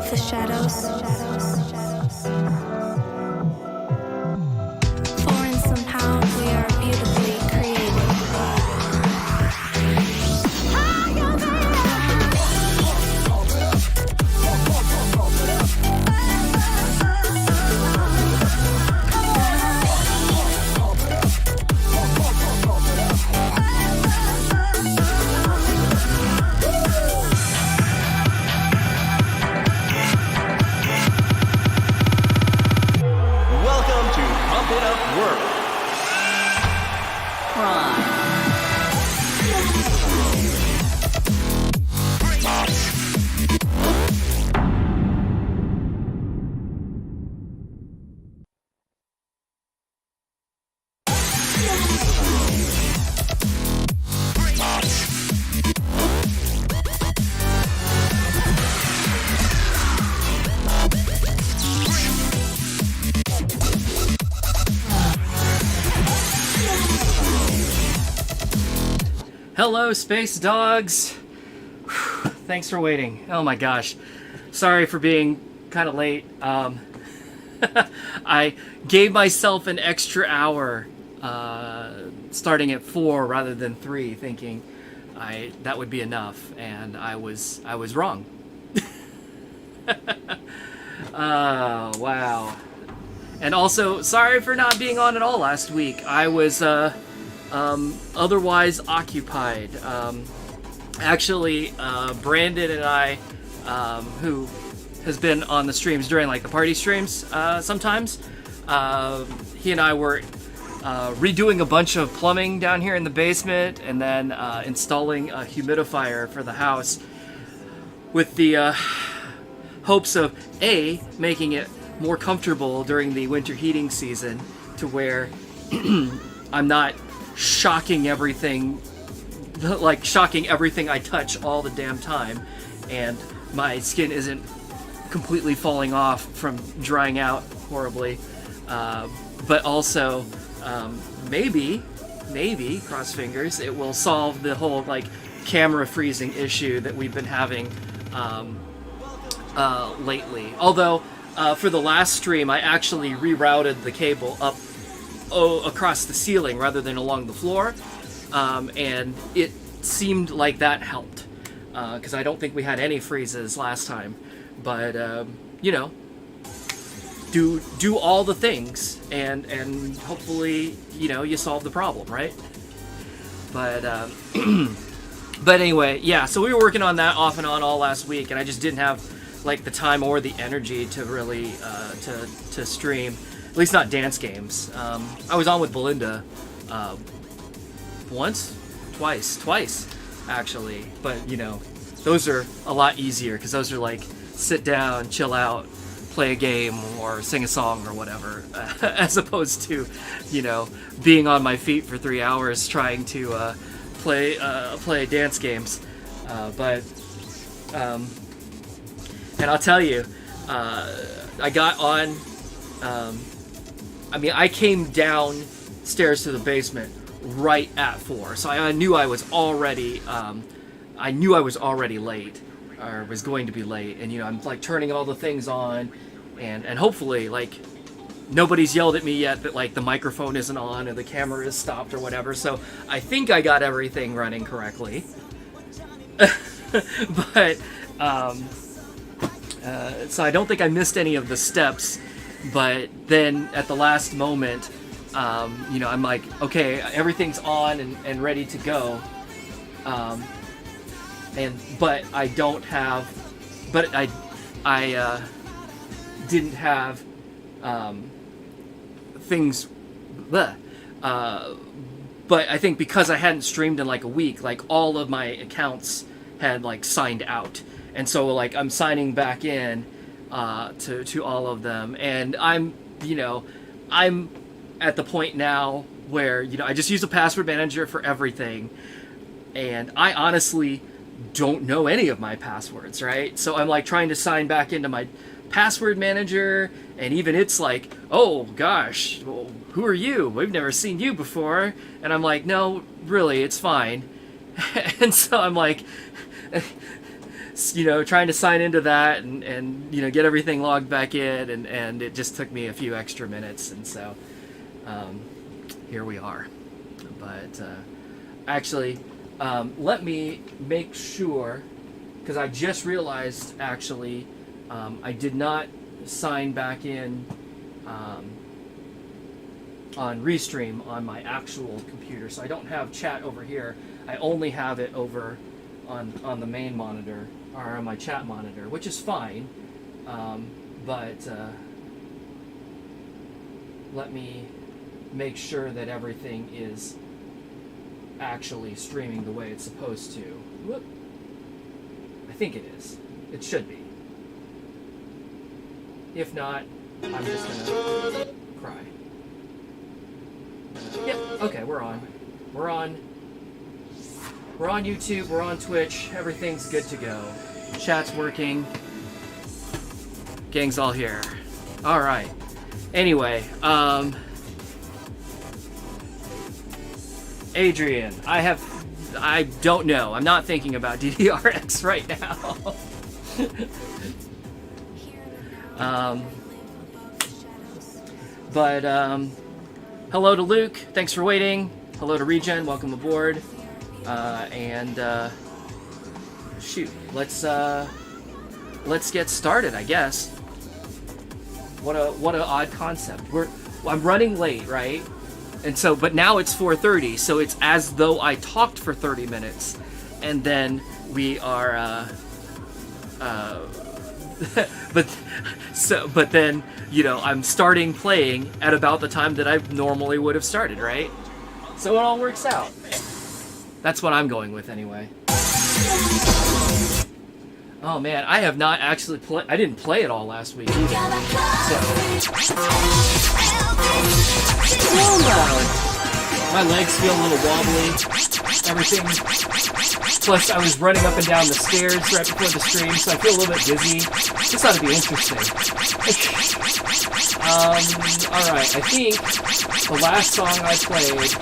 above the shadows. Foreign somehow, we are beautifully created. Welcome to Pump It Up Work. Hello, space dogs. Whew, thanks for waiting. Oh my gosh. Sorry for being kind of late. I gave myself an extra hour, starting at 4 rather than 3, thinking that would be enough, and I was wrong. Oh, wow. And also, sorry for not being on at all last week. I was otherwise occupied. Actually, Brandon and I, who has been on the streams during like the party streams sometimes, he and I were redoing a bunch of plumbing down here in the basement, and then installing a humidifier for the house with the hopes of making it more comfortable during the winter heating season, to where I'm not shocking everything I touch all the damn time, and my skin isn't completely falling off from drying out horribly, but also maybe cross fingers, it will solve the whole like camera freezing issue that we've been having lately. Although for the last stream I actually rerouted the cable up across the ceiling rather than along the floor, and it seemed like that helped, because I don't think we had any freezes last time. But you know, do all the things, and hopefully, you know, you solve the problem, right? But but anyway, yeah, so we were working on that off and on all last week, and I just didn't have like the time or the energy to really to stream, at least not dance games. I was on with Belinda twice actually, but you know, those are a lot easier because those are like sit down, chill out, play a game, or sing a song or whatever, as opposed to, you know, being on my feet for 3 hours trying to play dance games. And I'll tell you, I got on. I came downstairs to the basement right at 4, so I knew I was already. I knew I was already late, or was going to be late, and you know, I'm like turning all the things on, and hopefully like nobody's yelled at me yet that like the microphone isn't on or the camera is stopped or whatever. So I think I got everything running correctly. But so I don't think I missed any of the steps. But then at the last moment, you know, I'm like, okay, everything's on and ready to go. But I don't have, but I didn't have things. But I think because I hadn't streamed in like a week, like all of my accounts had like signed out, and so like I'm signing back in to all of them, and I'm at the point now where, you know, I just use a password manager for everything, and I honestly don't know any of my passwords, right? So I'm like trying to sign back into my password manager, and even it's like, oh gosh, well, who are you? We've never seen you before. And I'm like, no, really, it's fine. And so I'm like, trying to sign into that and get everything logged back in, and it just took me a few extra minutes, and so here we are. But actually, let me make sure, because I just realized actually I did not sign back in on Restream on my actual computer, so I don't have chat over here. I only have it over on the main monitor, or on my chat monitor, which is fine, but let me make sure that everything is actually streaming the way it's supposed to. Whoop. I think it is. It should be. If not, I'm just gonna cry. Yep, okay, we're on. We're on YouTube, we're on Twitch, everything's good to go. Chat's working. Gang's all here. Alright. Anyway, Adrian, I don't know. I'm not thinking about DDRX right now. But hello to Luke, thanks for waiting. Hello to Regen, welcome aboard. Shoot, let's get started, I guess. What a odd concept. I'm running late, right? And so, but now it's 4:30, so it's as though I talked for 30 minutes, and then we are, but then, I'm starting playing at about the time that I normally would have started, right? So it all works out. That's what I'm going with anyway. Oh man, I have not actually I didn't play it all last week either. So. My legs feel a little wobbly. Everything. Plus, I was running up and down the stairs right before the stream, so I feel a little bit dizzy. This ought to be interesting. Alright, I think the last song I played was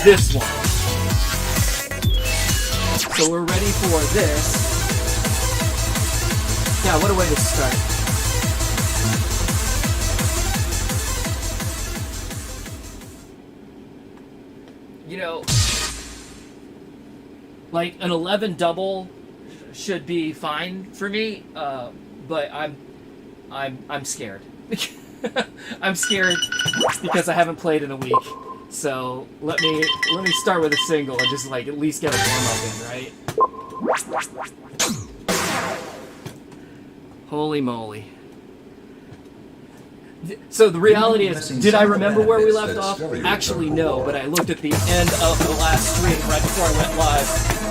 this one. So we're ready for this. Yeah, what a way to start. Like an 11 double should be fine for me, but I'm scared. I'm scared because I haven't played in a week. So let me start with a single and just at least get a warm up in, right? Holy moly. So the reality is, did I remember where we left off? Actually, no, but I looked at the end of the last stream right before I went live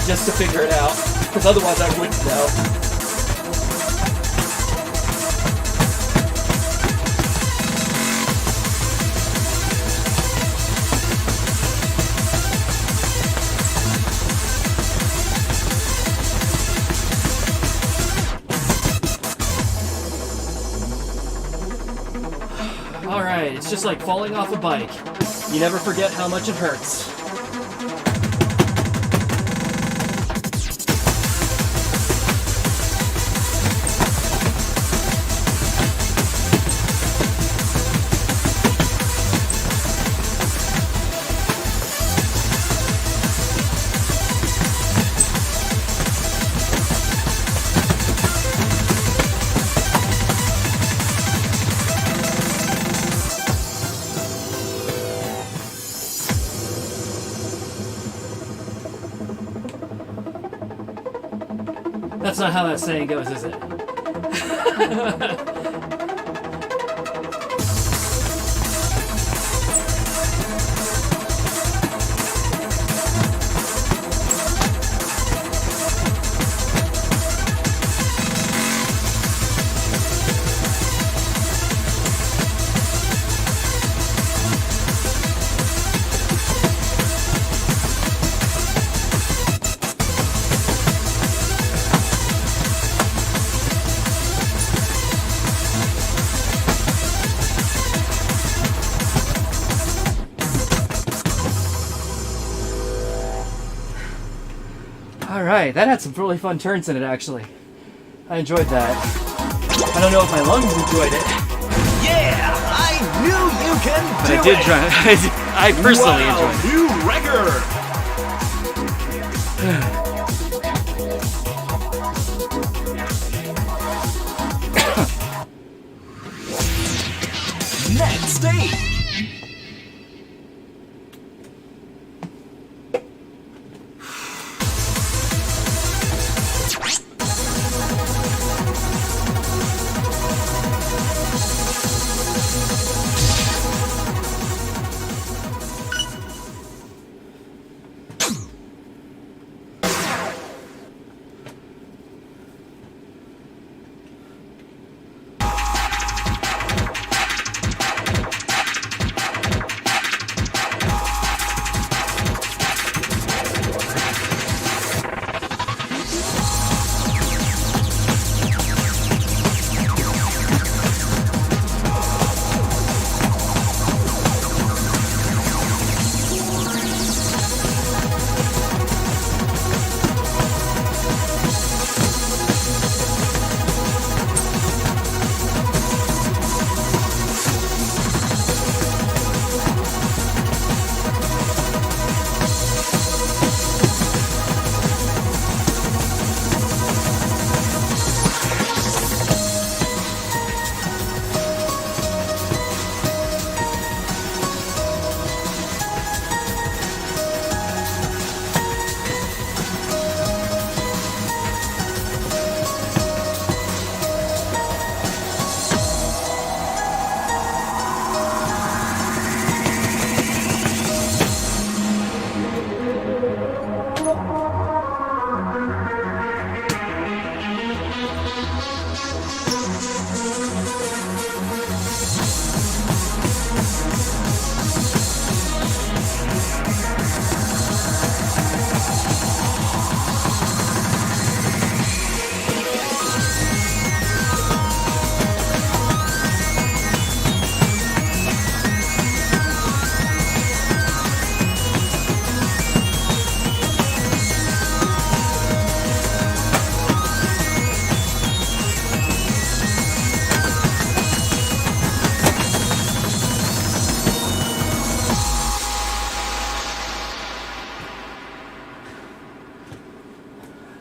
just to figure it out, because otherwise I wouldn't know. Alright, it's just like falling off a bike. You never forget how much it hurts. That's not how that saying goes, is it? All right, that had some really fun turns in it, actually. I enjoyed that. I don't know if my lungs enjoyed it, Yeah, I knew you can but do I did it. try. I personally Wow, enjoyed it. new record. Next stage.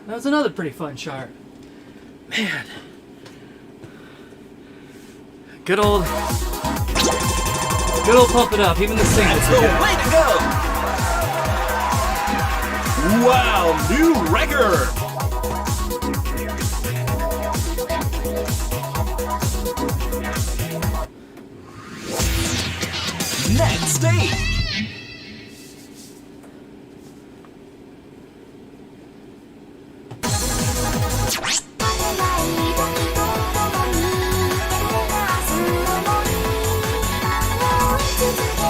That was another pretty fun chart. Man. Good old pump it up. Even the singles That's were the good. way to go. Wow, new record. Next stage.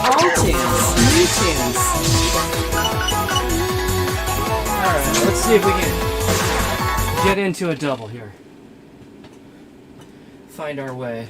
All tunes, new tunes. Alright, let's see if we can get into a double here. Find our way.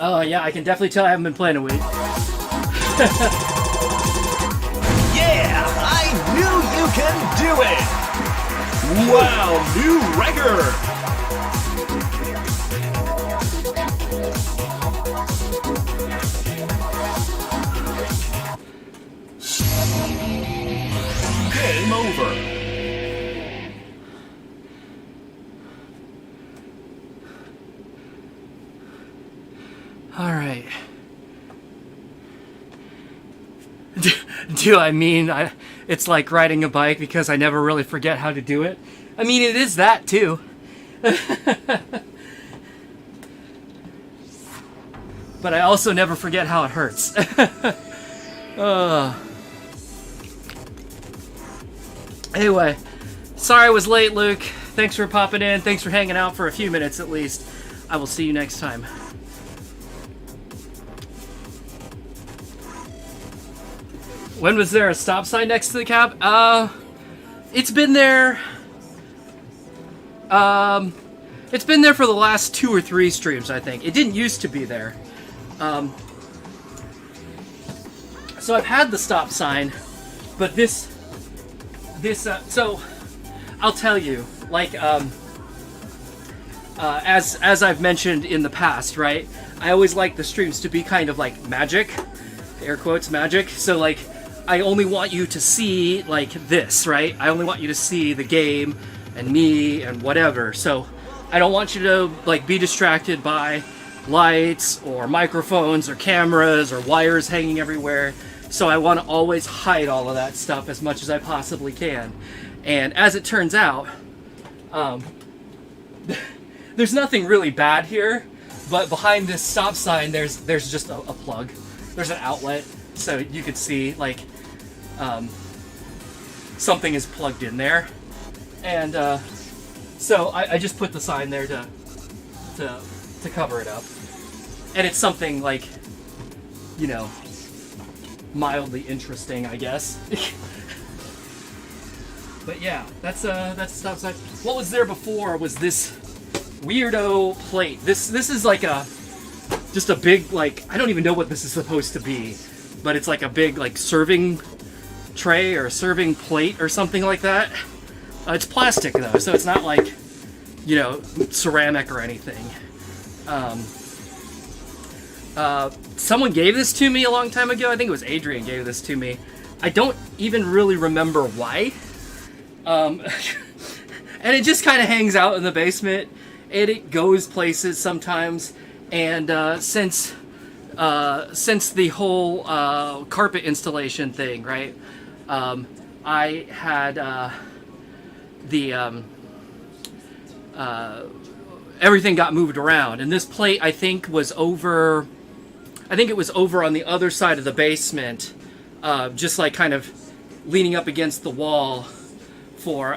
Oh yeah, I can definitely tell I haven't been playing a week. Yeah, I knew you can do it! Wow, new record! Game over. All right. Do I mean it's like riding a bike because I never really forget how to do it? I mean, it is that too. But I also never forget how it hurts. Anyway, sorry I was late, Luke. Thanks for popping in. Thanks for hanging out for a few minutes at least. I will see you next time. When was there a stop sign next to the cab? It's been there. It's been there for the last 2 or 3 streams, I think. It didn't used to be there. So I've had the stop sign, but so I'll tell you, like, as I've mentioned in the past, right? I always like the streams to be kind of like magic, air quotes magic. So like, I only want you to see like this, right? I only want you to see the game and me and whatever. So I don't want you to like be distracted by lights or microphones or cameras or wires hanging everywhere. So I want to always hide all of that stuff as much as I possibly can. And as it turns out, there's nothing really bad here, but behind this stop sign there's just a plug. There's an outlet, so you could see like something is plugged in there. And so I just put the sign there to cover it up. And it's something like, you know, mildly interesting, I guess. But yeah, that's stop sign. What was there before was this weirdo plate. This is like just a big, like, I don't even know what this is supposed to be, but it's like a big like serving tray or serving plate or something like that. It's plastic though, so it's not like, you know, ceramic or anything. Someone gave this to me a long time ago. I think it was Adrian gave this to me. I don't even really remember why. And it just kind of hangs out in the basement, and it goes places sometimes. And since the whole carpet installation thing, right? I had everything got moved around, and this plate I think was over. I think it was over on the other side of the basement, just like kind of leaning up against the wall for,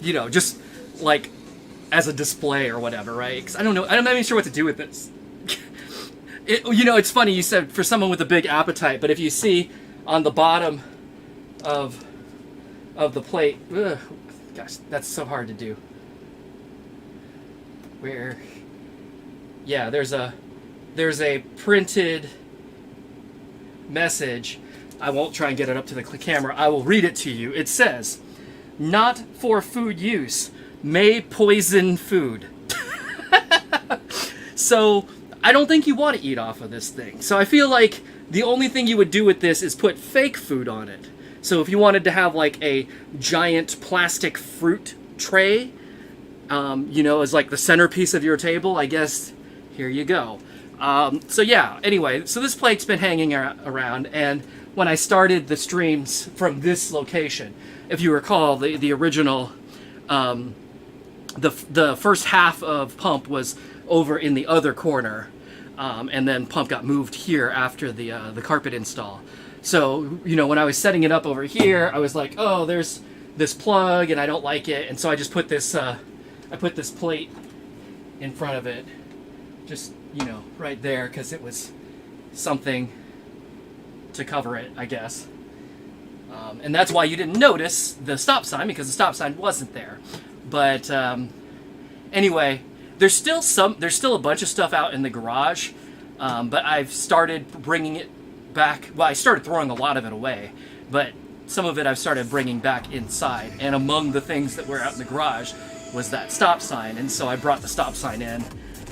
you know, just like as a display or whatever, right? Because I don't know, I'm not even sure what to do with this. You know, it's funny you said for someone with a big appetite, but if you see on the bottom of the plate, ugh, gosh, that's so hard to do. Where, yeah, there's a printed message. I won't try and get it up to the camera. I will read it to you. It says, "Not for food use. May poison food." So I don't think you want to eat off of this thing. So I feel like the only thing you would do with this is put fake food on it. So if you wanted to have like a giant plastic fruit tray, you know, as like the centerpiece of your table, I guess here you go. So yeah, anyway, so this plate's been hanging around, and when I started the streams from this location, if you recall, the original, the first half of Pump was over in the other corner, and then Pump got moved here after the carpet install. So, you know, when I was setting it up over here, I was like, oh, there's this plug, and I don't like it, and so I just put this, I put this plate in front of it, just, you know, right there, because it was something to cover it, I guess. And that's why you didn't notice the stop sign, because the stop sign wasn't there. But anyway, there's still a bunch of stuff out in the garage, but I've started bringing it back. Well, I started throwing a lot of it away, but some of it I've started bringing back inside. And among the things that were out in the garage was that stop sign, and so I brought the stop sign in,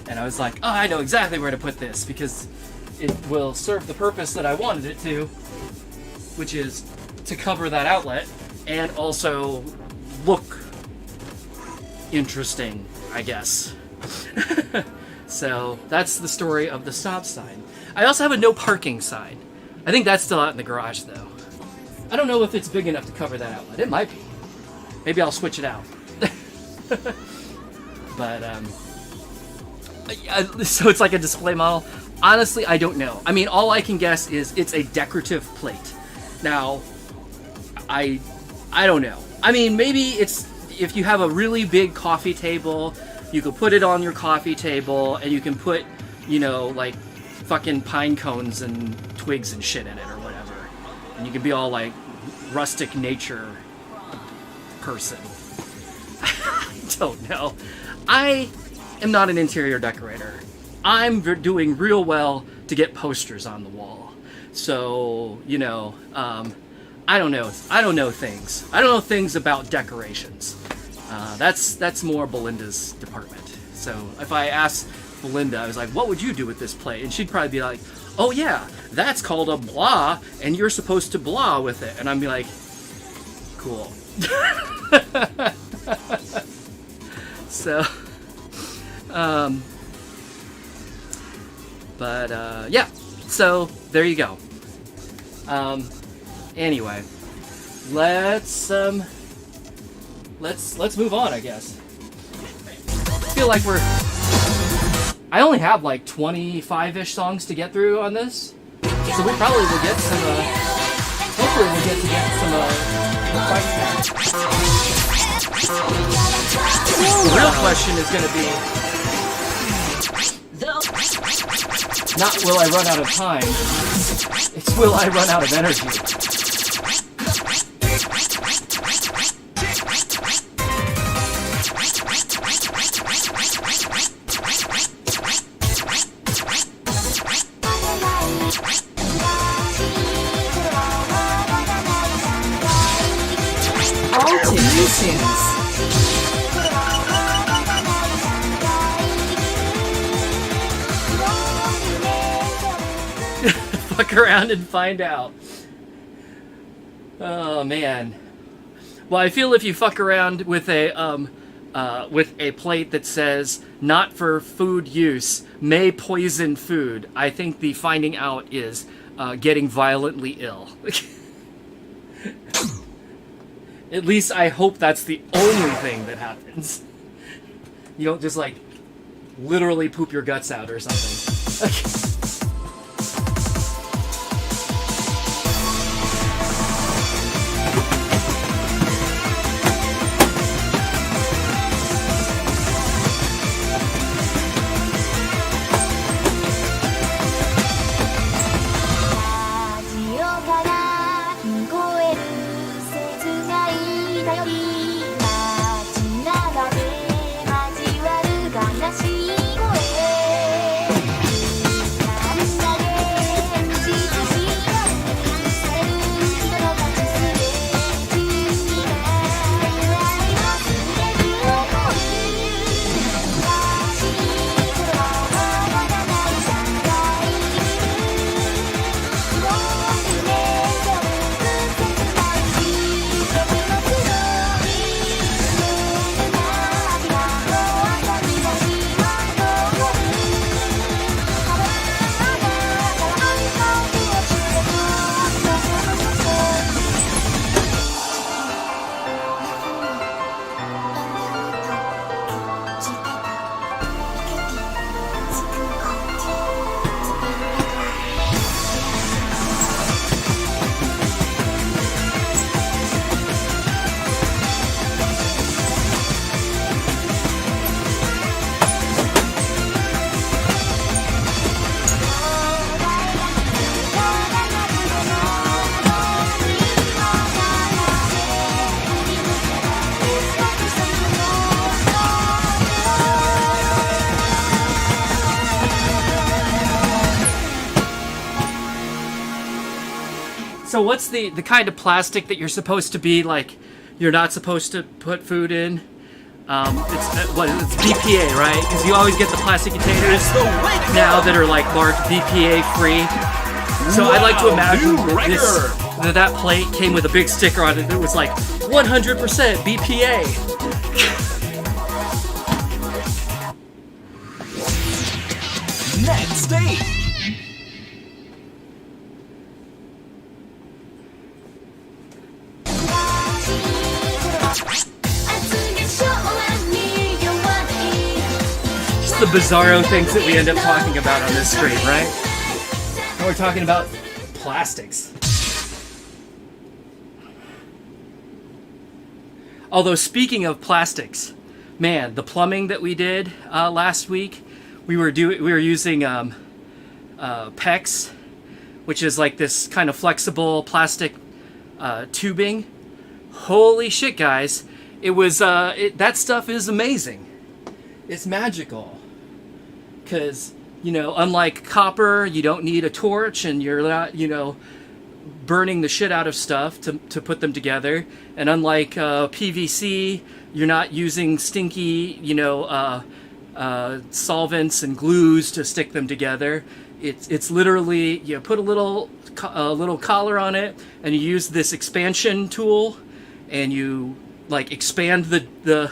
and I was like, oh, I know exactly where to put this because it will serve the purpose that I wanted it to, which is to cover that outlet and also look interesting, I guess. So that's the story of the stop sign. I also have a no parking sign. I think that's still out in the garage though. I don't know if it's big enough to cover that outlet. It might be. Maybe I'll switch it out. But so it's like a display model. Honestly, I don't know. I mean, all I can guess is it's a decorative plate. Now, I don't know. I mean, maybe it's if you have a really big coffee table, you could put it on your coffee table, and you can put, you know, like fucking pine cones and twigs and shit in it or whatever, and you can be all like rustic nature person. I don't know. I am not an interior decorator. I'm doing real well to get posters on the wall. So, you know, I don't know. I don't know things. I don't know things about decorations. That's more Belinda's department. So if I asked Belinda, I was like, what would you do with this plate? And she'd probably be like, oh yeah, that's called a blah, and you're supposed to blah with it. And I'd be like, cool. So, yeah, so there you go. Anyway, let's move on, I guess. I feel like I only have like 25-ish songs to get through on this, so we probably will get some, hopefully we'll get some, fights now. The real question is going to be, not will I run out of time, it's will I run out of energy. Fuck around and find out. Oh man. Well, I feel if you fuck around with a plate that says "not for food use, may poison food," I think the finding out is getting violently ill. At least I hope that's the only thing that happens. You don't just like literally poop your guts out or something. So what's the kind of plastic that you're supposed to be like? You're not supposed to put food in. It's BPA, right? Because you always get the plastic containers That's the way to go. now that are like marked BPA free. So I'd like to Wow, imagine new that plate came with a big sticker on it that was like 100% BPA. Next stage. Just the bizarro things that we end up talking about on this stream, right? And we're talking about plastics. Although speaking of plastics, man, the plumbing that we did last week, we were using PEX, which is like this kind of flexible plastic tubing. Holy shit, guys! It was that stuff is amazing. It's magical. Because, you know, unlike copper, you don't need a torch, and you're not, you know, burning the shit out of stuff to put them together. And unlike PVC, you're not using stinky, you know, solvents and glues to stick them together. It's literally, you put a little collar on it, and you use this expansion tool, and you like expand the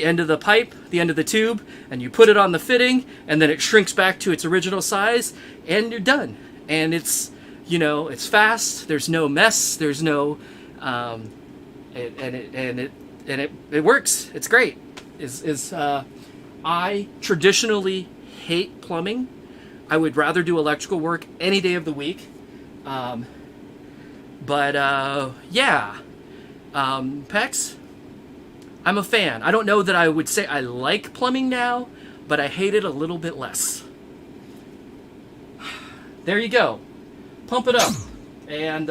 end of the pipe, the end of the tube, and you put it on the fitting, and then it shrinks back to its original size, and you're done. And it's, you know, it's fast. There's no mess. There's no, it works. It's great. I traditionally hate plumbing. I would rather do electrical work any day of the week. Yeah. PEX, I'm a fan. I don't know that I would say I like plumbing now, but I hate it a little bit less. There you go. Pump it up. And,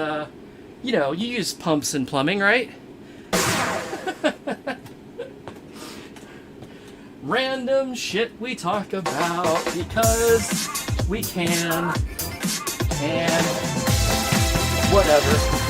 you know, you use pumps in plumbing, right? Random shit we talk about because we can. And whatever.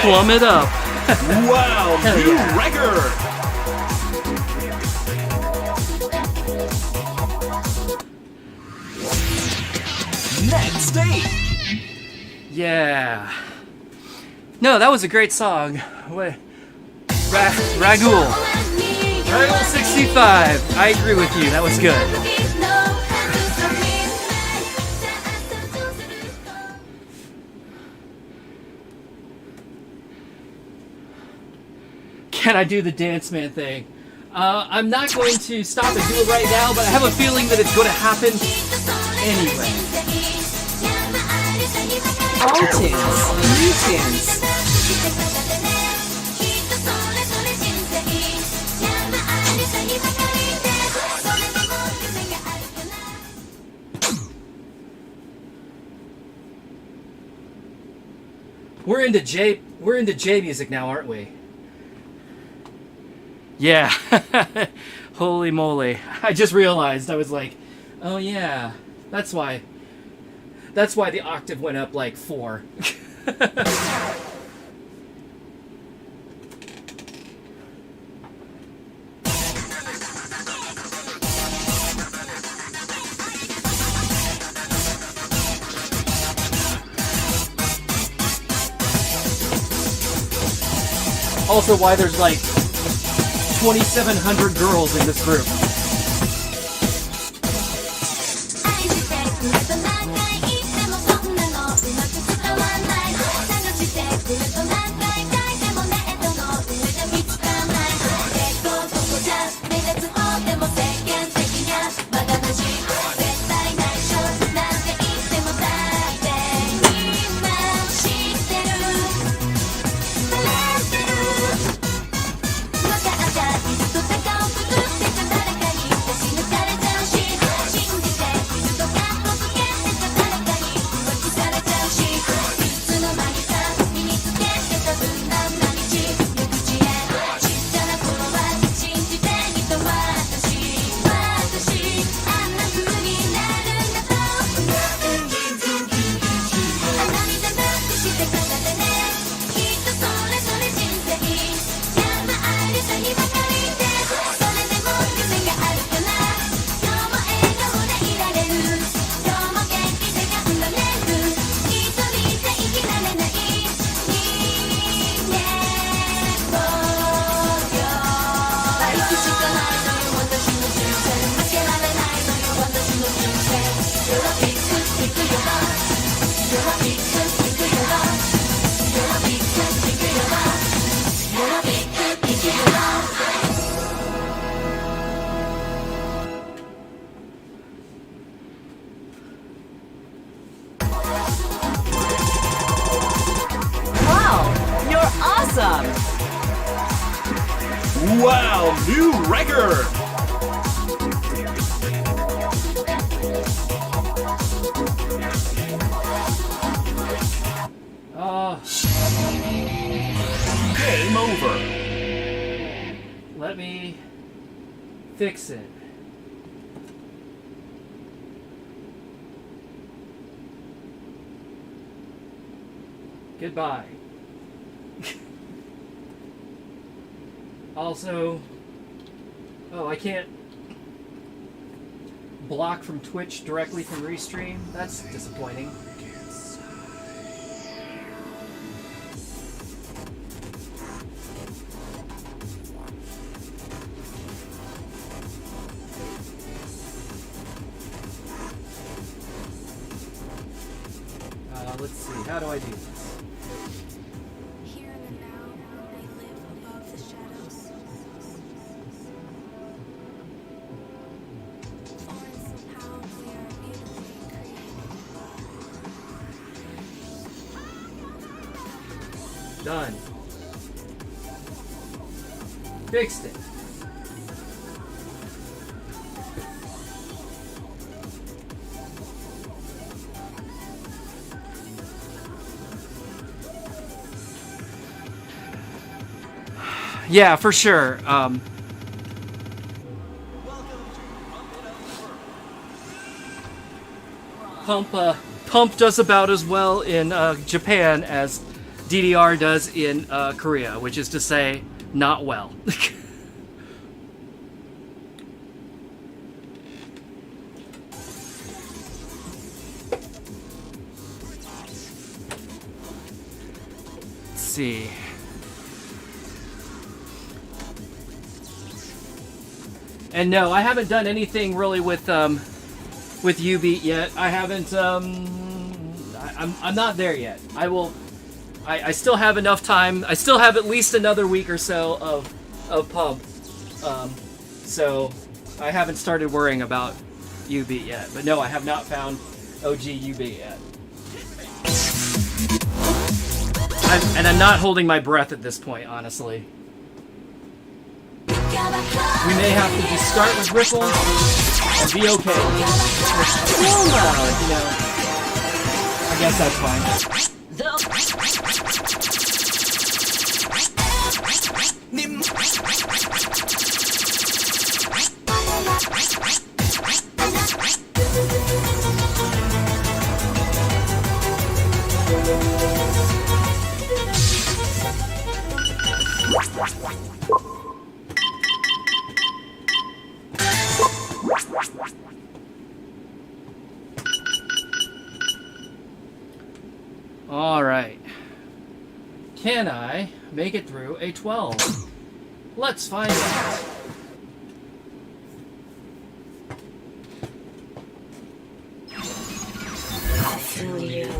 Plumb it up. Wow, Hell new yeah. record. Next stage. Yeah. No, that was a great song. Wait. Ragul. Ragul 65. I agree with you. That was good. Can I do the Dance Man thing? I'm not going to stop and do it right now, but I have a feeling that it's going to happen anyway. All tunes, new tunes. We're into J music now, aren't we? Yeah. Holy moly. I just realized. I was like, oh yeah. That's why the octave went up like 4. Also why there's like 2,700 girls in this group. Wow, new record! Game over. Let me fix it. Goodbye. Also, oh, I can't block from Twitch directly from Restream. That's disappointing. Let's see, how do I do this? Here in the now, I live above the shadows. Fallen somehow, we are beautifully created. Done. Fixed it. Yeah, for sure. Pump does about as well in Japan as DDR does in Korea, which is to say, not well. Let's see. And no, I haven't done anything really with Ubeat yet. I haven't. I'm not there yet. I will. I still have enough time. I still have at least another week or so of pump. So I haven't started worrying about UB yet. But no, I have not found OG UB yet. I'm not holding my breath at this point, honestly. We may have to just start with Ripple and be okay. Slow mode. You know, I guess that's fine. All right. Can I make it through a 12? Let's find out. I feel you.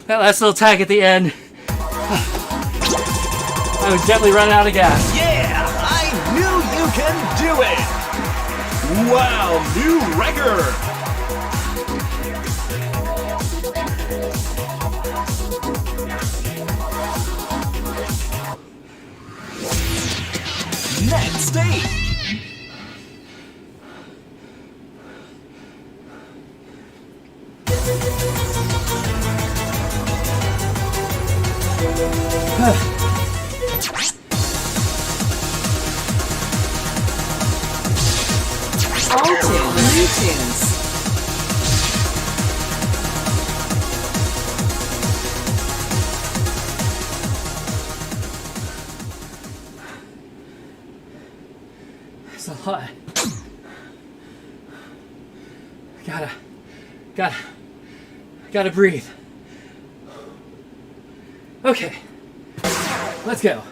That last little tag at the end. I was definitely running out of gas. Yeah, I knew you can do it! Wow, new record! Next stage! All tunes, new tunes. It's a lot. Gotta breathe. Okay, let's go.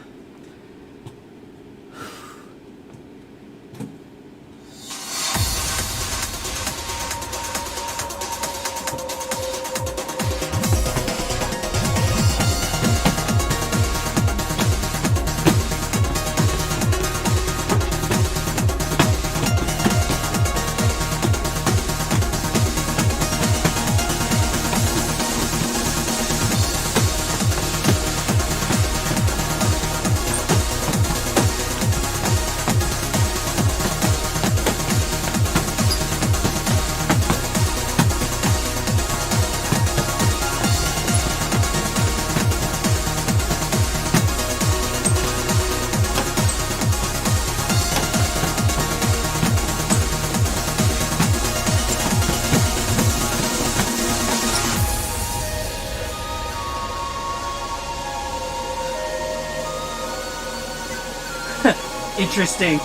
interesting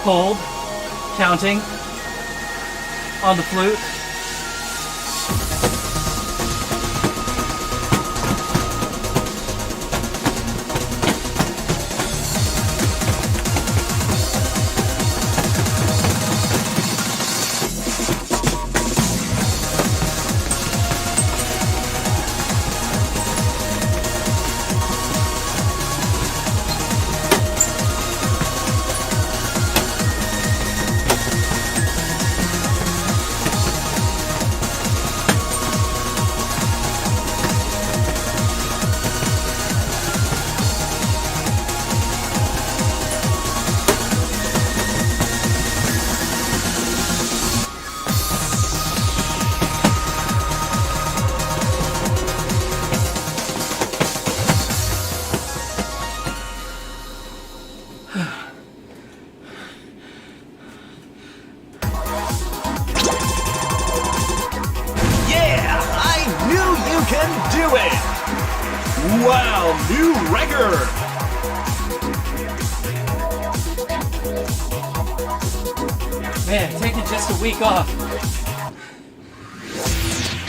hold, counting on the flute. Yeah, I knew you can do it! Wow, new record! Man, taking just a week off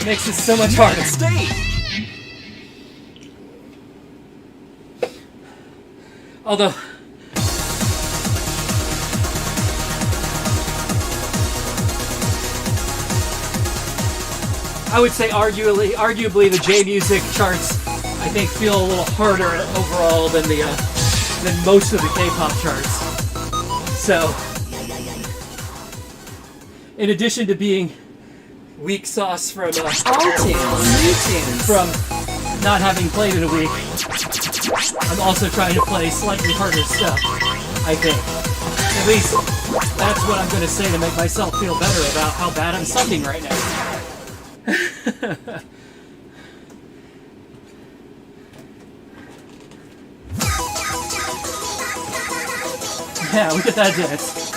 makes it so much harder. Stage! Although, I would say arguably the J Music charts, I think, feel a little harder overall than than most of the K-pop charts. So, in addition to being weak sauce from All tunes, new tunes. from not having played in a week, I'm also trying to play slightly harder stuff, I think. At least, that's what I'm going to say to make myself feel better about how bad I'm sucking right now. Yeah, look at that dance.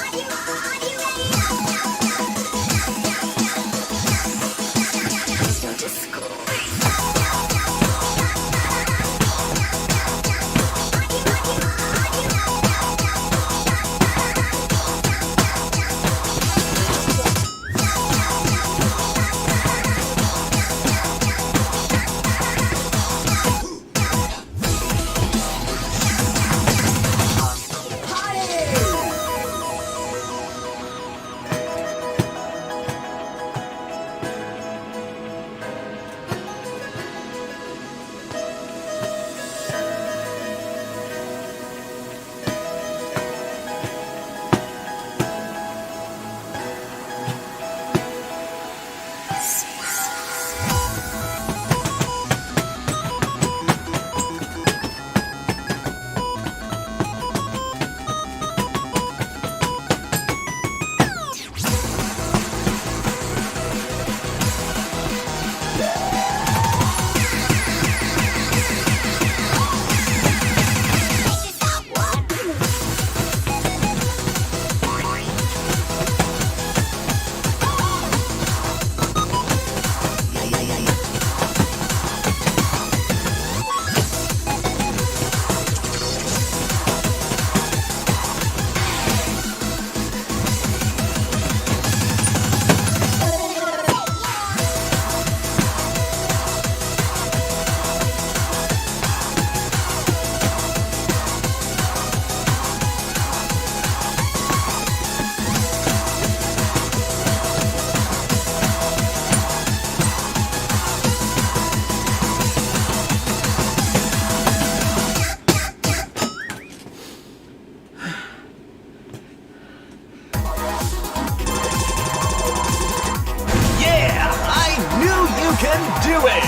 can do it!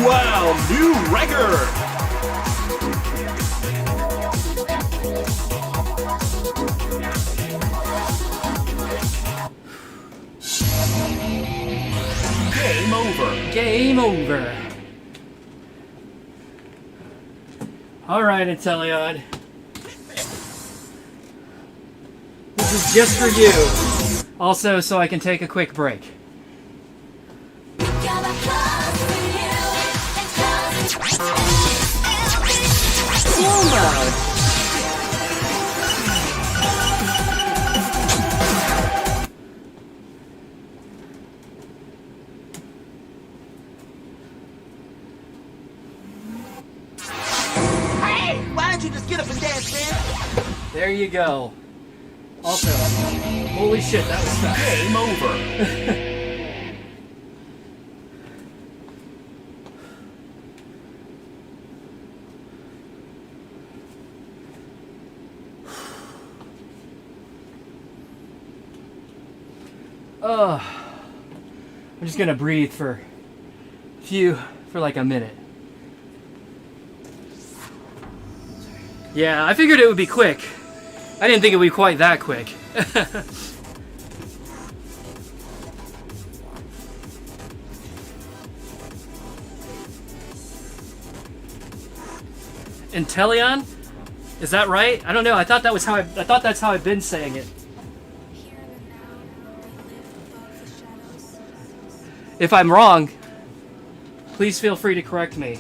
Wow, new record! Game over. Game over. Alright, Inteleon. This is just for you. Also, so I can take a quick break. Slow mode. There you go. Also, holy shit, that was fast. Game over. I'm just gonna breathe for like a minute. Yeah, I figured it would be quick. I didn't think it would be quite that quick. Inteleon? Is that right? I don't know. I thought that's how I've been saying it. Here in the now, they live above the shadows. If I'm wrong, please feel free to correct me.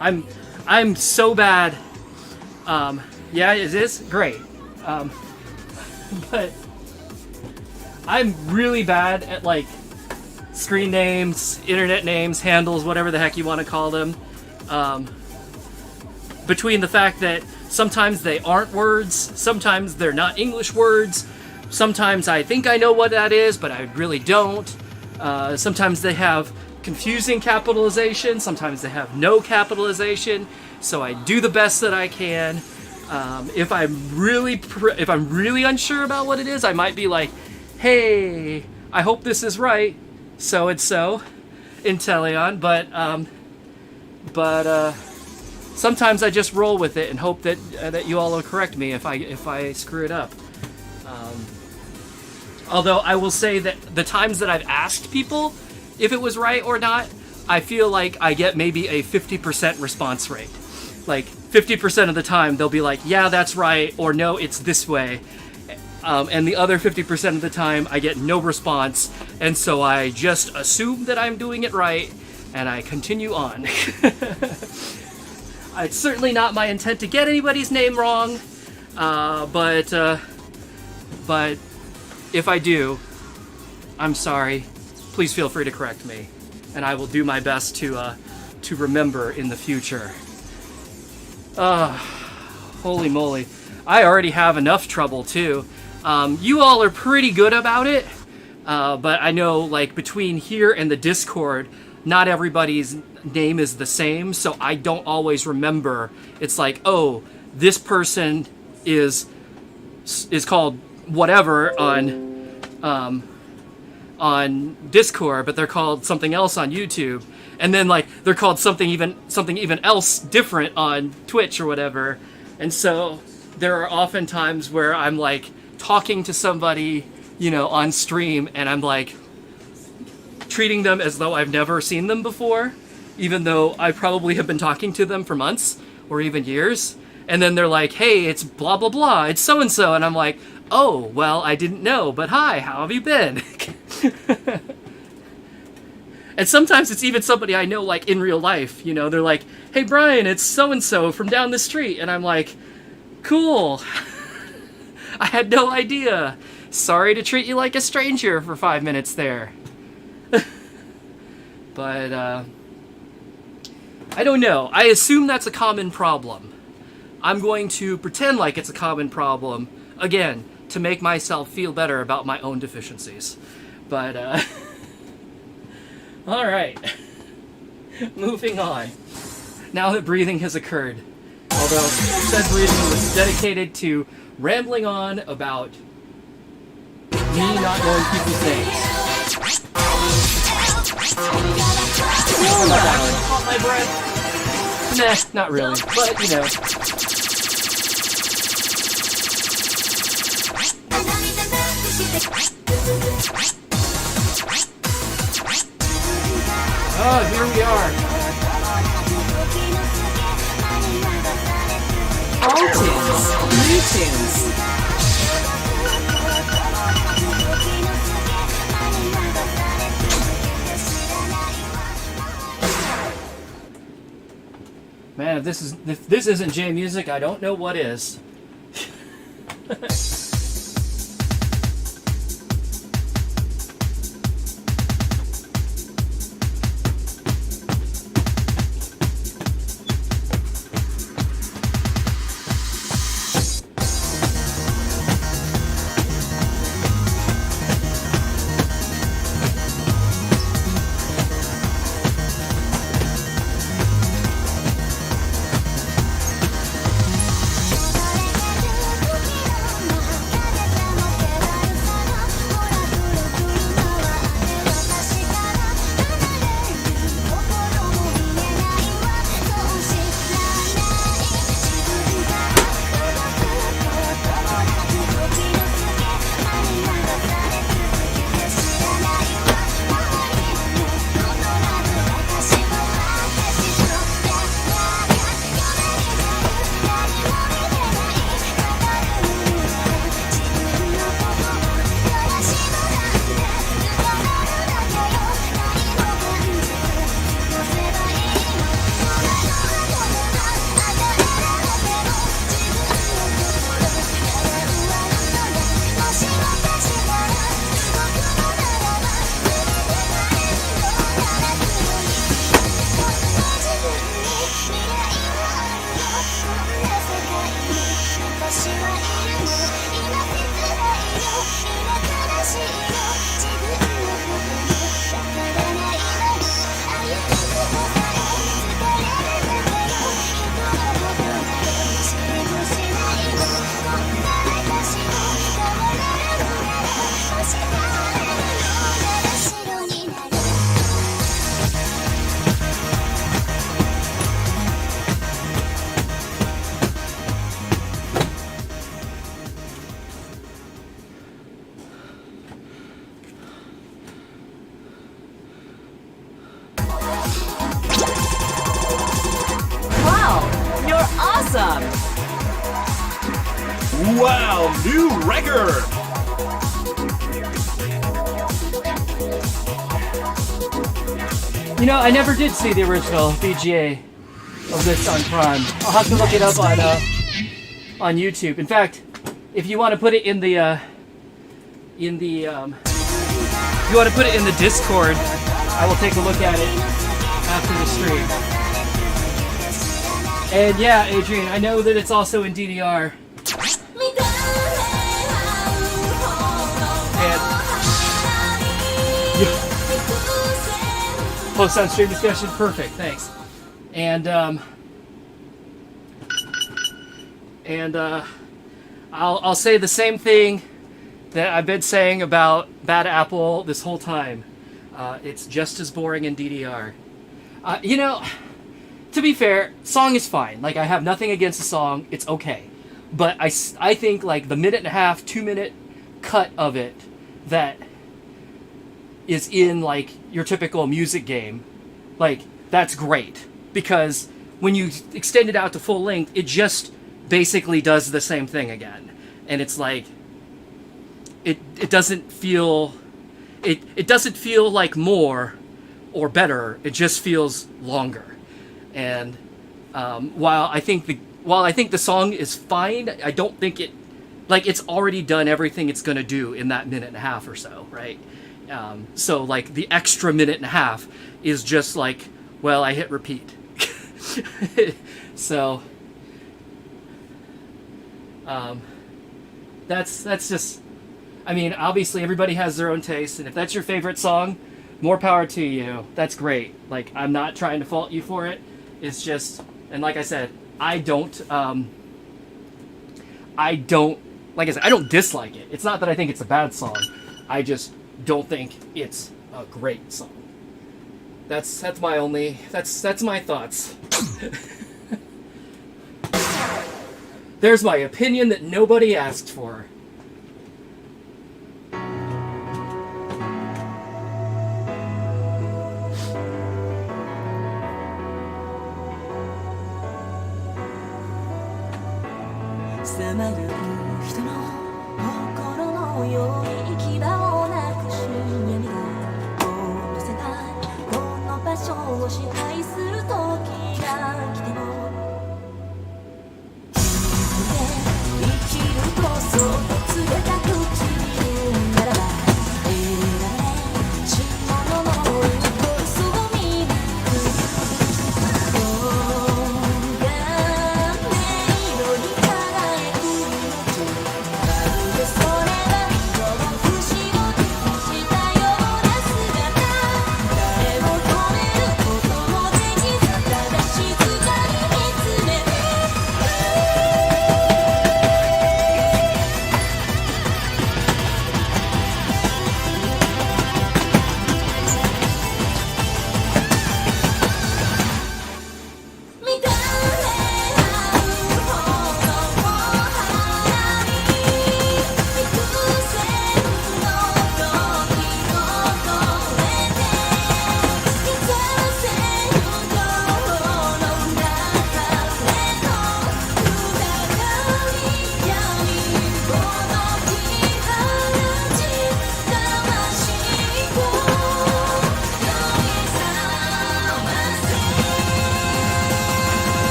I'm so bad. Yeah, it is great. But I'm really bad at like screen names, internet names, handles, whatever the heck you want to call them. Between the fact that sometimes they aren't words, sometimes they're not English words, sometimes I think I know what that is, but I really don't. Sometimes they have confusing capitalization, sometimes they have no capitalization, so I do the best that I can. If I'm really unsure about what it is, I might be like, hey, I hope this is right, so and so, Inteleon, but sometimes I just roll with it and hope that you all will correct me if I screw it up. Although I will say that the times that I've asked people if it was right or not, I feel like I get maybe a 50% response rate. Like 50% of the time they'll be like, yeah, that's right, or no, it's this way. And the other 50% of the time I get no response, and so I just assume that I'm doing it right, and I continue on. It's certainly not my intent to get anybody's name wrong, but if I do, I'm sorry. Please feel free to correct me, and I will do my best to remember in the future. Holy moly. I already have enough trouble too. You all are pretty good about it, but I know like between here and the Discord, not everybody's name is the same, so I don't always remember. It's like, oh, this person is called whatever on Discord, but they're called something else on YouTube, and then like they're called something even else different on Twitch or whatever. And so there are often times where I'm like talking to somebody, on stream, and I'm like treating them as though I've never seen them before, even though I probably have been talking to them for months or even years. And then they're like, hey, it's blah blah blah, it's so and so, and I'm like, oh, well, I didn't know, but hi, how have you been? And sometimes it's even somebody I know, like, in real life, they're like, hey, Brian, it's so-and-so from down the street, and I'm like, cool. I had no idea. Sorry to treat you like a stranger for 5 minutes there. But, I don't know. I assume that's a common problem. I'm going to pretend like it's a common problem, again, to make myself feel better about my own deficiencies. But, alright. Moving on. Now that breathing has occurred. Although, said breathing was dedicated to rambling on about me not knowing people's names. Caught my breath? Nah, not really. But, Oh, here we are. All tunes, new tunes. Man, if this isn't J music, I don't know what is. awesome! Wow, new record! You know, I never did see the original VGA of this on Prime. I'll have to look it up on YouTube. In fact, if you want to put it in the if you want to put it in the Discord, I will take a look at it after the stream. And yeah, Adrian, I know that it's also in DDR. And post on stream discussion, perfect, thanks. And I'll say the same thing that I've been saying about Bad Apple this whole time. It's just as boring in DDR. You know, to be fair, song is fine. Like, I have nothing against the song. It's okay. But I think, like, the 1.5, 2-minute cut of it that is in, like, your typical music game, like, that's great. Because when you extend it out to full length, it just basically does the same thing again. And it's like, it doesn't feel... It doesn't feel like more or better. It just feels longer. And while I think the song is fine, I don't think it, like, it's already done everything it's gonna do in that 1.5 or so, right? So like the extra 1.5 is just like, well, I hit repeat. So that's just, I mean, obviously everybody has their own taste, and if that's your favorite song, more power to you. That's great. Like, I'm not trying to fault you for it. It's just, and like I said, I don't, like I said, I don't dislike it. It's not that I think it's a bad song. I just don't think it's a great song. That's my only, that's my thoughts. There's my opinion that nobody asked for.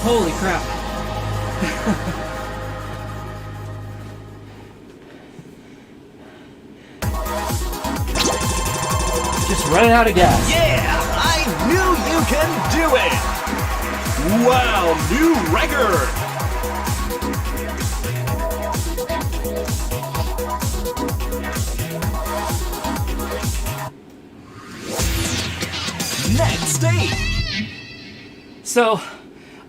Holy crap. Just running out of gas. Yeah, I knew you can do it! Wow, new record! Next stage! So,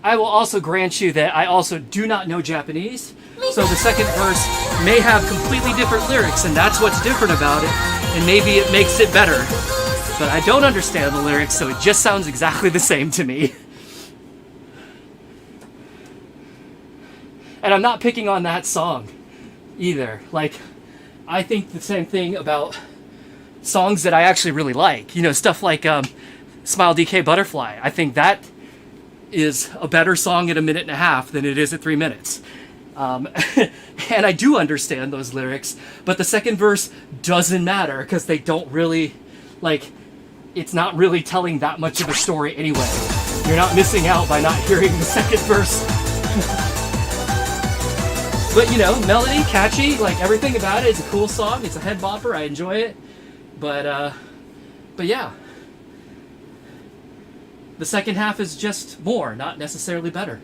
I will also grant you that I also do not know Japanese, so the second verse may have completely different lyrics, and that's what's different about it, and maybe it makes it better. But I don't understand the lyrics, so it just sounds exactly the same to me. And I'm not picking on that song either. Like, I think the same thing about songs that I actually really like. You know, stuff like Smile DK Butterfly. I think that is a better song at 1.5 minutes than it is at 3 minutes. And I do understand those lyrics, but the second verse doesn't matter because they don't really, like, it's not really telling that much of a story anyway. You're not missing out by not hearing the second verse. But, you know, melody, catchy, like, everything about it is a cool song. It's a head bopper. I enjoy it. But yeah. The second half is just more, not necessarily better.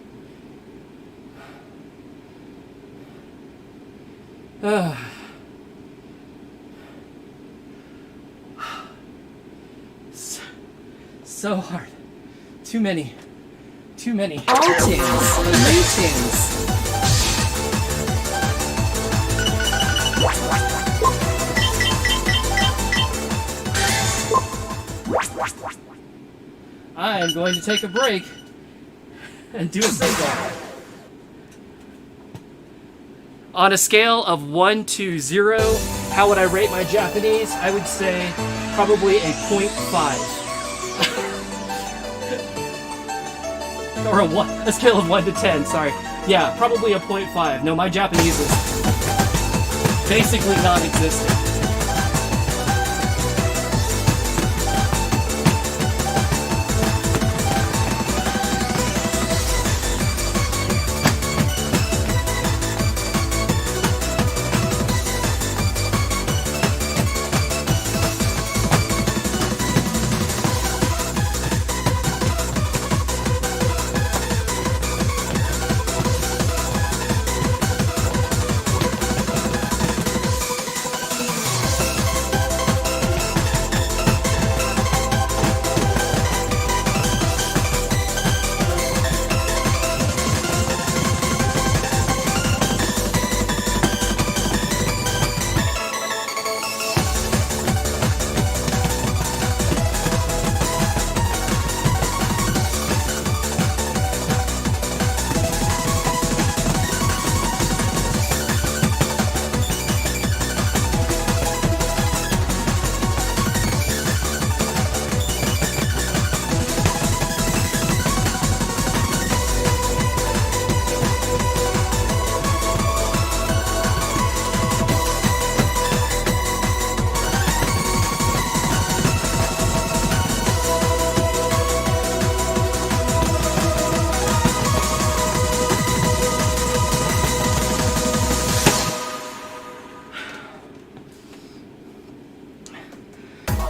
So hard. Too many. All tunes, new tunes. I am going to take a break and do a sing-along. On a scale of 1 to 0, how would I rate my Japanese? I would say probably a 0.5. Or a scale of 1 to 10, sorry. Yeah, probably a 0.5. No, my Japanese is basically non-existent.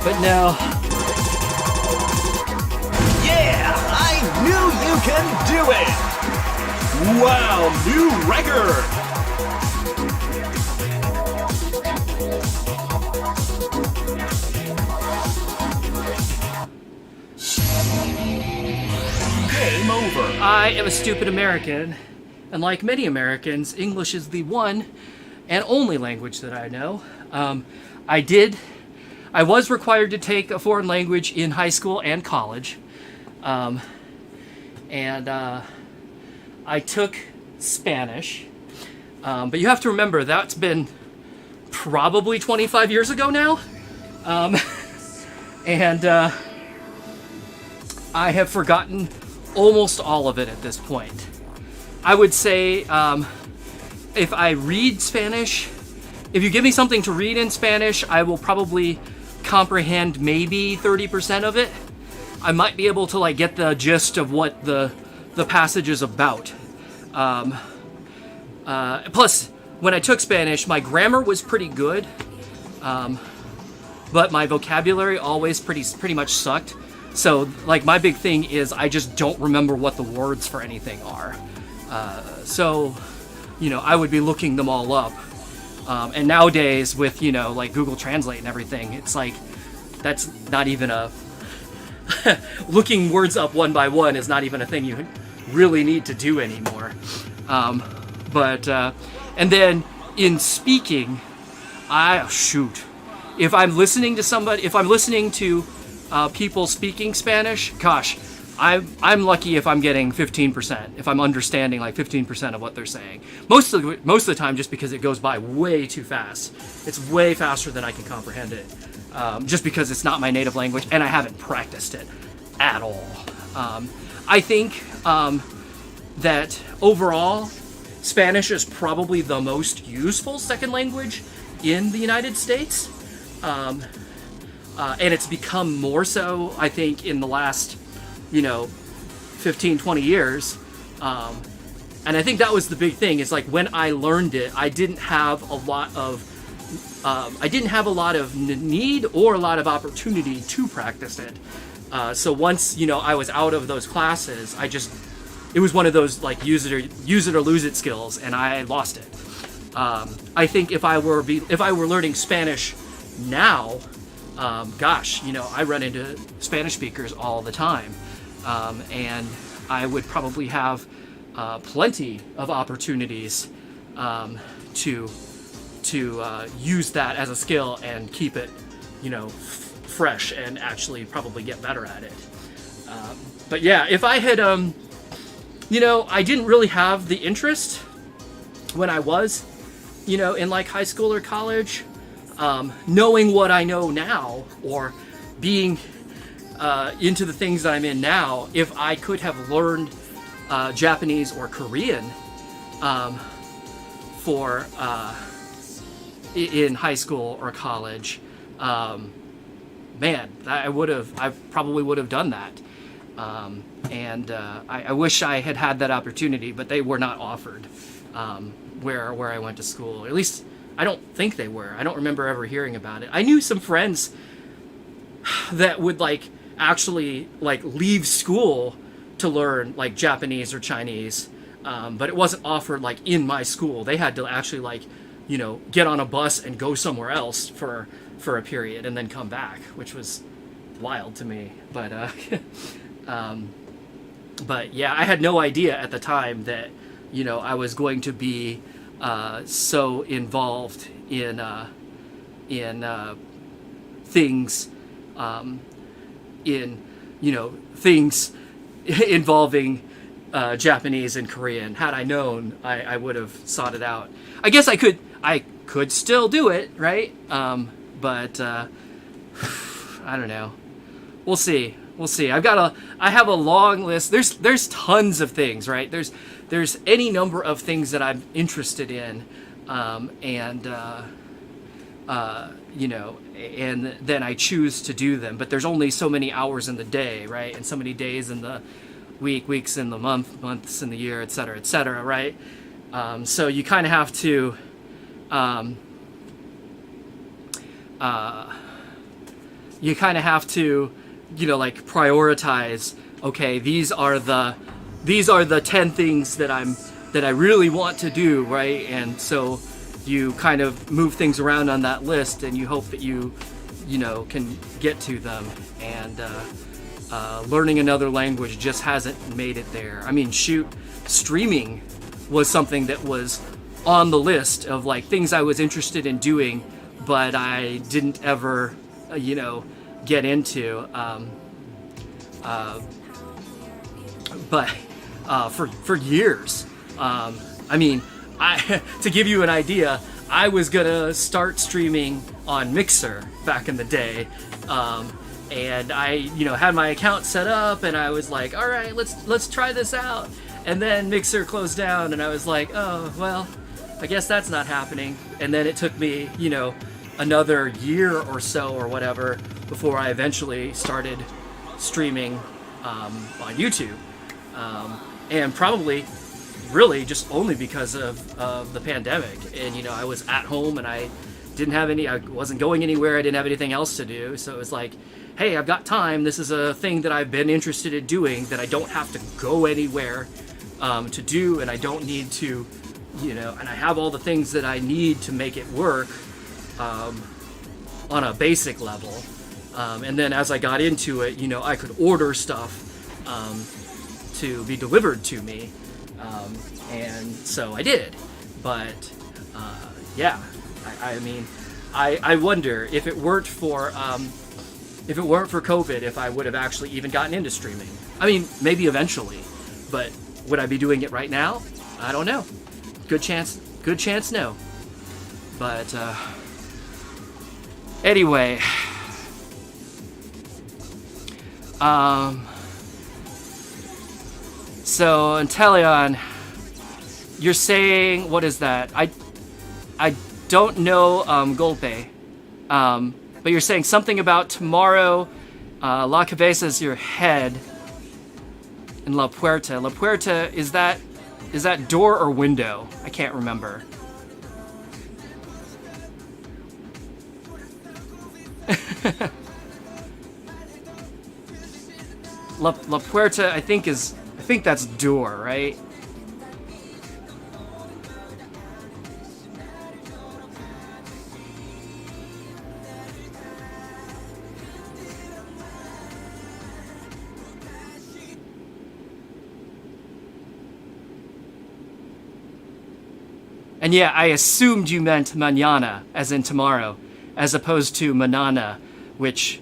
But now, Yeah, I knew you can do it! Wow, new record! Game over. I am a stupid American, and like many Americans, English is the one and only language that I know. I was required to take a foreign language in high school and college, and I took Spanish, but you have to remember that's been probably 25 years ago now, and I have forgotten almost all of it at this point. I would say if I read Spanish, if you give me something to read in Spanish, I will probably comprehend maybe 30% of it. I might be able to like get the gist of what the passage is about. Plus, when I took Spanish, my grammar was pretty good, but my vocabulary always pretty much sucked. So like my big thing is I just don't remember what the words for anything are. So, you know, I would be looking them all up. And nowadays with, you know, like Google Translate and everything, it's like, that's not even a, looking words up one by one is not even a thing you really need to do anymore. And then in speaking, if I'm listening to people speaking Spanish, gosh, I'm lucky if I'm getting 15%, if I'm understanding like 15% of what they're saying. Most of the time, just because it goes by way too fast. It's way faster than I can comprehend it, just because it's not my native language and I haven't practiced it at all. I think that overall, Spanish is probably the most useful second language in the United States. And it's become more so, I think, in the last, 15, 20 years. And I think that was the big thing, is like when I learned it, I didn't have a lot of need or a lot of opportunity to practice it. So once, I was out of those classes, it was one of those like use it or lose it skills, and I lost it. I think if I were learning Spanish now, I run into Spanish speakers all the time, and I would probably have plenty of opportunities to use that as a skill and keep it, fresh, and actually probably get better at it. But yeah, if I had, I didn't really have the interest when I was, in like high school or college. Knowing what I know now, or being into the things that I'm in now, if I could have learned Japanese or Korean in high school or college, I probably would have done that. I wish I had that opportunity, but they were not offered where I went to school. At least I don't think they were. I don't remember ever hearing about it. I knew some friends that would actually leave school to learn Japanese or Chinese, but it wasn't offered in my school. They had to actually get on a bus and go somewhere else for a period and then come back, which was wild to me. But but yeah, I had no idea at the time that I was going to be so involved in things things involving Japanese and Korean. Had I known, I would have sought it out. I guess I could still do it, right? But I don't know. We'll see. I have a long list. There's tons of things, right? There's any number of things that I'm interested in, and then I choose to do them. But there's only so many hours in the day, right? And so many days in the weeks in the months in the year, et cetera, right? So you kind of have to prioritize. Okay, these are the 10 things that I really want to do, right? And so you kind of move things around on that list, and you hope that you can get to them. And learning another language just hasn't made it there. I mean, streaming was something that was on the list of things I was interested in doing, but I didn't ever, get into. But for years, to give you an idea, I was gonna start streaming on Mixer back in the day, and I had my account set up, and I was like, all right, let's try this out. And then Mixer closed down, and I was like, oh well, I guess that's not happening. And then it took me another year or so or whatever before I eventually started streaming on YouTube, and probably really just only because of the pandemic. And I was at home, and I wasn't going anywhere, I didn't have anything else to do, so it was like, hey, I've got time, this is a thing that I've been interested in doing that I don't have to go anywhere to do, and I don't need to, and I have all the things that I need to make it work on a basic level. And then as I got into it, I could order stuff to be delivered to me, and so I did. But yeah, I mean, I wonder if it weren't for COVID, if I would have actually even gotten into streaming. I mean, maybe eventually, but would I be doing it right now? I don't know. Good chance no. But anyway, so Inteleon, you're saying, what is that? I don't know Golpe, but you're saying something about tomorrow. La Cabeza is your head, and La Puerta. La Puerta, is that door or window? I can't remember. La Puerta, I think that's door, right? And yeah, I assumed you meant mañana, as in tomorrow, as opposed to manana, which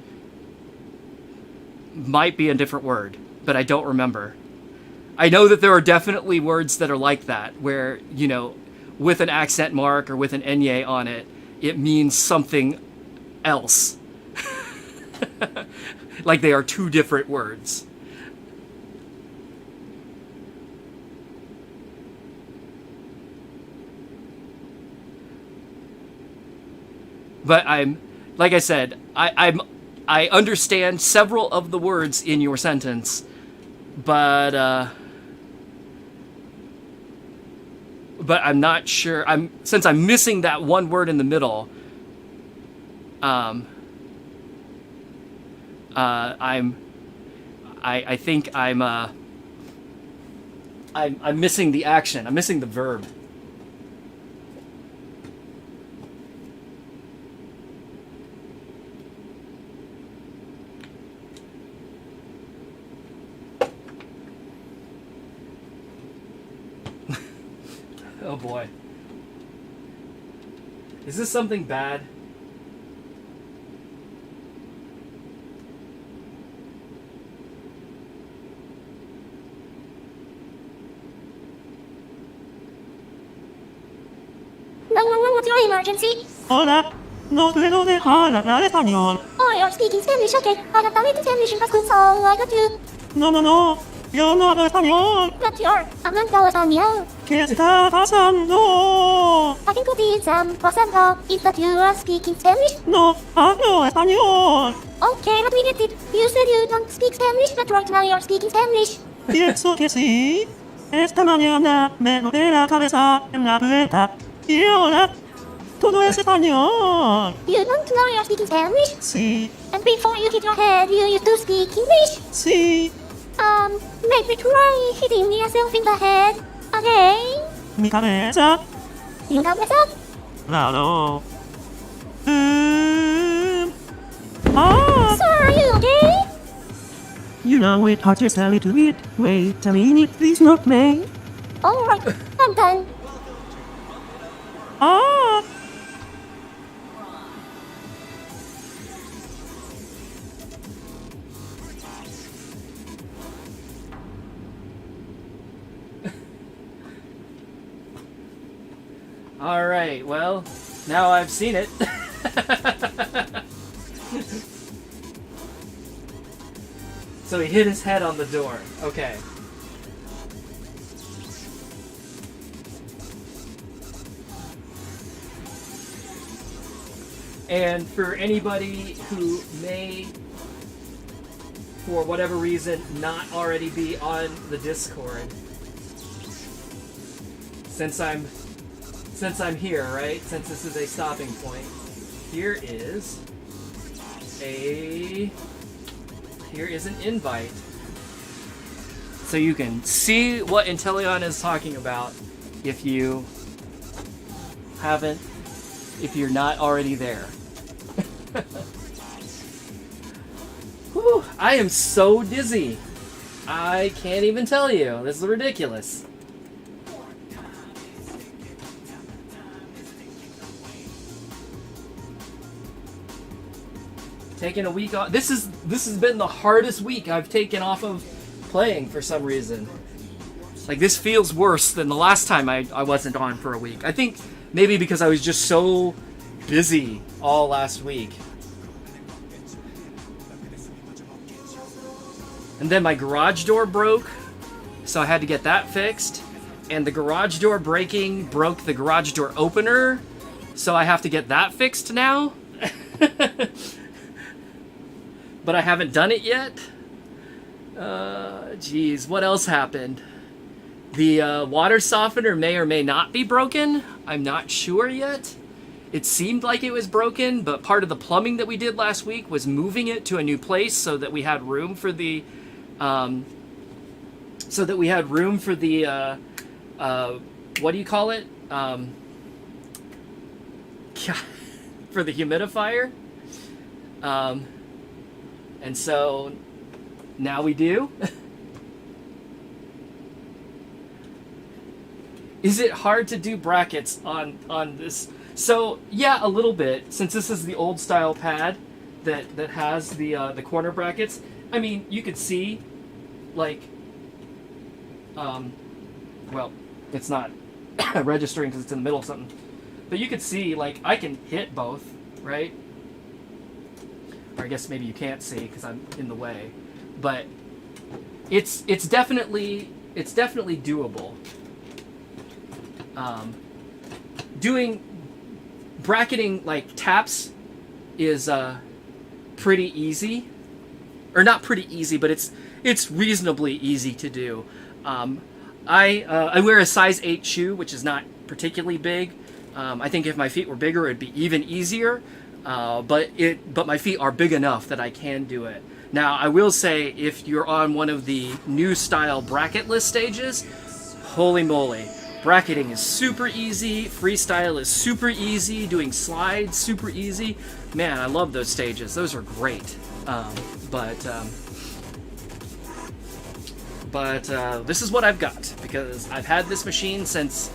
might be a different word, but I don't remember. I know that there are definitely words that are like that, where, you know, with an accent mark or with an enye on it, it means something else. Like they are two different words. But like I said, I understand several of the words in your sentence, but I'm not sure. Since I'm missing that one word in the middle. I think I'm missing the action. I'm missing the verb. Oh boy. Is this something bad? What's your emergency? Hola, no puedo dejar hablar español. Oh, you're speaking Spanish, okay. I have done Spanish in school, so I got you. No, yo no hablo español. But you're hablando español. ¿Qué está pasando? I think what is pasando is that you are speaking Spanish. No hablo español. Okay, let me get it. You said you don't speak Spanish, but right now you're speaking Spanish. Pienso que sí. Esta mañana me golpeé la cabeza en la puerta. Y ahora todo es español. You don't know you're speaking Spanish? Sí, And before you hit your head, you used to speak English? sí. Maybe try hitting yourself in the head again. Mi cabeza. You got myself? Claro. So are you okay? You know it hard just a little bit. Wait a minute, please not me. Alright, I'm done. Ah! All right, well, now I've seen it. So he hit his head on the door. Okay. And for anybody who may, for whatever reason, not already be on the Discord, since I'm here, right? Since this is a stopping point, here is an invite. So you can see what Inteleon is talking about if you're not already there. Whew, I am so dizzy. I can't even tell you. This is ridiculous. Taking a week off. This has been the hardest week I've taken off of playing for some reason. Like, this feels worse than the last time I wasn't on for a week. I think maybe because I was just so busy all last week. And then my garage door broke, so I had to get that fixed. And the garage door breaking broke the garage door opener, so I have to get that fixed now. But I haven't done it yet. Geez, what else happened? The water softener may or may not be broken. I'm not sure yet. It seemed like it was broken, but part of the plumbing that we did last week was moving it to a new place so that we had room for the what do you call it? For the humidifier. And so now we do. Is it hard to do brackets on this? So yeah, a little bit, since this is the old style pad that has the corner brackets. I mean, you could see, like, well, it's not registering because it's in the middle of something, but you could see, like, I can hit both, right? Or I guess maybe you can't see because I'm in the way, but it's definitely doable. Doing bracketing like taps is pretty easy, or not pretty easy, but it's reasonably easy to do. I wear a size 8 shoe, which is not particularly big. I think if my feet were bigger, it'd be even easier. But my feet are big enough that I can do it. Now, I will say, if you're on one of the new style bracketless stages, holy moly, bracketing is super easy, freestyle is super easy, doing slides super easy. Man, I love those stages. Those are great. But this is what I've got, because I've had this machine since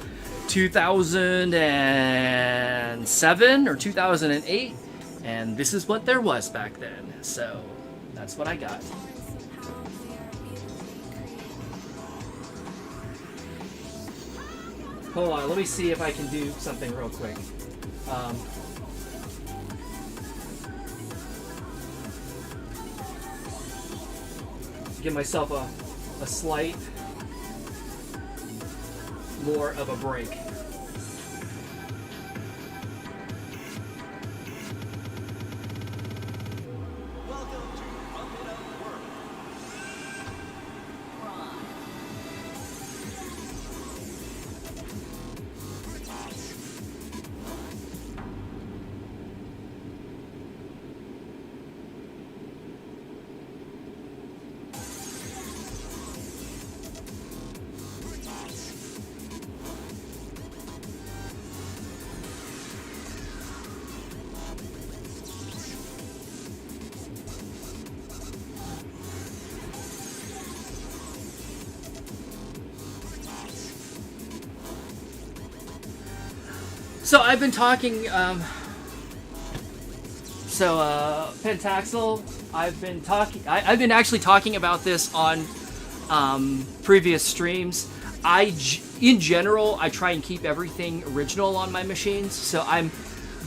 2007 or 2008, and this is what there was back then. So that's what I got. Hold on, let me see if I can do something real quick. Give myself a slight more of a break. So I've been talking, Pentaxel, I've been actually talking about this on previous streams. In general, I try and keep everything original on my machines, so I'm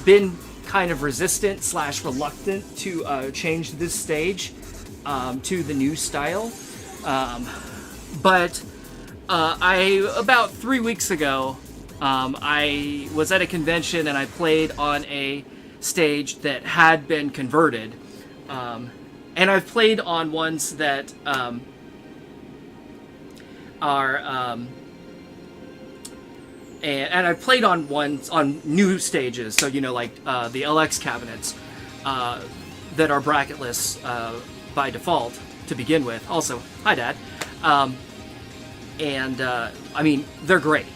been kind of resistant / reluctant to change this stage to the new style. But about 3 weeks ago, I was at a convention and I played on a stage that had been converted. And I've played on ones that are... and I've played on ones on new stages, so like the LX cabinets that are bracketless by default to begin with. Also, hi Dad. I mean, they're great,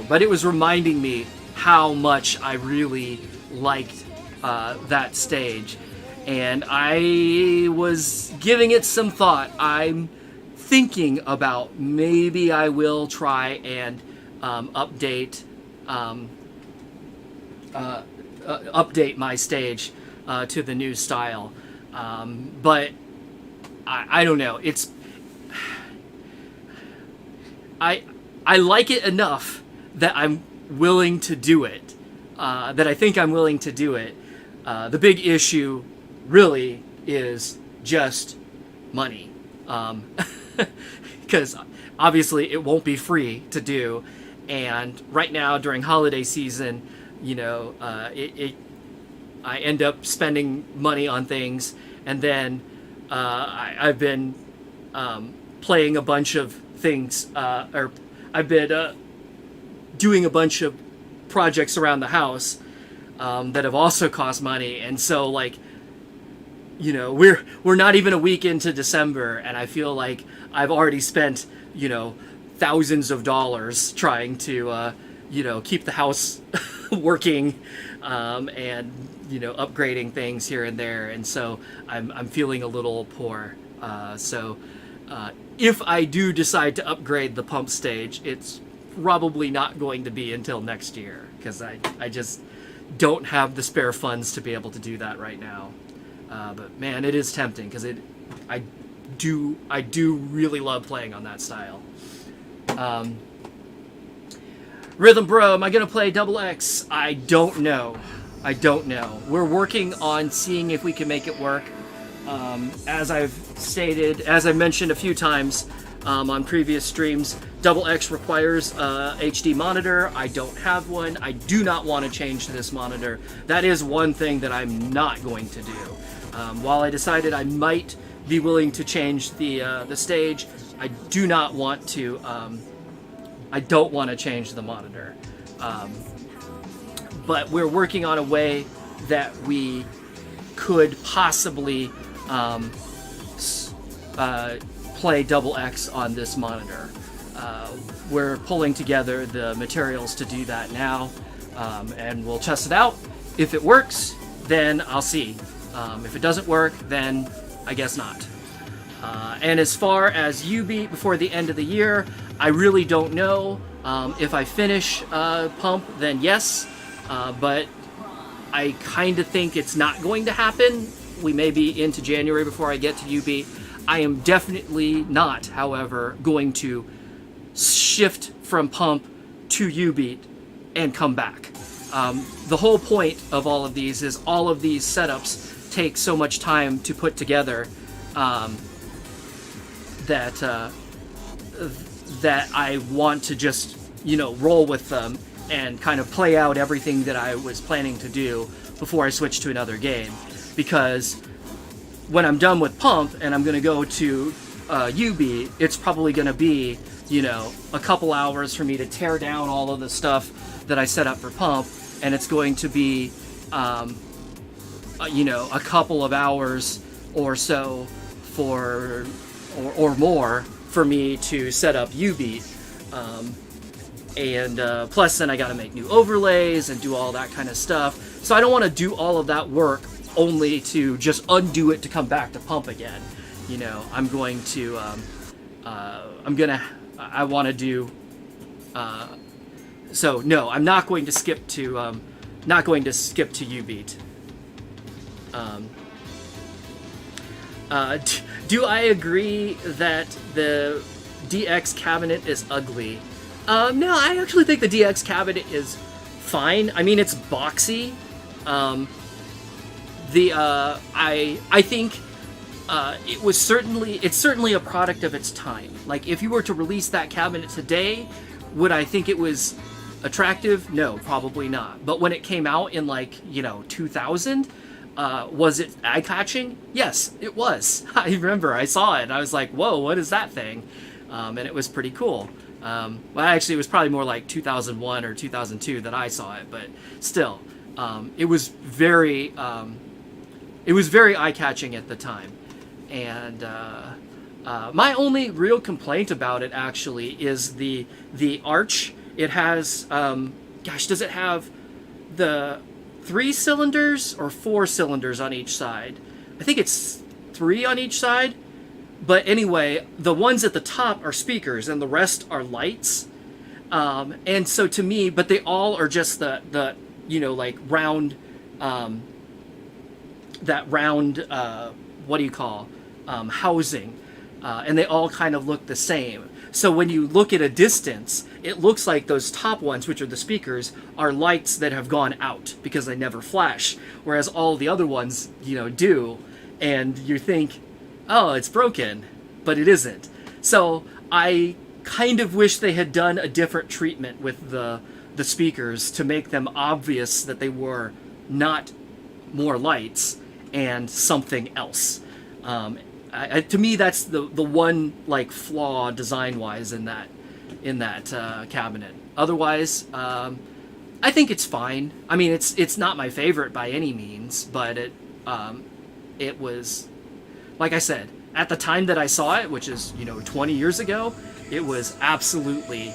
but it was reminding me how much I really liked that stage, and I was giving it some thought. I'm thinking about maybe I will try and update my stage to the new style, but I don't know. It's I like it enough that I'm willing to do it. That I think I'm willing to do it. The big issue really is just money, because obviously it won't be free to do, and right now during holiday season, you know, I end up spending money on things, and then I've been playing a bunch of things, or I've been doing a bunch of projects around the house that have also cost money, and so like, you know, we're not even a week into December, and I feel like I've already spent, you know, thousands of dollars trying to you know, keep the house working, and, you know, upgrading things here and there, and so I'm feeling a little poor. So if I do decide to upgrade the pump stage, it's probably not going to be until next year, because I just don't have the spare funds to be able to do that right now. But man, it is tempting, because I do really love playing on that style. Rhythm Bro, am I gonna play Double X? I don't know. We're working on seeing if we can make it work. As I've mentioned a few times on previous streams, Double X requires a HD monitor. I don't have one. I do not want to change this monitor. That is one thing that I'm not going to do. While I decided I might be willing to change the stage, I do not want to. I don't want to change the monitor. But we're working on a way that we could possibly play Double X on this monitor. We're pulling together the materials to do that now, and we'll test it out. If it works, then I'll see. If it doesn't work, then I guess not. And as far as U-Beat before the end of the year, I really don't know. If I finish Pump, then yes, but I kind of think it's not going to happen. We may be into January before I get to U-Beat. I am definitely not, however, going to shift from Pump to U-Beat and come back. The whole point of all of these is all of these setups take so much time to put together that I want to just, you know, roll with them and kind of play out everything that I was planning to do before I switch to another game. Because when I'm done with Pump and I'm going to go to U-Beat, it's probably going to be, you know, a couple hours for me to tear down all of the stuff that I set up for Pump, and it's going to be, you know, a couple of hours or so for, or more for me to set up U-Beat. And plus then I got to make new overlays and do all that kind of stuff. So I don't want to do all of that work only to just undo it to come back to Pump again. You know, I'm going to, I want to do, so no, I'm not going to skip to, U-Beat. Do I agree that the DX cabinet is ugly? No, I actually think the DX cabinet is fine. I mean, it's boxy. I think it's certainly a product of its time. Like, if you were to release that cabinet today, would I think it was attractive? No, probably not. But when it came out in, like, you know, 2000, was it eye-catching? Yes, it was. I remember I saw it and I was like, whoa, what is that thing? And it was pretty cool. Well, actually, it was probably more like 2001 or 2002 that I saw it, but still, it was very eye-catching at the time. And my only real complaint about it actually is the arch. It has, does it have the 3 cylinders or 4 cylinders on each side? I think it's 3 on each side. But anyway, the ones at the top are speakers and the rest are lights. And so to me, but they all are just the like round, that round, what do you call, housing. And they all kind of look the same. So when you look at a distance, it looks like those top ones, which are the speakers, are lights that have gone out because they never flash. Whereas all the other ones, do. And you think, oh, it's broken, but it isn't. So I kind of wish they had done a different treatment with the speakers to make them obvious that they were not more lights and something else. To me, that's the one like flaw design wise in that cabinet. Otherwise, I think it's fine. I mean, it's not my favorite by any means, but it was, like I said, at the time that I saw it, which is 20 years ago, it was absolutely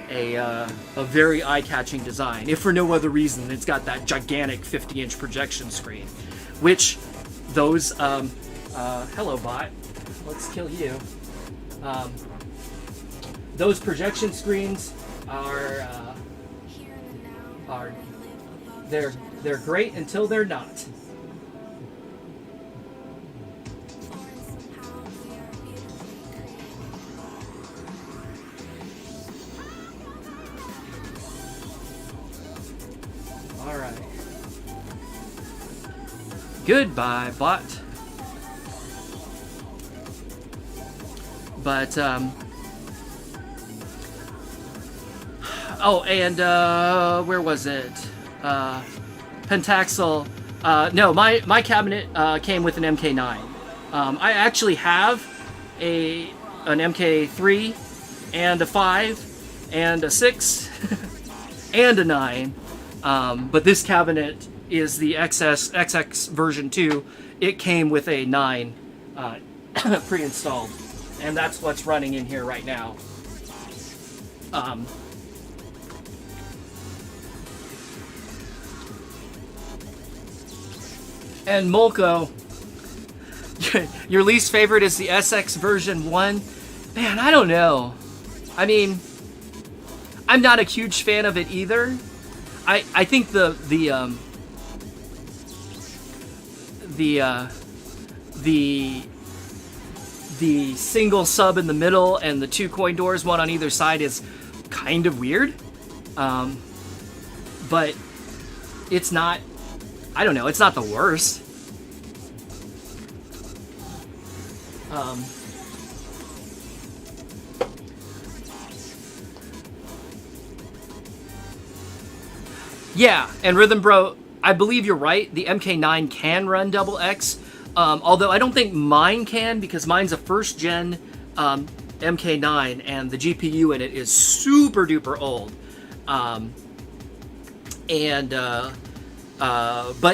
a very eye-catching design. If for no other reason, it's got that gigantic 50-inch projection screen, which those hello bot, let's kill you. Those projection screens are Here in the now, are we live above the they're shadows. great until they're not. For somehow we are beautifully created. All right. Goodbye, bot. But oh, and where was it? Pentaxel. No, my cabinet came with an MK9. I actually have an MK3 and a 5 and a 6 and a 9. But this cabinet is the XX version 2. It came with a 9 pre-installed, and that's what's running in here right now. And Molko, your least favorite is the SX version 1? Man, I don't know. I mean, I'm not a huge fan of it either. I think the single sub in the middle and the 2 coin doors, one on either side, is kind of weird. But it's not, I don't know, it's not the worst. Yeah, and Rhythm Bro, I believe you're right. The MK9 can run double X, although I don't think mine can, because mine's a first gen MK9 and the GPU in it is super duper old. But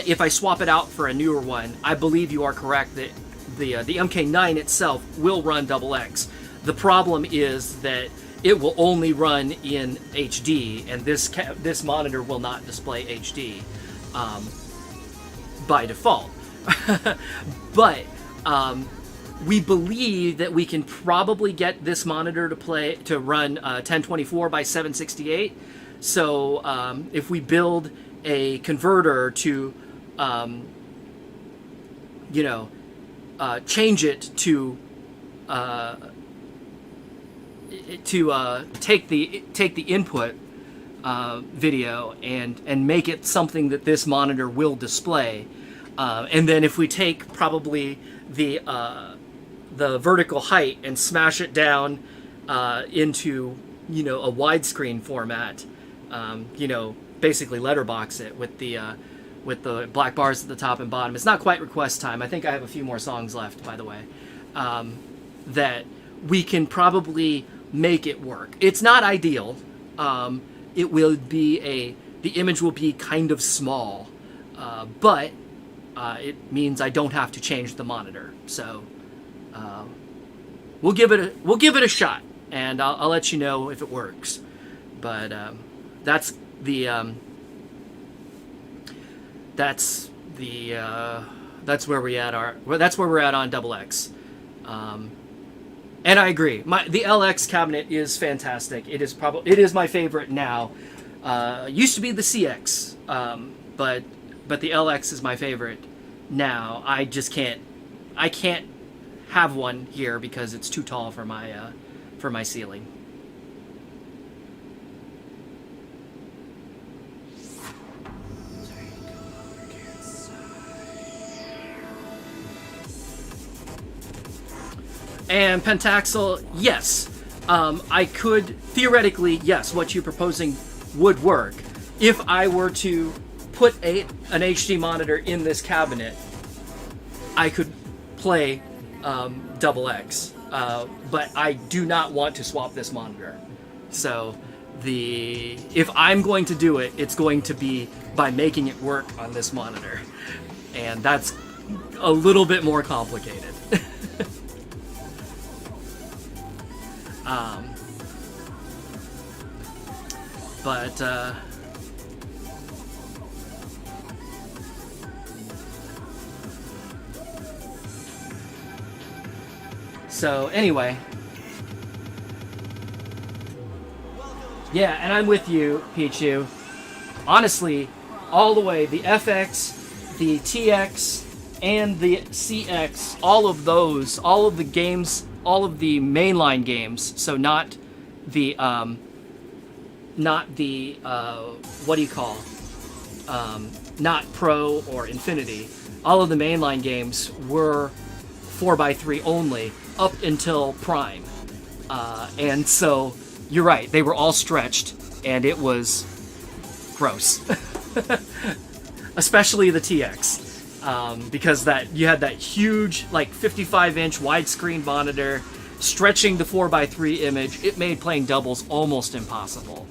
if I swap it out for a newer one, I believe you are correct that the MK9 itself will run double X. The problem is that it will only run in HD, and this monitor will not display HD by default. But we believe that we can probably get this monitor to run 1024 by 768. So if we build a converter to change it to take the input video and make it something that this monitor will display, and then if we take probably the vertical height and smash it down into a widescreen format, basically letterbox it with the black bars at the top and bottom. It's not quite request time. I think I have a few more songs left, by the way. That we can probably make it work. It's not ideal. It will be the image will be kind of small, but it means I don't have to change the monitor. So we'll give it a shot, and I'll let you know if it works. But that's where we're at on double X. And I agree. The LX cabinet is fantastic. It is my favorite now. Used to be the CX, but the LX is my favorite now. I just can't have one here because it's too tall for my ceiling. And Pentaxle, yes, I could theoretically, yes, what you're proposing would work if I were to put an HD monitor in this cabinet. I could play Double X, but I do not want to swap this monitor. So if I'm going to do it, it's going to be by making it work on this monitor, and that's a little bit more complicated. So anyway, yeah, and I'm with you, Pichu. Honestly, all the way, the FX, the TX, and the CX, all of the games, all of the mainline games, so not the what do you call, not Pro or Infinity. All of the mainline games were 4x3 only up until Prime, and so you're right, they were all stretched, and it was gross, especially the TX, because you had that huge, like 55-inch widescreen monitor stretching the 4x3 image. It made playing doubles almost impossible.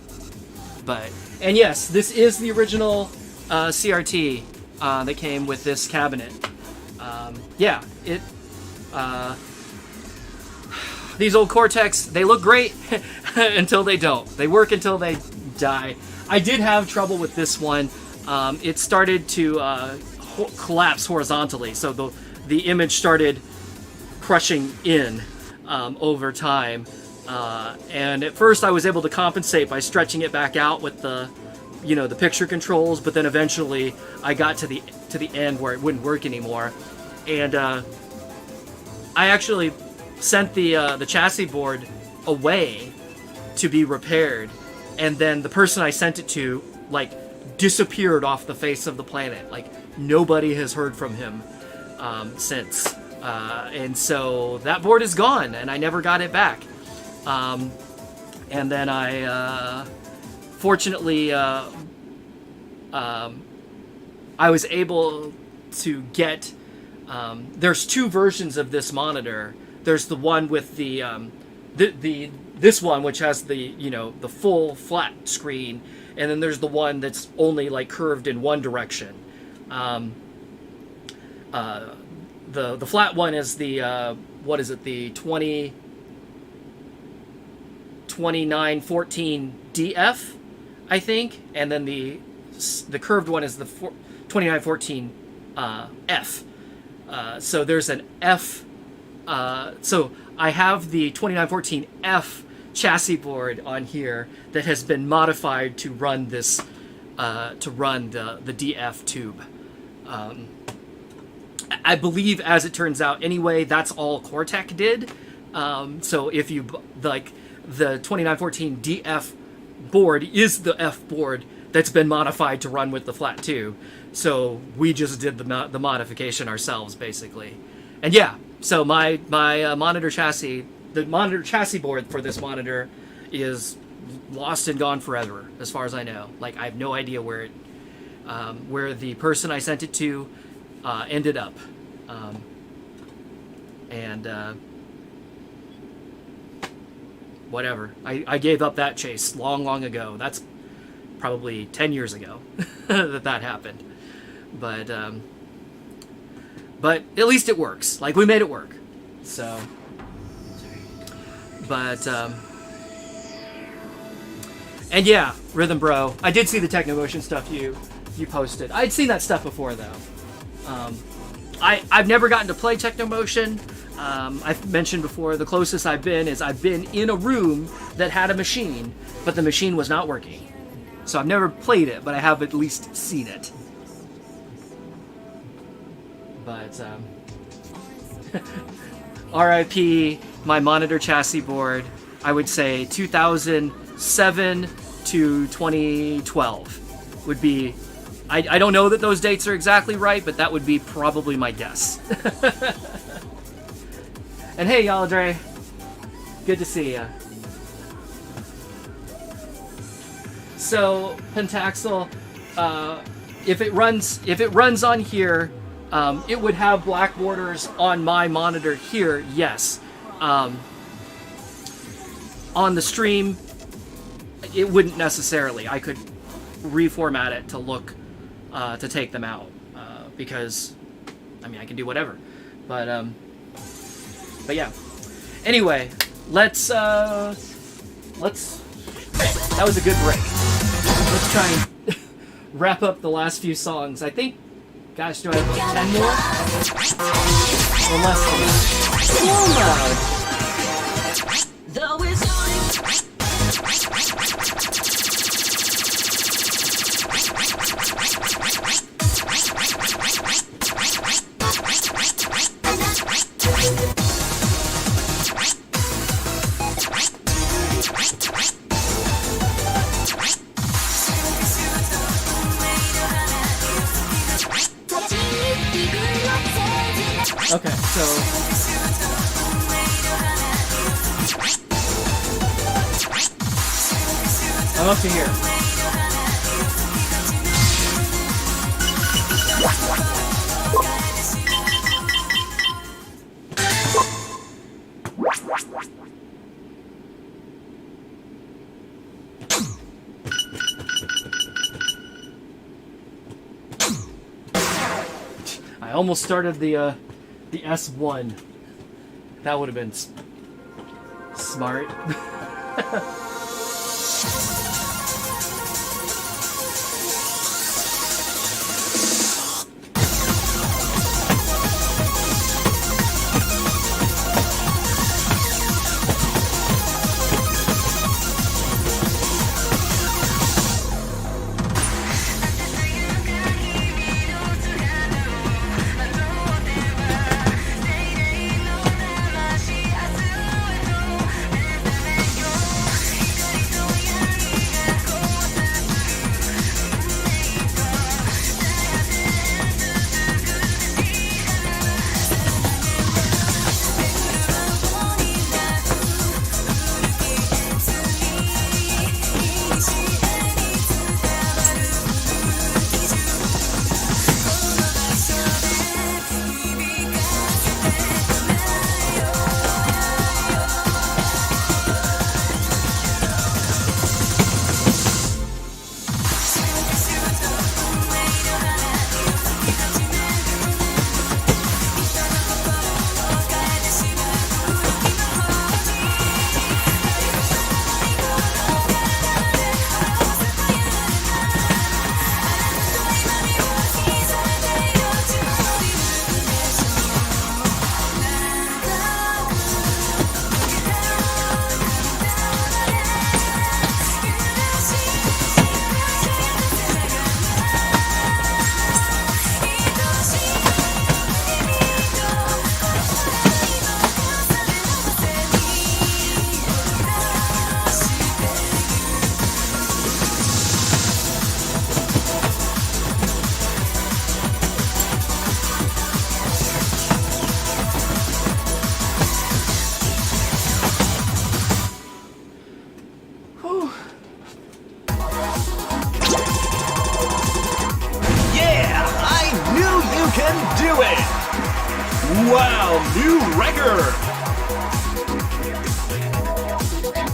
And yes, this is the original CRT that came with this cabinet. Yeah, these old Cortex, they look great until they don't. They work until they die. I did have trouble with this one. It started to collapse horizontally, so the image started crushing in over time. And at first I was able to compensate by stretching it back out with the picture controls, but then eventually I got to the end where it wouldn't work anymore. And I actually sent the chassis board away to be repaired, and then the person I sent it to disappeared off the face of the planet. Nobody has heard from him since, and so that board is gone, and I never got it back. And then I fortunately I was able to get there's two versions of this monitor. There's the one with this one, which has the full flat screen, and then there's the one that's only curved in one direction. The flat one is the what is it, the 2914 DF, I think, and then the curved one is the 2914 F. So there's an F. So I have the 2914F chassis board on here that has been modified to run this, to run the DF tube. I believe, as it turns out anyway, that's all Cortec did. So if you, the 2914 DF board is the F board that's been modified to run with the flat tube. So we just did the modification ourselves, basically. And yeah, so my monitor chassis, the monitor chassis board for this monitor is lost and gone forever, as far as I know. I have no idea where the person I sent it to ended up. Whatever. I gave up that chase long ago. That's probably 10 years ago that happened. But at least it works. We made it work. So, but, and yeah, Rhythm Bro, I did see the Technomotion stuff you posted. I'd seen that stuff before, though. I've never gotten to play Technomotion. I've mentioned before, the closest I've been is I've been in a room that had a machine, but the machine was not working. So I've never played it, but I have at least seen it. But, RIP, my monitor chassis board, I would say 2007 to 2012 would be... I don't know that those dates are exactly right, but that would be probably my guess. And hey, Yaldre. Good to see ya. So, Pentaxel, if it runs on here, it would have black borders on my monitor here, yes. On the stream, it wouldn't necessarily. I could reformat it to look, to take them out, because, I mean, I can do whatever. But yeah. Anyway, let's, that was a good break. Let's try and wrap up the last few songs. I think, gosh, do I have like 10 more? Or less than that? Slow mode. Okay, so I'm up to here. I almost started the S1. That would have been smart.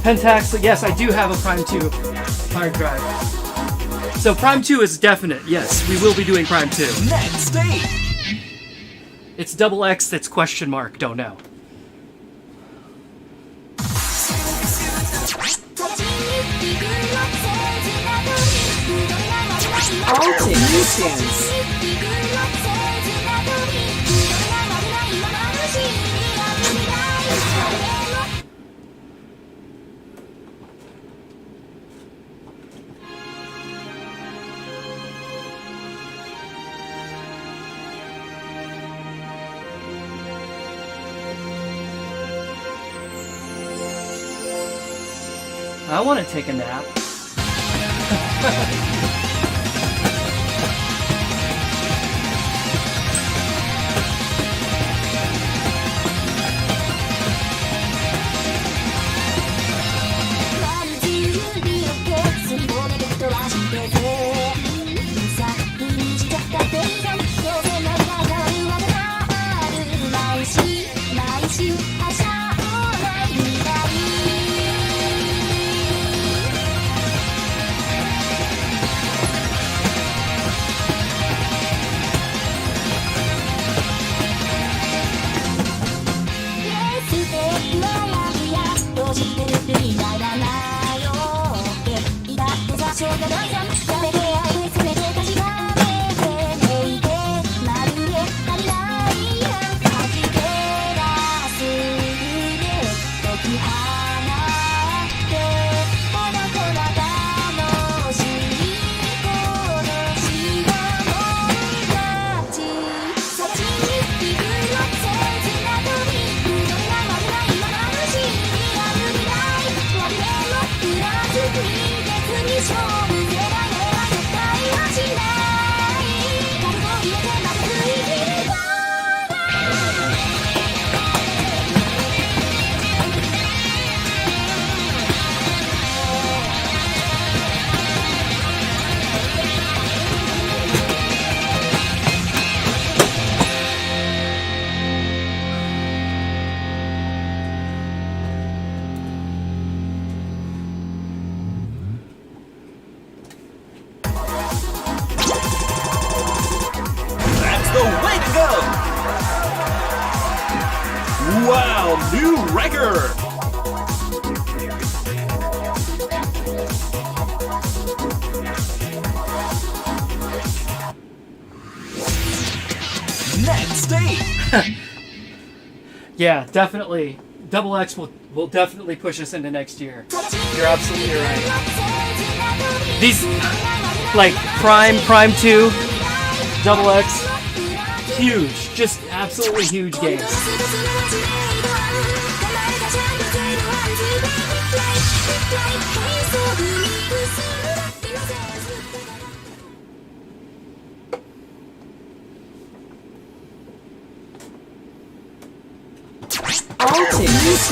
Pentax, yes, I do have a Prime 2 hard drive. So Prime 2 is definite, yes, we will be doing Prime 2. Next stage! It's double X that's question mark, don't know. All new tunes. I want to take a nap. That's the way to go! Wow, new record! Next stage! Yeah, definitely. Double X will definitely push us into next year. You're absolutely right. These, like, Prime 2, Double X, huge. Just absolutely huge games. All tunes.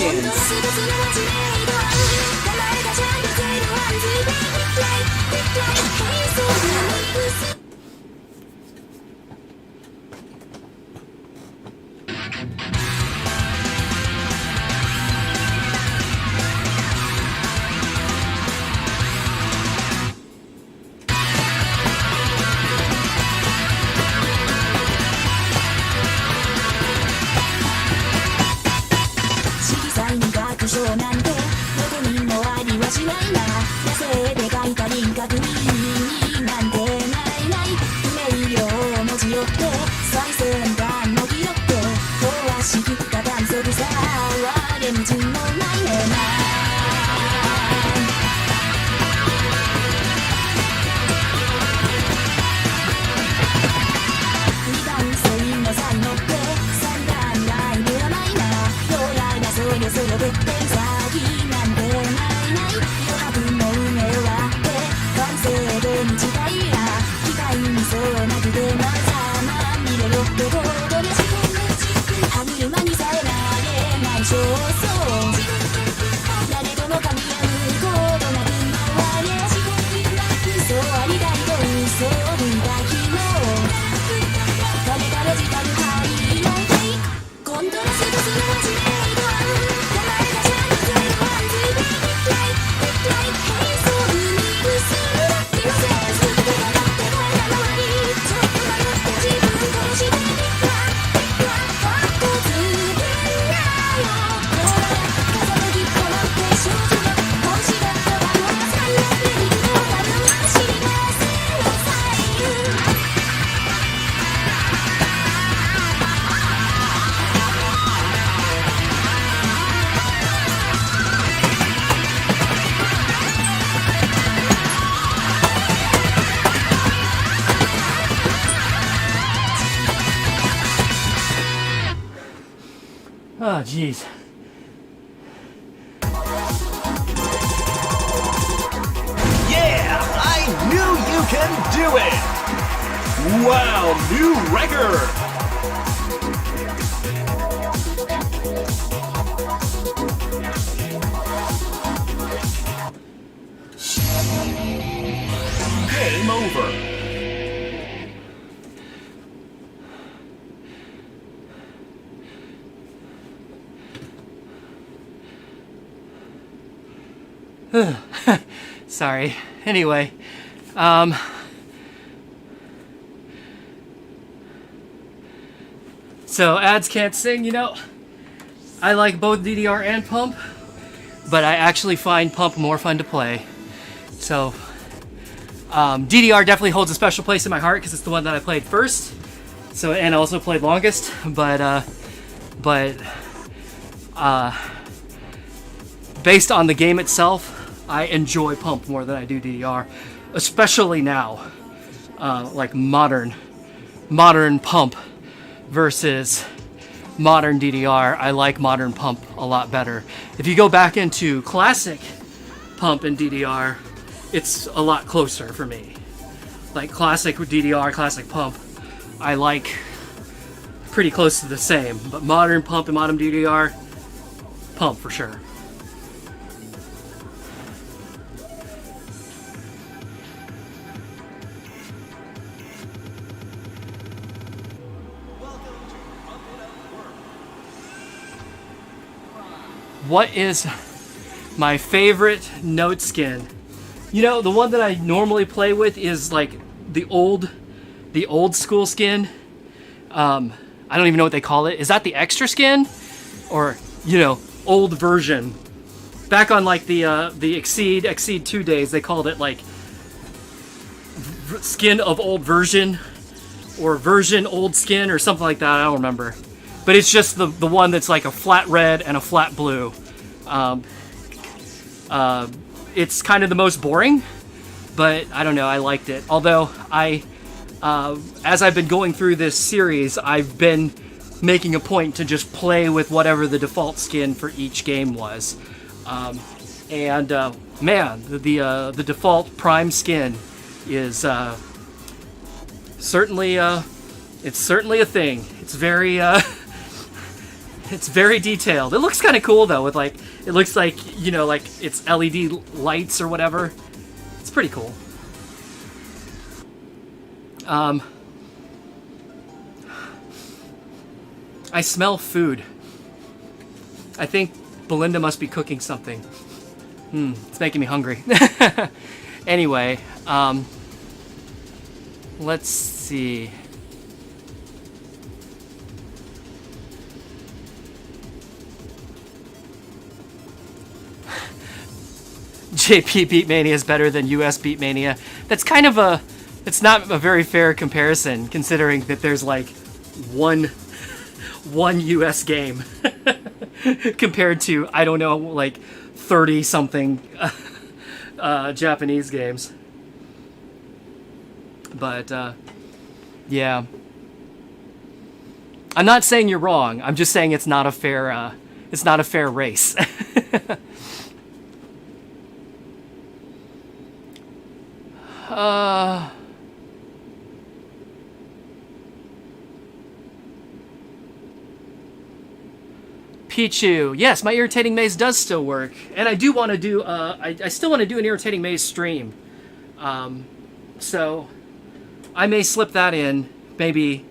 Oh, jeez. can do it! Wow, new record! Game over. Sorry. Anyway, so ads can't sing, you know. I like both DDR and Pump, but I actually find Pump more fun to play. So DDR definitely holds a special place in my heart because it's the one that I played first. So, and also played longest, but based on the game itself, I enjoy Pump more than I do DDR, especially now. Like modern Pump versus modern DDR. I like modern Pump a lot better. If you go back into classic Pump and DDR, it's a lot closer for me. Like classic DDR, classic Pump, I like pretty close to the same. But modern Pump and modern DDR, Pump for sure. What is my favorite note skin? You know, the one that I normally play with is like the old school skin. I don't even know what they call it. Is that the extra skin? Or, you know, old version? Back on like the Exceed 2 days, they called it like skin of old version or version old skin or something like that. I don't remember. But it's just the one that's like a flat red and a flat blue. It's kind of the most boring, but I don't know, I liked it. Although as I've been going through this series, I've been making a point to just play with whatever the default skin for each game was. Man, the default Prime skin is certainly it's certainly a thing. It's very it's very detailed. It looks kind of cool though, with like, it looks like, you know, like it's LED lights or whatever. It's pretty cool. I smell food. I think Belinda must be cooking something. It's making me hungry. Anyway, let's see. JP Beatmania is better than US Beatmania. That's kind of it's not a very fair comparison, considering that there's like one US game compared to, I don't know, like 30 something Japanese games. But yeah, I'm not saying you're wrong. I'm just saying it's not a fair race. Pichu, yes, my Irritating Maze does still work, and I do want to do. I still want to do an Irritating Maze stream, so I may slip that in maybe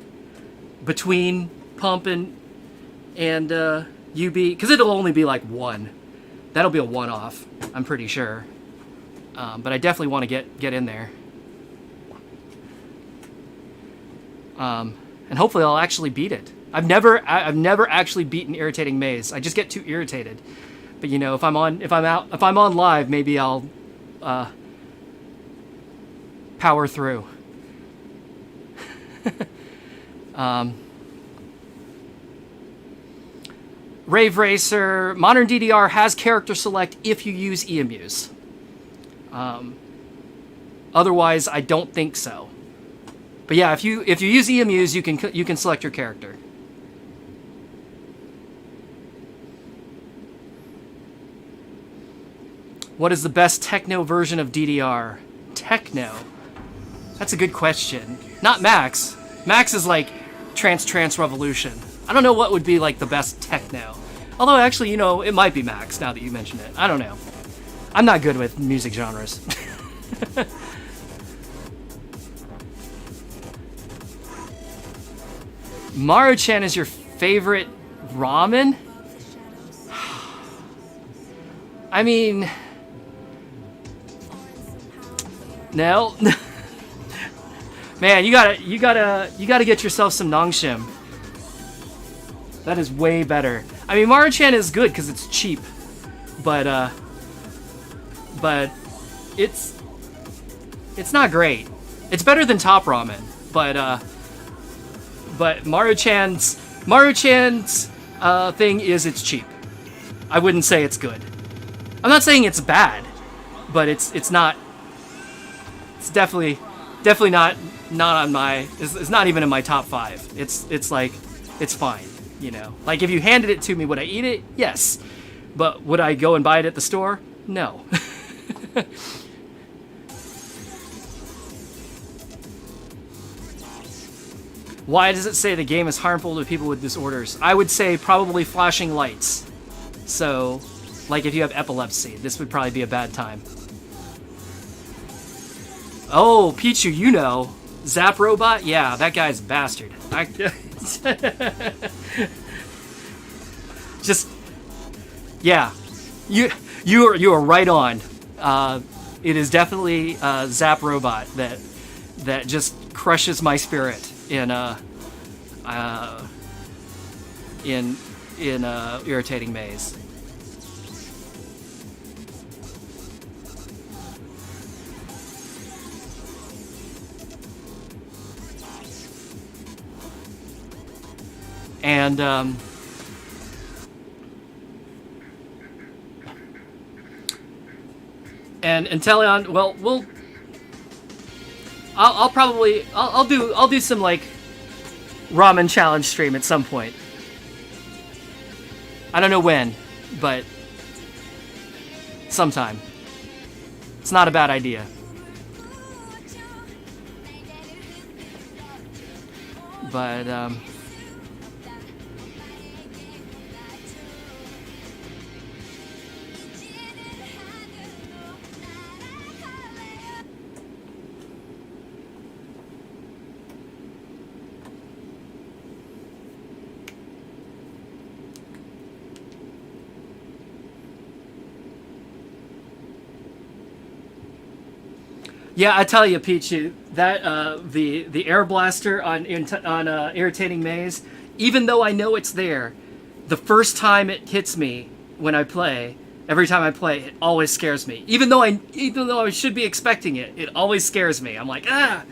between Pump and UB, because it'll only be like one. That'll be a one-off, I'm pretty sure. But I definitely want to get in there. And hopefully I'll actually beat it. I've never actually beaten Irritating Maze. I just get too irritated. But you know, if I'm on live, maybe I'll power through. Rave Racer, Modern DDR has character select if you use EMUs. Otherwise, I don't think so. But yeah, if you use EMUs, you can select your character. What is the best techno version of DDR? Techno. That's a good question. Not Max. Max is like Trance Revolution. I don't know what would be like the best techno. Although actually, you know, it might be Max now that you mention it. I don't know. I'm not good with music genres. Maruchan is your favorite ramen? I mean, no. Man, you gotta get yourself some Nongshim. That is way better. I mean, Maruchan is good because it's cheap, but it's not great. It's better than Top Ramen, but Maruchan's thing is it's cheap. I wouldn't say it's good. I'm not saying it's bad, but it's not. It's definitely not on my. It's not even in my top 5. It's like it's fine, you know. Like if you handed it to me, would I eat it? Yes, but would I go and buy it at the store? No. Why does it say the game is harmful to people with disorders? I would say probably flashing lights. So, like if you have epilepsy, this would probably be a bad time. Oh, Pichu, you know. Zap Robot? Yeah, that guy's a bastard. Just, yeah. You are right on. It is definitely Zap Robot that just crushes my spirit in Irritating Maze. And Inteleon, well, I'll do some like ramen challenge stream at some point. I don't know when, but sometime. It's not a bad idea. But yeah, I tell you, Pichu, that the air blaster on Irritating Maze, even though I know it's there, the first time it hits me when I play, every time I play, it always scares me. Even though I should be expecting it, it always scares me. I'm like, ah.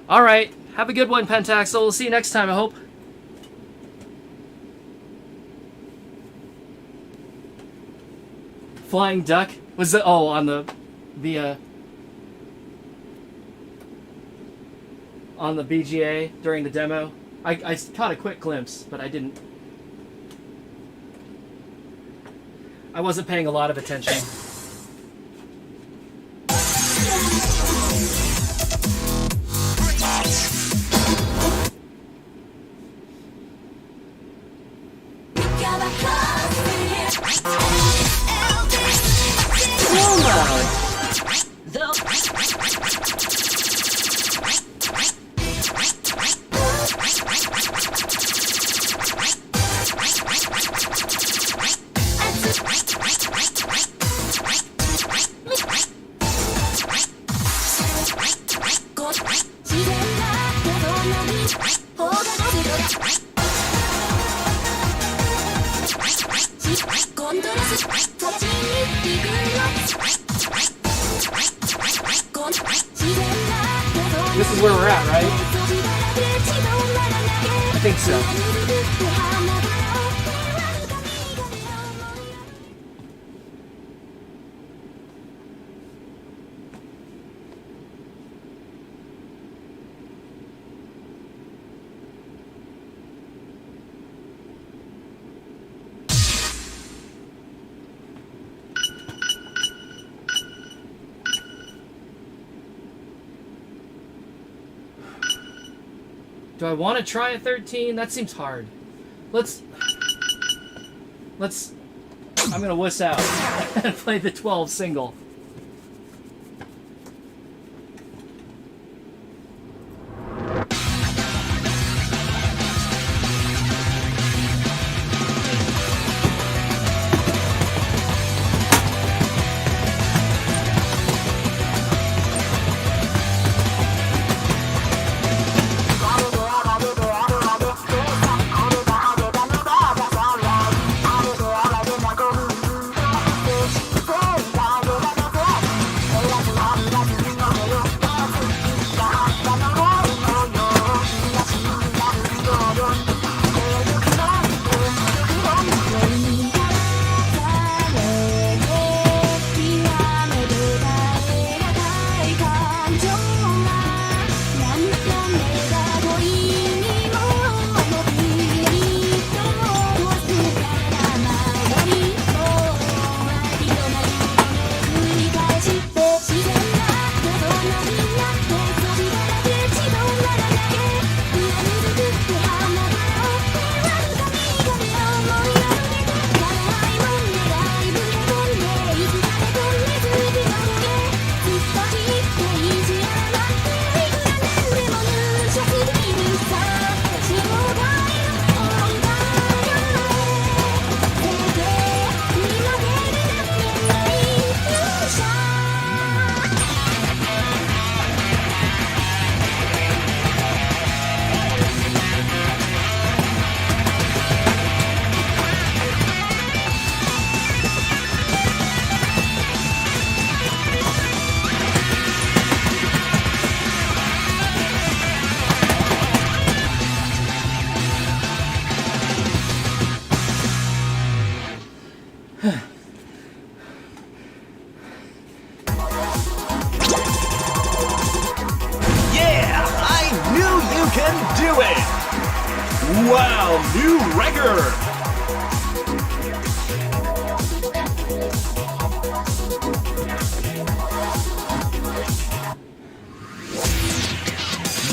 All right, have a good one, Pentaxel. We'll see you next time, I hope. Flying Duck? Was it? Oh, on the BGA during the demo. I caught a quick glimpse, but I didn't. I wasn't paying a lot of attention. This is where we're at, right? I think so. Do I want to try a 13? That seems hard. Let's. I'm gonna wuss out and play the 12 single. Yeah, I knew you can do it! Wow, new record!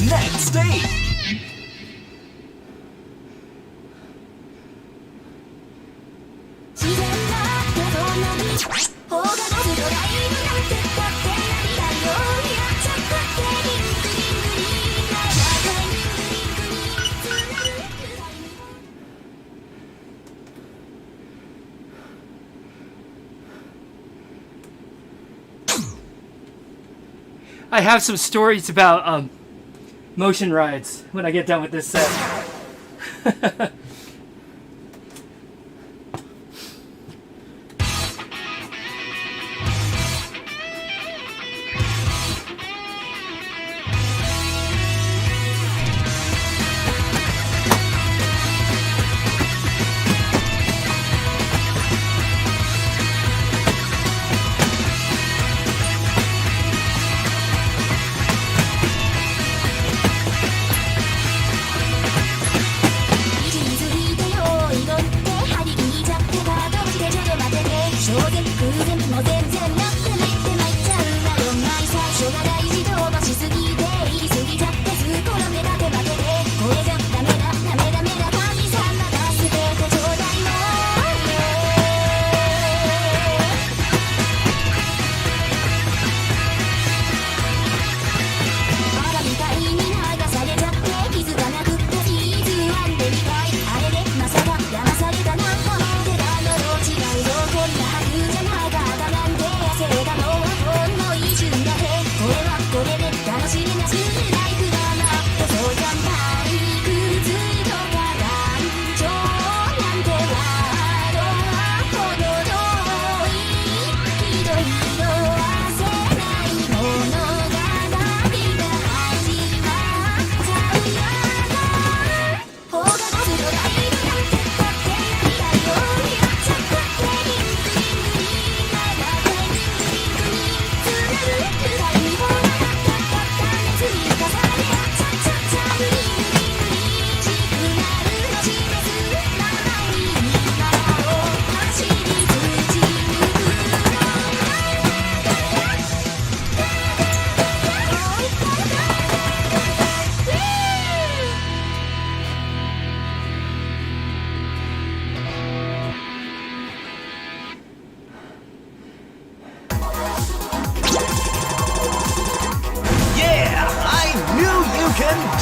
Next stage! I have some stories about motion rides when I get done with this set.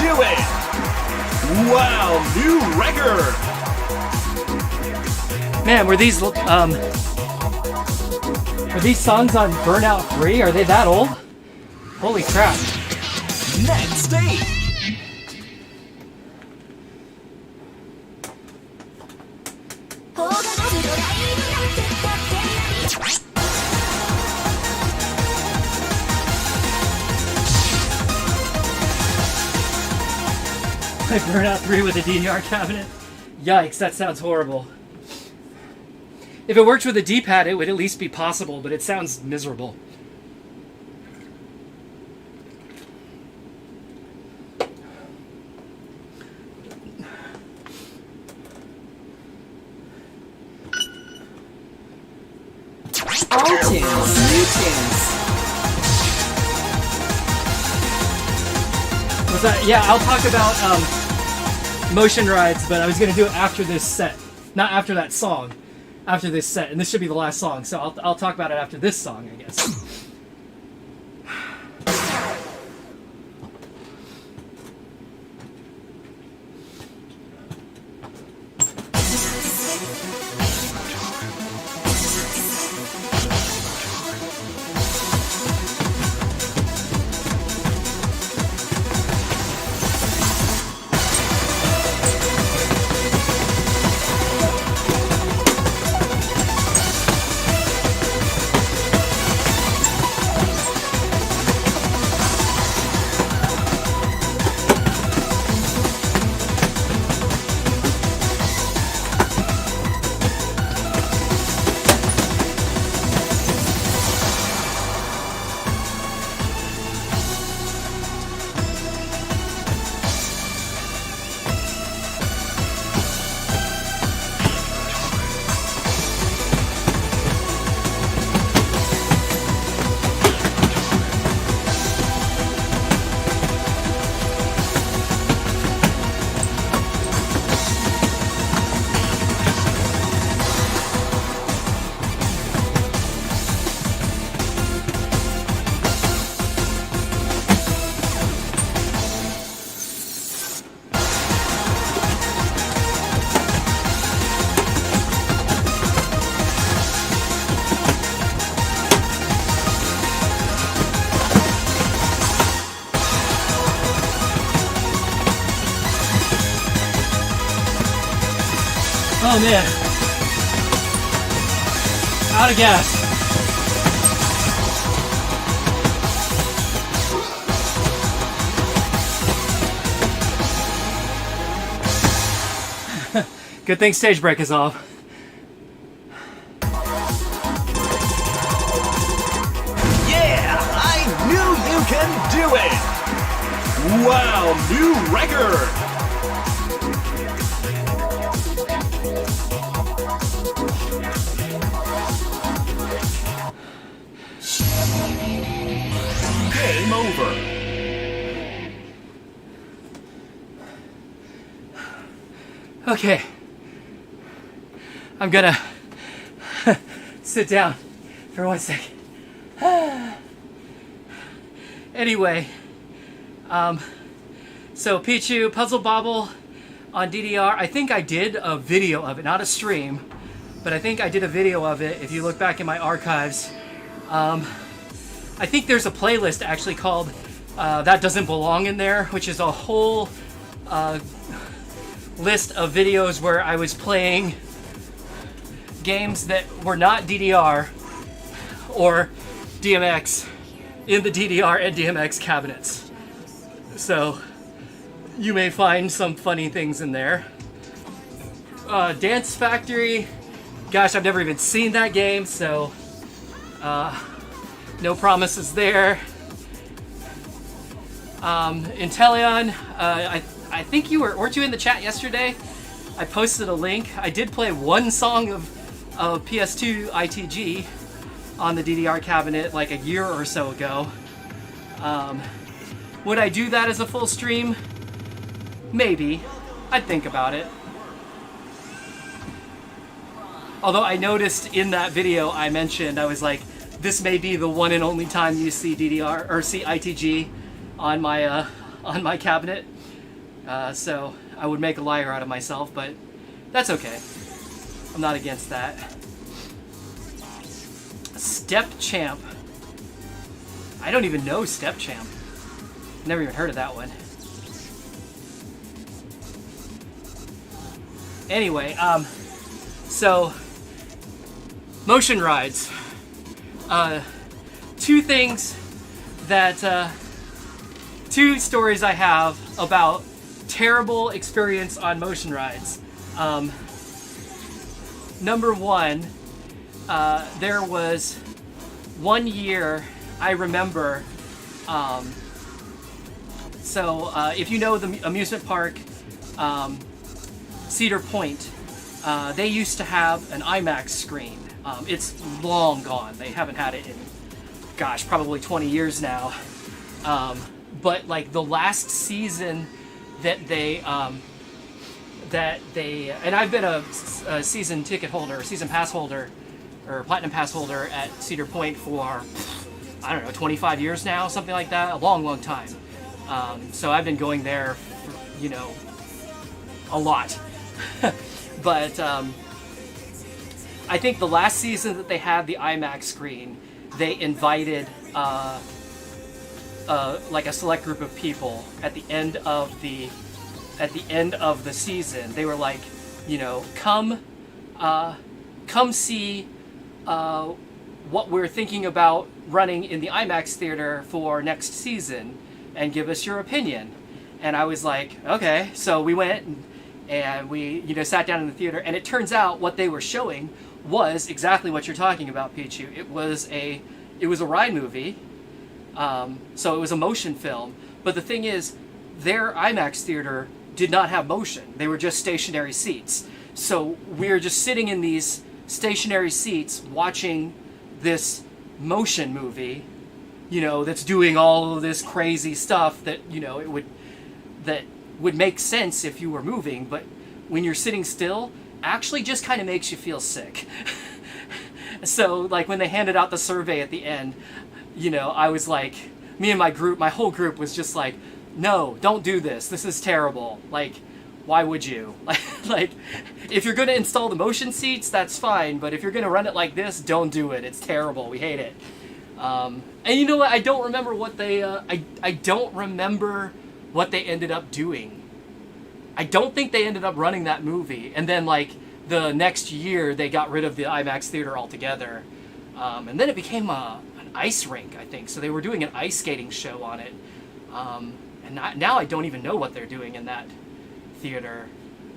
do it! Wow, new record! Man, were these songs on Burnout 3? Are they that old? Holy crap. Next stage! Play Burnout 3 with a DDR cabinet? Yikes, that sounds horrible. If it worked with a D-pad, it would at least be possible, but it sounds miserable. All tunes, new tunes. Was that? Yeah, I'll talk about motion rides, but I was gonna do it after this set, not after that song. After this set, and this should be the last song, so I'll talk about it after this song, I guess. Oh man. Out of gas. Good thing stage brake is off. Yeah, I knew you can do it! Wow, new record! Game over. Okay. I'm gonna sit down for 1 second. Anyway, so Pichu Puzzle Bobble on DDR. I think I did a video of it, not a stream, but I think I did a video of it. If you look back in my archives, I think there's a playlist actually called That Doesn't Belong in there, which is a whole list of videos where I was playing games that were not DDR or DMX in the DDR and DMX cabinets. So you may find some funny things in there. Dance Factory, gosh, I've never even seen that game, so no promises there. Inteleon, I think weren't you in the chat yesterday? I posted a link. I did play one song of PS2 ITG on the DDR cabinet like a year or so ago. Would I do that as a full stream? Maybe. I'd think about it. Although I noticed in that video I mentioned, I was like, this may be the one and only time you see DDR or see ITG on my cabinet. So I would make a liar out of myself, but that's okay. I'm not against that. Step Champ. I don't even know Step Champ. Never even heard of that one. Anyway, so motion rides. Two things that, two stories I have about terrible experience on motion rides. Number one, there was one year I remember, if you know the amusement park, Cedar Point, they used to have an IMAX screen. It's long gone. They haven't had it in, gosh, probably 20 years now. But like the last season that they, and I've been a season ticket holder, season pass holder, or platinum pass holder at Cedar Point for, I don't know, 25 years now, something like that, a long, long time. So I've been going there, for, you know, a lot. But I think the last season that they had the IMAX screen, they invited like a select group of people at the end of the season. They were like, you know, come see what we're thinking about running in the IMAX theater for next season and give us your opinion. And I was like, okay. So we went and we, you know, sat down in the theater, and it turns out what they were showing was exactly what you're talking about, Pichu. It was a ride movie. So it was a motion film. But the thing is, their IMAX theater did not have motion. They were just stationary seats. So we're just sitting in these stationary seats watching this motion movie, you know, that's doing all of this crazy stuff that, you know, that would make sense if you were moving, but when you're sitting still, actually just kind of makes you feel sick. So like when they handed out the survey at the end, you know, I was like, me and my whole group was just like, no, don't do this. This is terrible. Like, why would you? Like, if you're going to install the motion seats, that's fine. But if you're going to run it like this, don't do it. It's terrible. We hate it. And you know what? I don't remember what they, I don't remember what they ended up doing. I don't think they ended up running that movie. And then like the next year, they got rid of the IMAX theater altogether. And then it became an ice rink, I think. So they were doing an ice skating show on it. And now I don't even know what they're doing in that theater.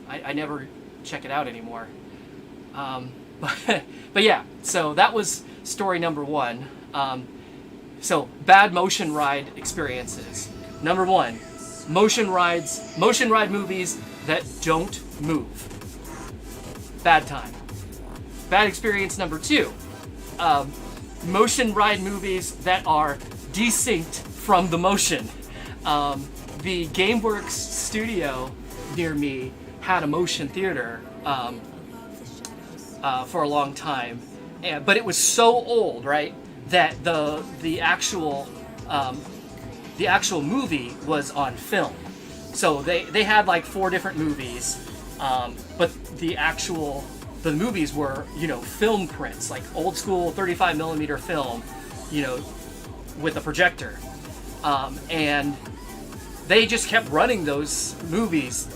I never check it out anymore. But yeah, so that was story number one. So bad motion ride experiences. Number one, motion ride movies that don't move. Bad time. Bad experience number two, motion ride movies that are desynced from the motion. The GameWorks studio near me had a motion theater for a long time, but it was so old, right, that the actual movie was on film. So they had like 4 different movies, but the movies were, you know, film prints, like old school 35 millimeter film, you know, with a projector. And they just kept running those movies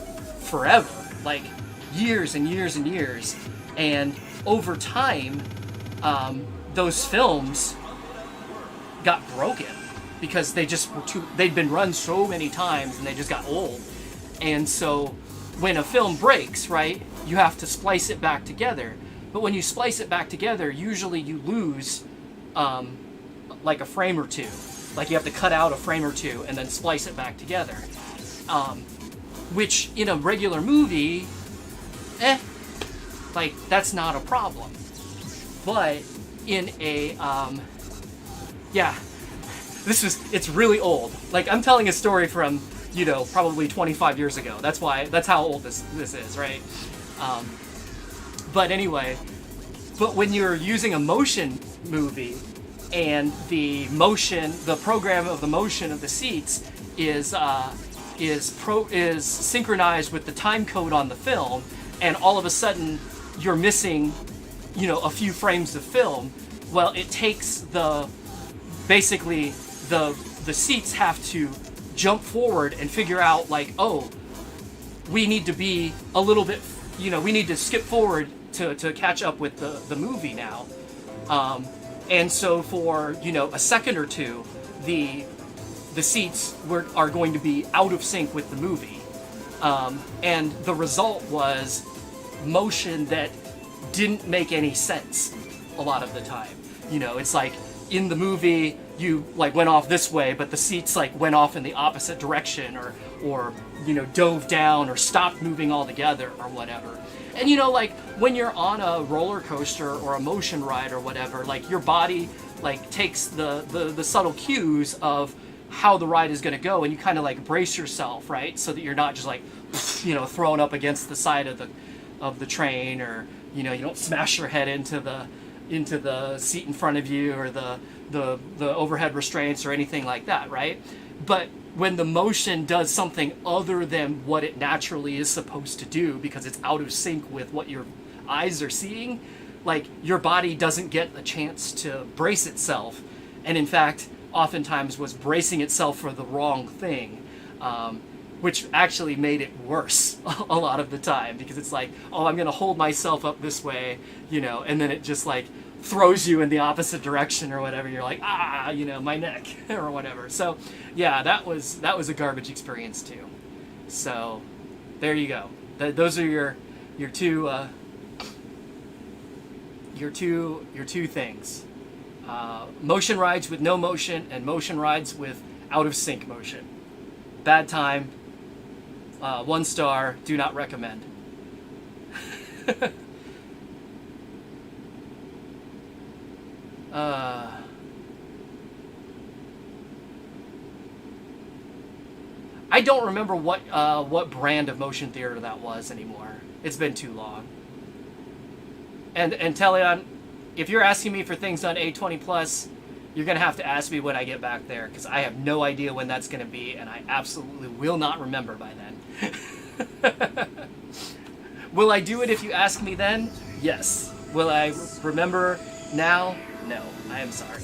forever, like years and years and years. And over time, those films got broken because they just were they'd been run so many times and they just got old. And so when a film breaks, right, you have to splice it back together. But when you splice it back together, usually you lose like a frame or two. Like you have to cut out a frame or two and then splice it back together. Which in a regular movie, like that's not a problem. But in a, it's really old. Like I'm telling a story from, you know, probably 25 years ago. That's how old this is, right? But anyway, but when you're using a motion movie and the program of the motion of the seats is is synchronized with the time code on the film, and all of a sudden you're missing, a few frames of film. Well, it takes basically the seats have to jump forward and figure out like, oh, we need to be a little bit, we need to skip forward to catch up with the movie now. And so for, a second or two, the seats are going to be out of sync with the movie. And the result was motion that didn't make any sense a lot of the time. It's like in the movie you like went off this way, but the seats like went off in the opposite direction, or dove down or stopped moving altogether or whatever. And like when you're on a roller coaster or a motion ride or whatever, like your body like takes the subtle cues of how the ride is going to go, and you kind of like brace yourself, right, so that you're not just like thrown up against the side of the train, or you don't smash your head into the seat in front of you, or the overhead restraints or anything like that, right? But when the motion does something other than what it naturally is supposed to do, because it's out of sync with what your eyes are seeing, like your body doesn't get a chance to brace itself, and in fact oftentimes was bracing itself for the wrong thing, which actually made it worse a lot of the time, because it's like, oh, I'm gonna hold myself up this way, and then it just like throws you in the opposite direction or whatever. You're like, my neck or whatever. So yeah, that was a garbage experience too. So there you go. Those are your two things. Motion rides with no motion, and motion rides with out of sync motion. Bad time. 1 star. Do not recommend. I don't remember what brand of motion theater that was anymore. It's been too long. And Teleon, if you're asking me for things on A20 Plus, you're gonna have to ask me when I get back there, because I have no idea when that's gonna be, and I absolutely will not remember by then. Will I do it if you ask me then? Yes. Will I remember now? No. I am sorry.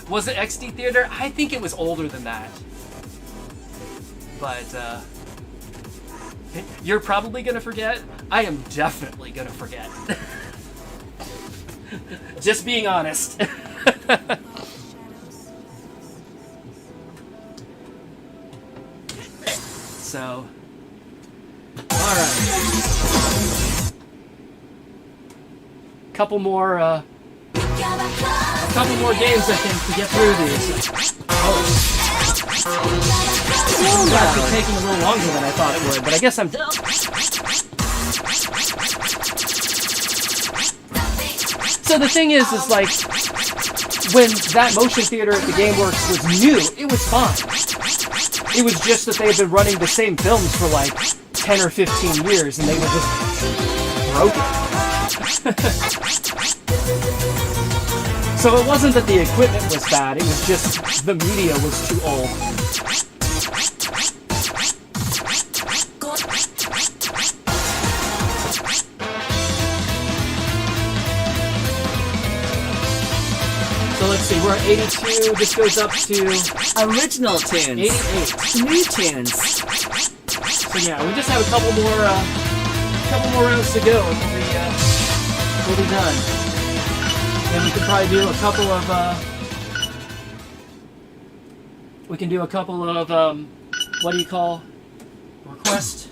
Was it XD Theater? I think it was older than that. But, you're probably gonna forget. I am definitely gonna forget. Just being honest. So, alright. Couple more games I think to get through these. It's actually taking a little longer than I thought it would, but I guess I'm done. So the thing is like, when that motion theater at the GameWorks was new, it was fine. It was just that they had been running the same films for like 10 or 15 years, and they were just broken. So it wasn't that the equipment was bad, it was just the media was too old. So let's see, we're at 82, this goes up to Original tunes. 88. New tunes. So yeah, we just have a couple more rounds to go and we'll be done. And we can probably do a couple of, what do you call, request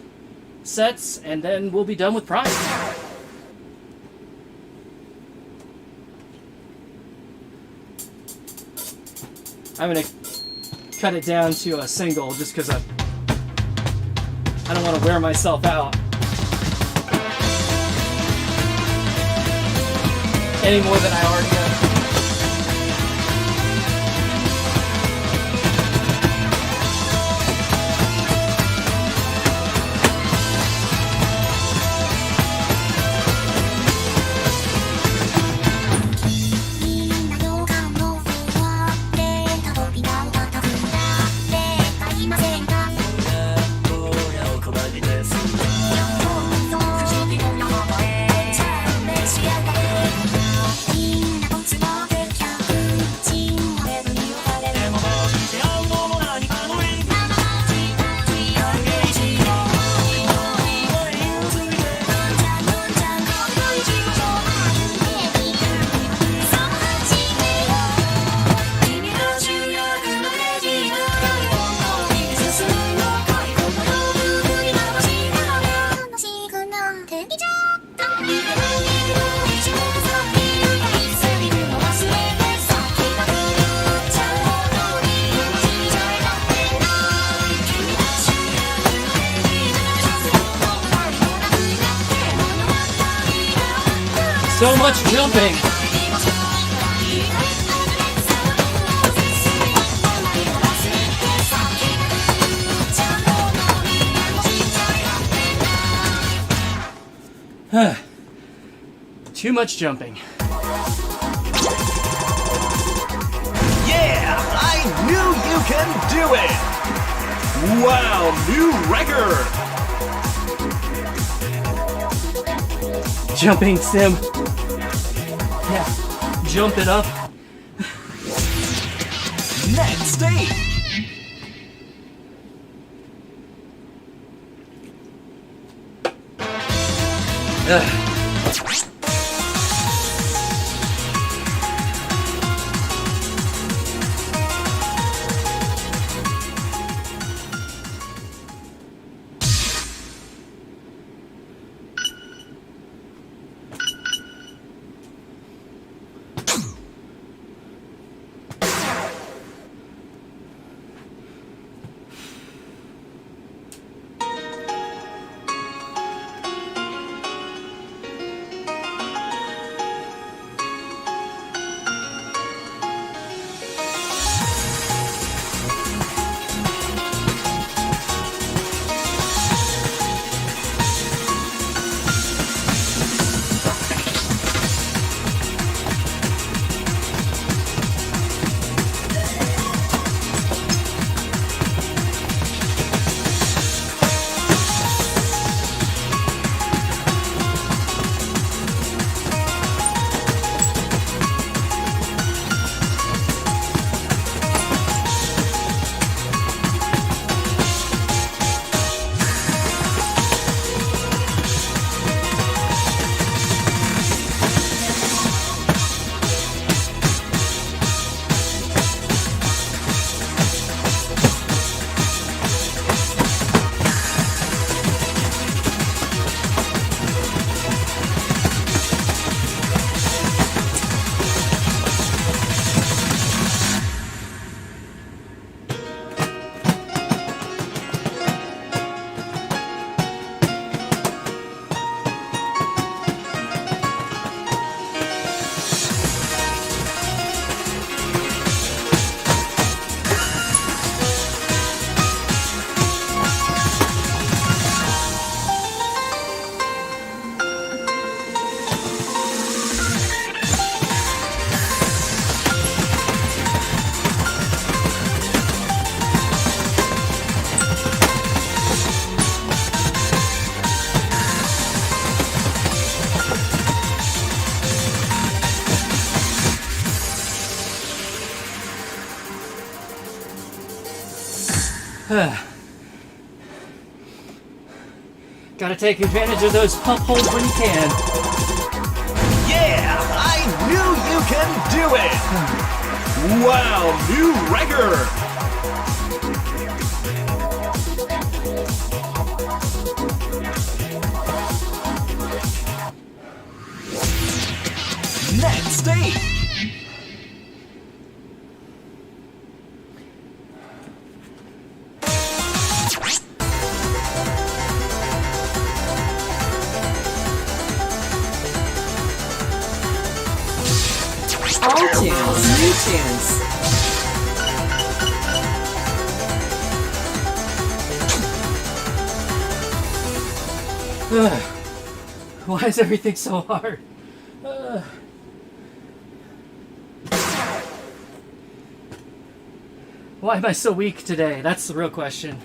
sets, and then we'll be done with Prime. I'm gonna cut it down to a single just because I don't want to wear myself out any more than I already am. So much jumping. Too much jumping. Yeah, I knew you can do it! Wow, new record! Jumping sim. Yeah, jump it up. Next stage! Gotta take advantage of those pump holes when you can. Yeah, I knew you can do it! Wow, new record! Next stage! All tunes, new tunes. Why is everything so hard? Why am I so weak today? That's the real question.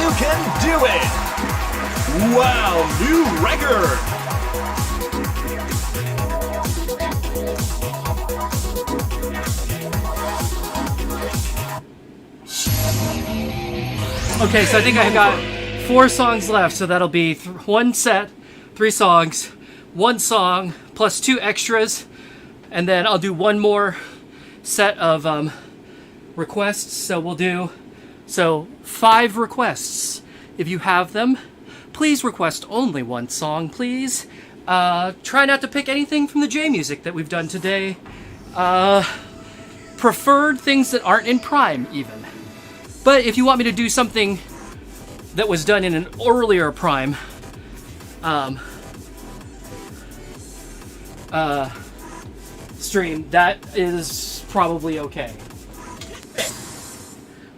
you can do it! Wow, new record! Okay, so I think I got 4 songs left, so that'll be one set, 3 songs, 1 song, plus 2 extras, and then I'll do 1 more set of requests. So we'll do 5 requests. If you have them, please request only 1 song, please. Try not to pick anything from the J Music that we've done today. Preferred things that aren't in Prime, even. But if you want me to do something that was done in an earlier Prime stream, that is probably okay.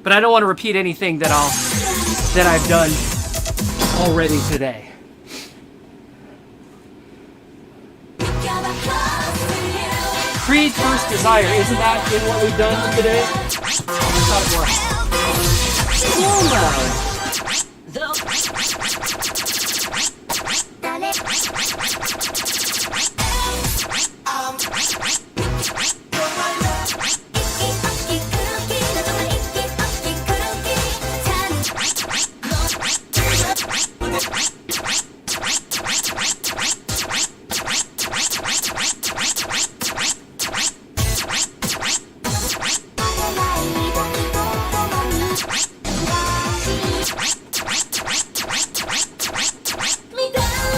But I don't want to repeat anything that I've done already today. Creed First Desire, isn't that in what we've done today? I thought it was. Cool mode.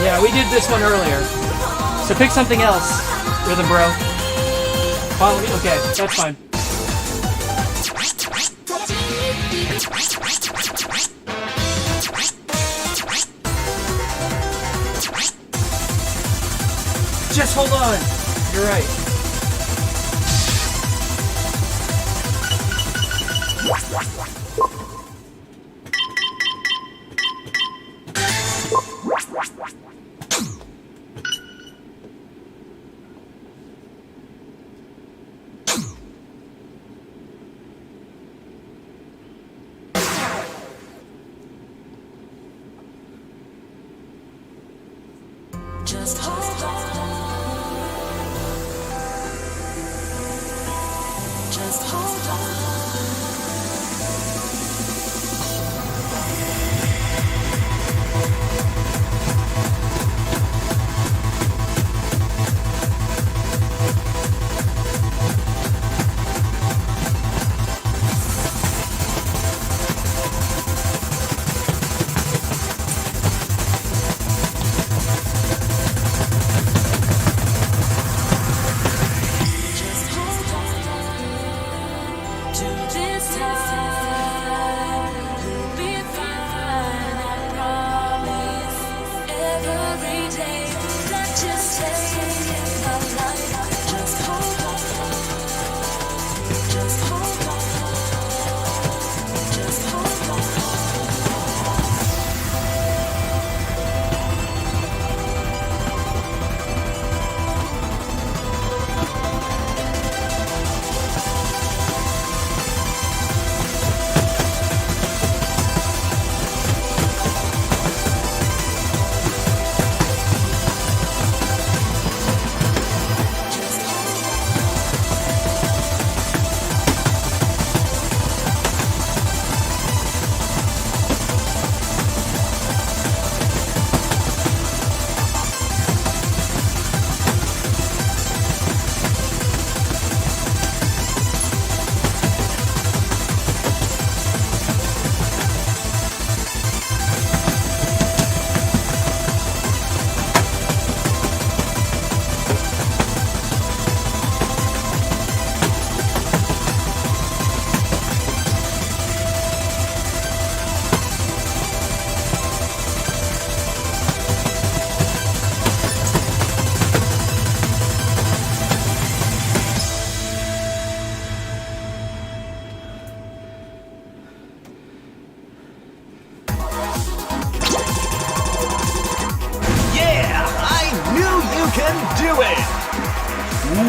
Yeah, we did this one earlier. So pick something else, Rhythm Bro. Follow me? Okay, that's fine. Just hold on. You're right. Just hold on. Just hold on.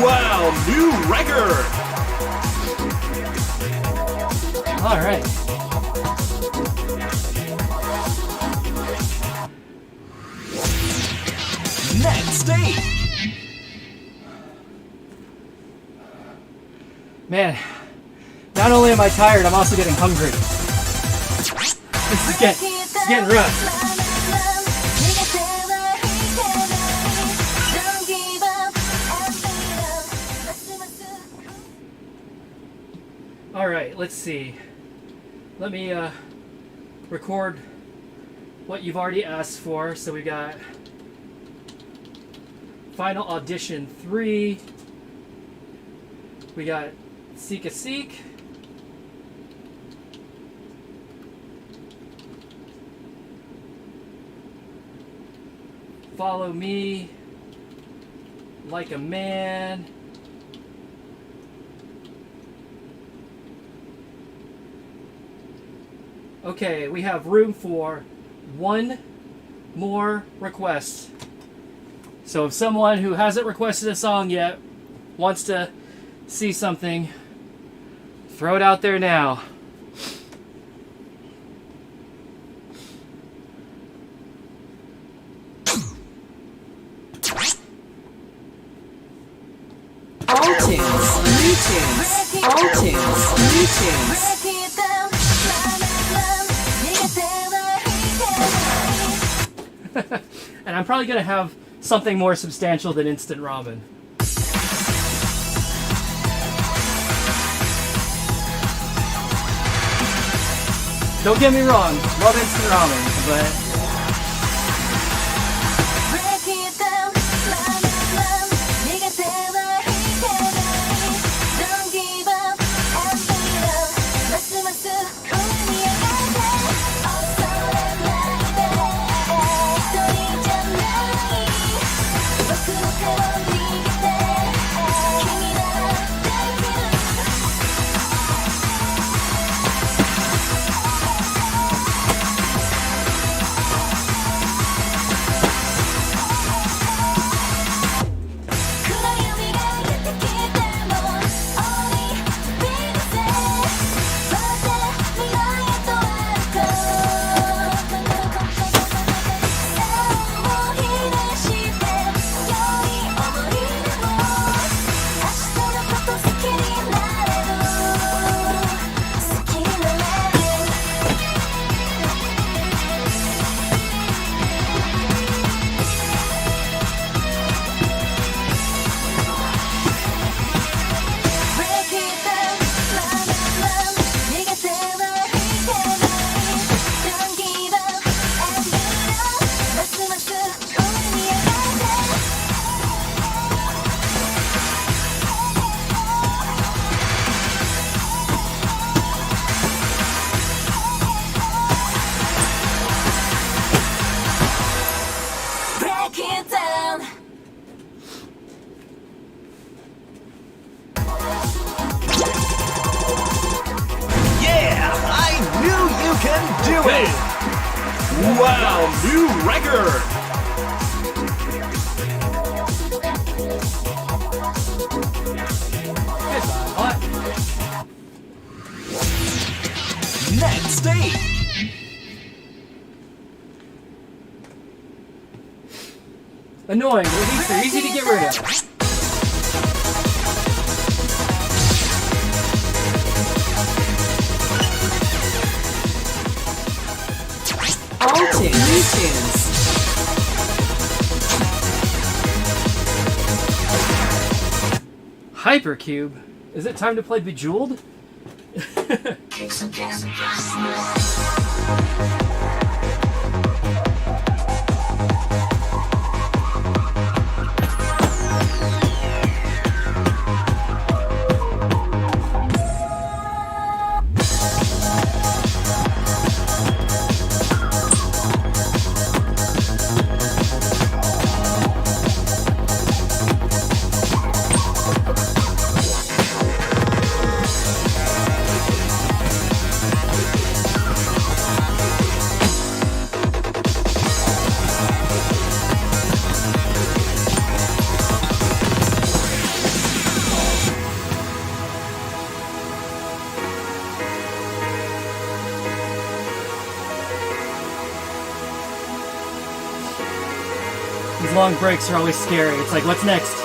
Wow, new record! All right. stage. Man, not only am I tired, I'm also getting hungry. This is getting rough. All right, let's see. Let me record what you've already asked for. So we got Final Audition 3. We got Seek a Seek. Follow Me, Like a Man. Okay, we have room for one more request. So if someone who hasn't requested a song yet wants to see something, throw it out there now. All tunes, new tunes. All tunes, new tunes. And I'm probably going to have something more substantial than instant ramen. Don't get me wrong, love instant ramen, but Wow, new record! Next stage! Annoying, but at least they're easy to get rid of. All tunes, new tunes. Hypercube? Is it time to play Bejeweled? long breaks are always scary. It's like, what's next?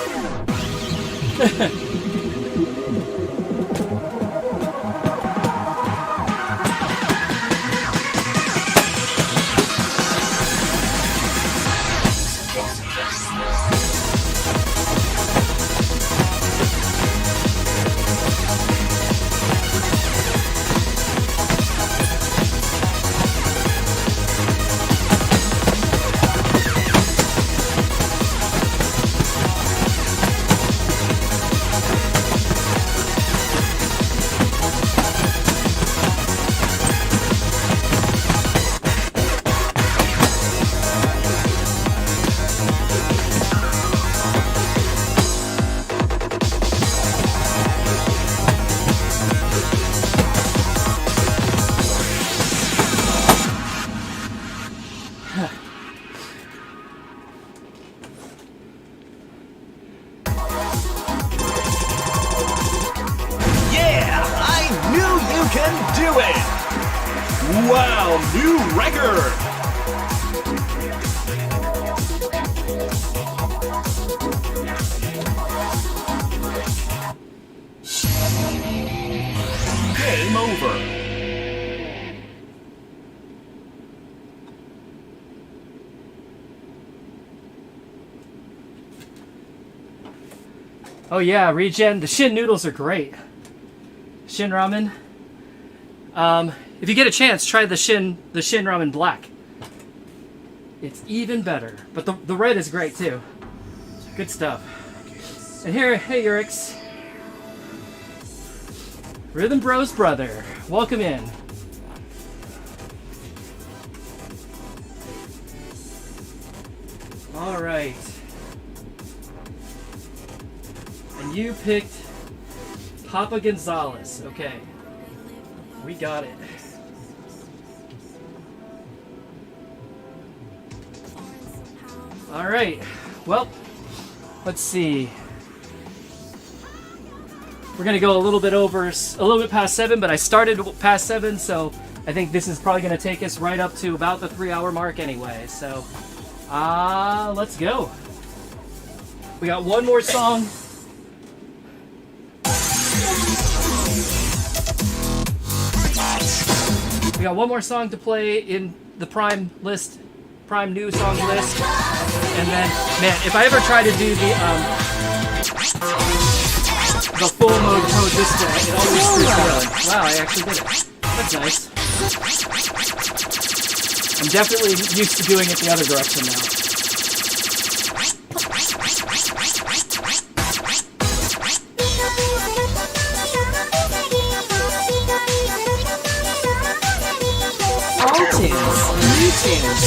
Yeah, I knew you can do it! Wow, new record! Game over. Oh yeah, regen. The Shin noodles are great. Shin ramen. If you get a chance, try the Shin ramen black. It's even better. But the red is great too. Good stuff. And here, hey Urix. Rhythm Bros brother. Welcome in. Alright. And you picked Papa Gonzalez. Okay. We got it. Alright. Well, let's see. We're gonna go a little bit past 7, but I started past 7, so I think this is probably gonna take us right up to about the 3-hour mark anyway. So, let's go. We got one more song. We got one more song to play in the Prime new song list, and then, man, if I ever try to do the full mode code this way, it always screws up. Wow, I actually did it. That's nice. I'm definitely used to doing it the other direction now. All tunes, new tunes.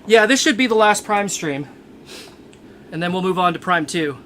Yeah, this should be the last Prime stream. And then we'll move on to Prime 2.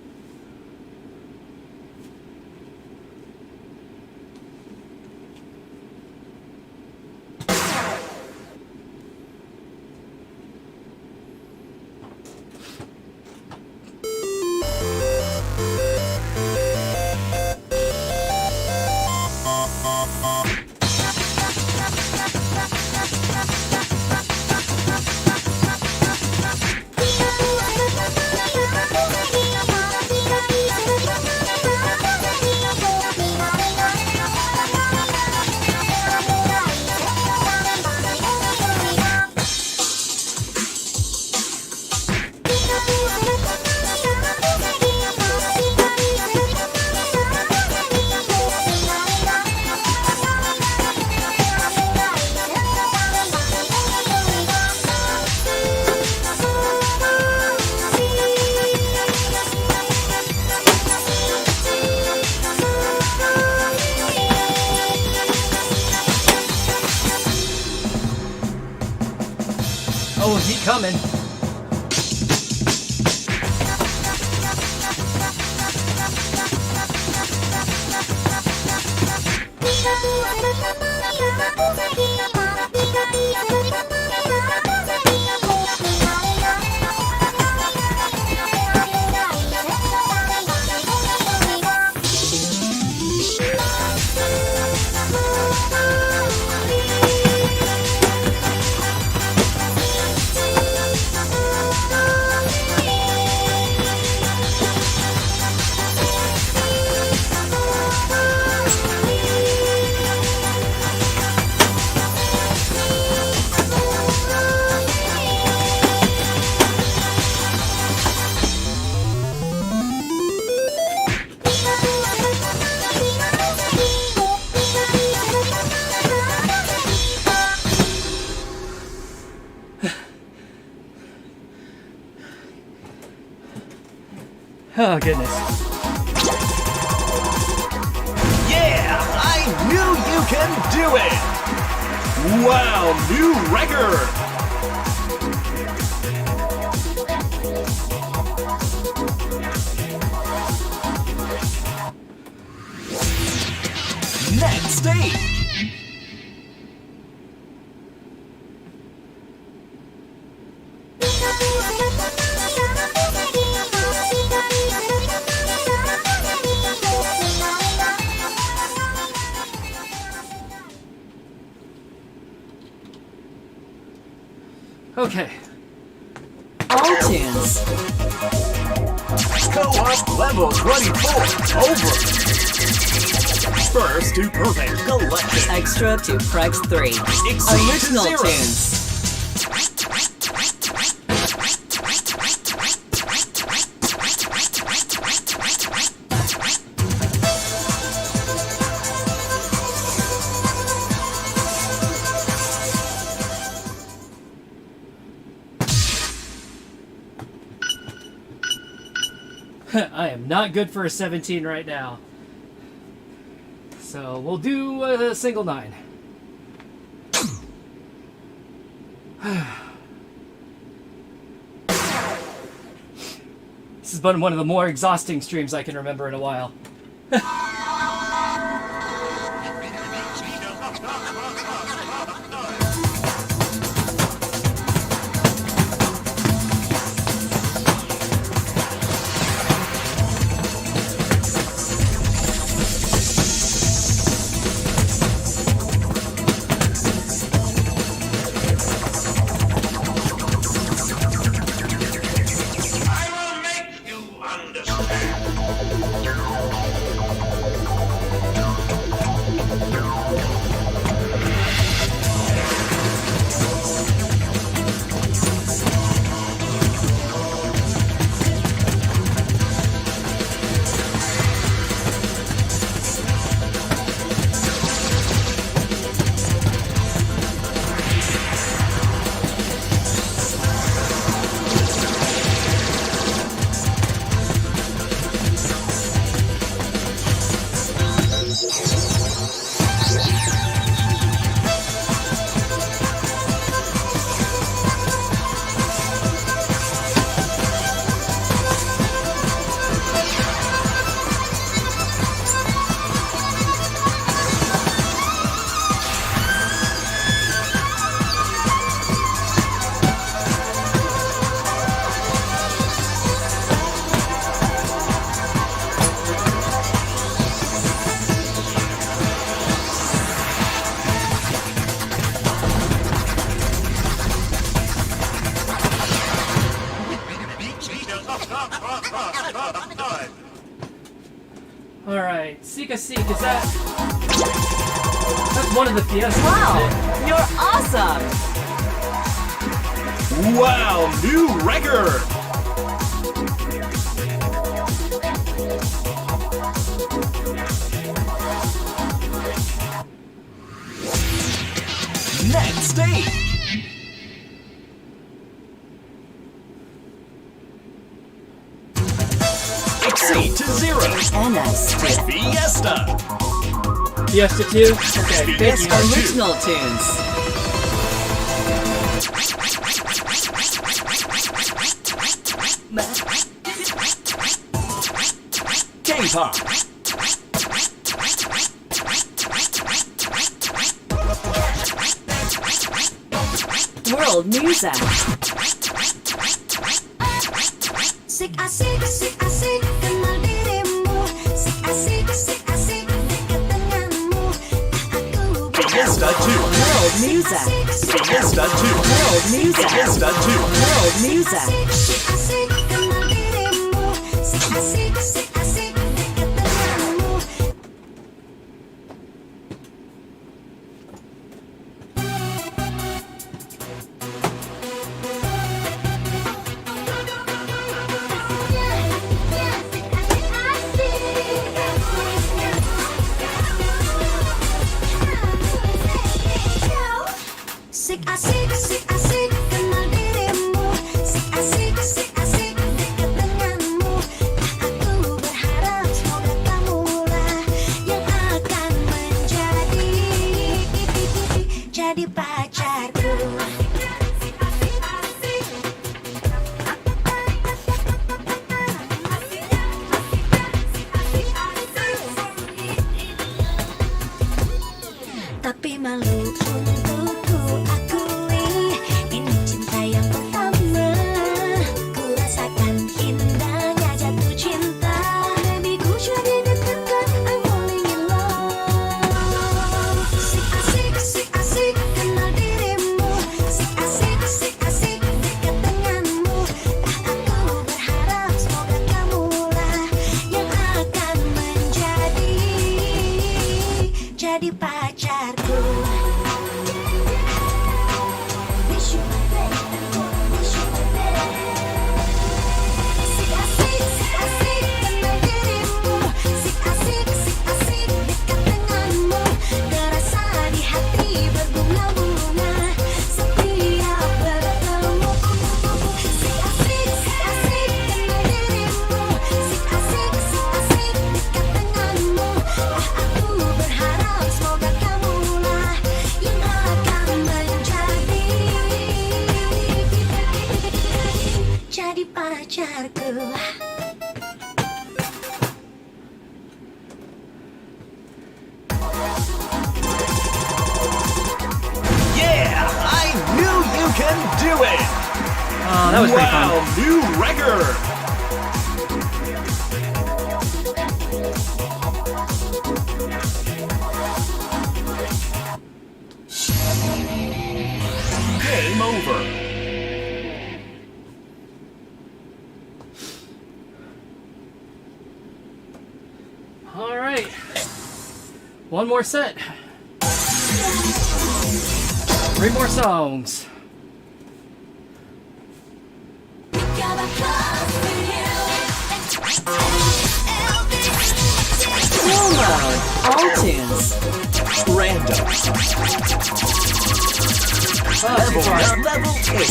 Oh, heat coming. Oh, goodness. Yeah, I knew you can do it! Wow, new record! Next stage! Okay. All tunes. Co-op level 24, over! First to perfect collection. Extra to Prex 3. Exceed Original zero. tunes. I am not good for a 17 right now. So we'll do a single 9. This has been one of the more exhausting streams I can remember in a while. I will make you understand. Alright, Sika Seek, is that... That's one of the Fiestas, Wow, isn't it? you're awesome. Wow, new record! Next stage! Exceed to zero! NS. Fiesta! Fiesta 2? Okay, thank you. Fiesta. Original tunes. K-pop! World music. Asik asik asik asik kenal dirimu. Asik asik asik dekat denganmu. Aku Fiesta 2! World music. Fiesta 2! World music. Fiesta 2! World music. asik asik kenal dirimu. Asik asik asik dekat denganmu. Asik asik asik asik kenal dirimu. Asik asik asik asik dekat denganmu. jadi pacarku. Tapi malu untuk ku akui, ini cinta yang pertama. Ku rasakan indahnya jatuh cinta. Baby, ku jadi deg-degan, I'm falling in love. Si asik kenal dirimu. Si asik dekat denganmu. Aku berharap semoga kamulah yang akan jadi pacarku. Wish you my baby, wish you my baby. Si asik kenal dirimu. Si asik dekat denganmu. Terasa di hati berbunga-bunga setiap bertemu. Si asik kenal dirimu. Si asik dekat denganmu. Aku berharap semoga kamulah yang akan jadi pacarku. Yeah, I knew you can do it! Oh, that was pretty fun. Wow, new record! Game over. All right. One more set. 3 more songs. Slow mode. All tunes. Random. Too far. Level 8.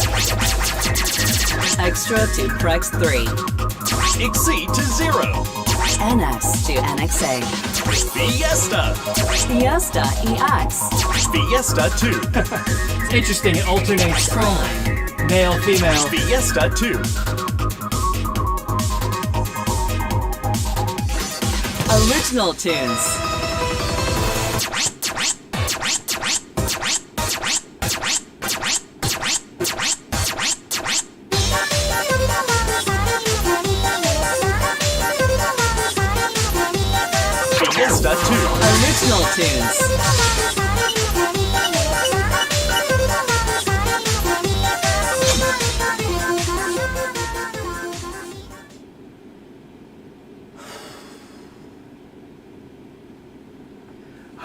Extra to Prex 3. Exceed to 0. NS to NXA. Fiesta. Fiesta EX. Fiesta 2. It's interesting. It alternates Prime. male, female. Fiesta 2. Original tunes. Fiesta 2. Original tunes.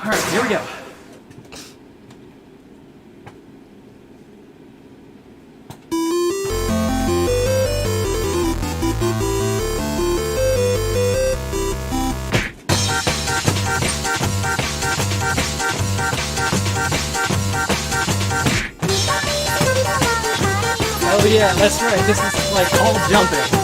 All right, here we go. Oh yeah, that's right. This is like all jumping.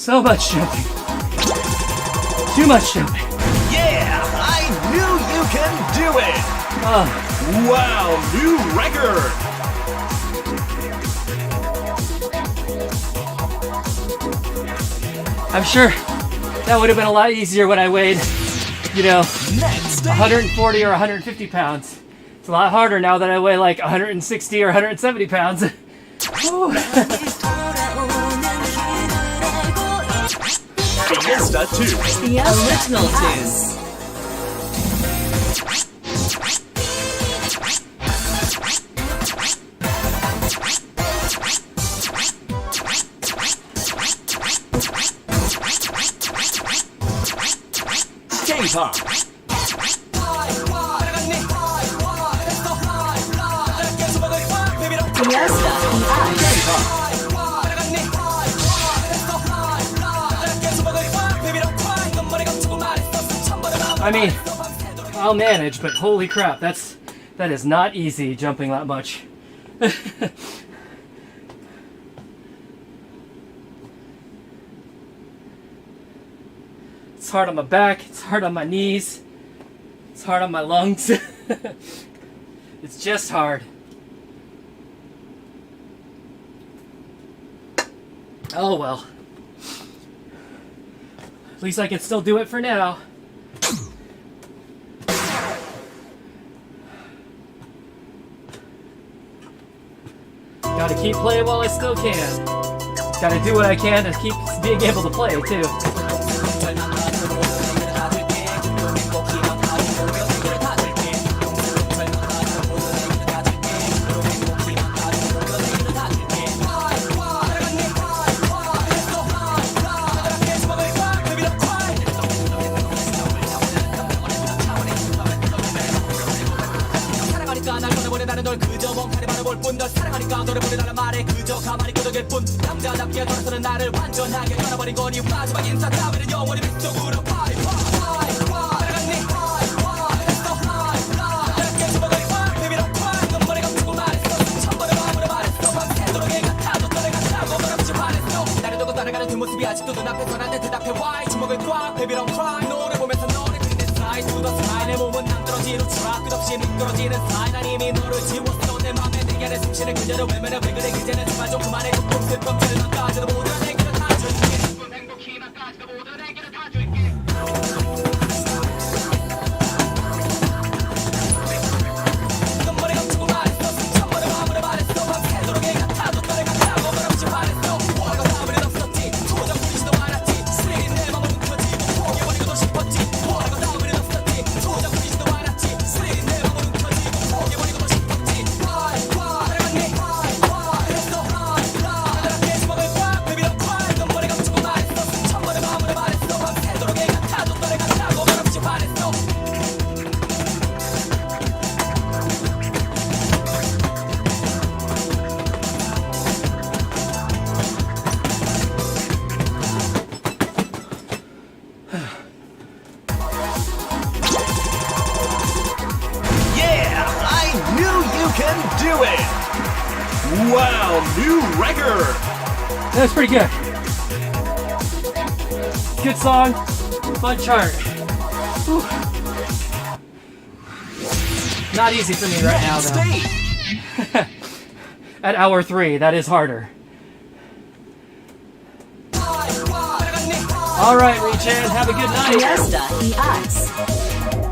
So much jumping. Too much jumping. Yeah, I knew you can do it! Oh, Wow, new record! I'm sure that would have been a lot easier when I weighed, Next stage. 140 or 150 pounds. It's a lot harder now that I weigh like 160 or 170 pounds. Whew. Fiesta 2. Original tunes. K-pop. Fiesta EX. I mean, I'll manage, but holy crap, that is not easy jumping that much. It's hard on my back, it's hard on my knees, it's hard on my lungs. It's just hard. Oh well. At least I can still do it for now. Gotta keep playing while I still can. Gotta do what I can to keep being able to play too. 사랑하니까 날 떠나보내 나는 널 그저 멍하니 바라볼 뿐 널 사랑하니까 너를 보내라는 말에 그저 가만히 끄덕일 뿐 남자답게 돌아서는 나를 완전하게 떠나버린 거니 마지막 인사 따위는 영원히 빗속으로 파이 따라갔니 Let's go high 내게 주먹을 꽉 내밀어 꽉 눈물에 감추고 말했어 천번의 마음으로 말했어 밤새도록 애 같아도 너를 같다고 뭐라고 말했어 나를 두고 따라가는 뒷모습이 아직도 눈앞에서 나한테 대답해 Why 주먹을 꽉 baby don't cry 노래 보면서 노래 그린 내 side to the side 내 몸은 낭떠러지는 트락 끝없이 미끄러지는 사이 난 이미 너를 지웠어 내 맘에 내 안에 숨쉬는 그녀를 외면해 왜 그래 이제는 제발 좀 그만해 조금 슬픔 절망까지도 모두 내게로 다 줄게 슬픔 행복 희망까지도 모두 내게로 다 줄게 눈물에 감추고 말했어 천번의 마음으로 말했어 밤새도록 애 같아도 너를 같다고 뭐라고 말했어 뭐라고 답을 없었지 도저히 보이지도 않았지 스릴이 내 맘을 움켜쥐고 포기해버리고도 싶었지 뭐라고 답을 없었지 도저히 보이지도 않았지 스릴이 내 맘을 움켜쥐고 포기해버리고도 싶었지 따라갔니 Let's go high 나답게 주먹을 꽉 내밀어 꽉 눈물에 감추고 말했어 천번의 마음으로 말했어 밤새도록 애 같아도 너를 같다고 뭐라고 말했어 Yeah, I knew you can do it! Wow, new record! That's pretty good. Good song, fun chart. Whew. Not easy for me right now, Next though. stage. At hour 3, that is harder. All right, Rechan, have a good night. Fiesta EX.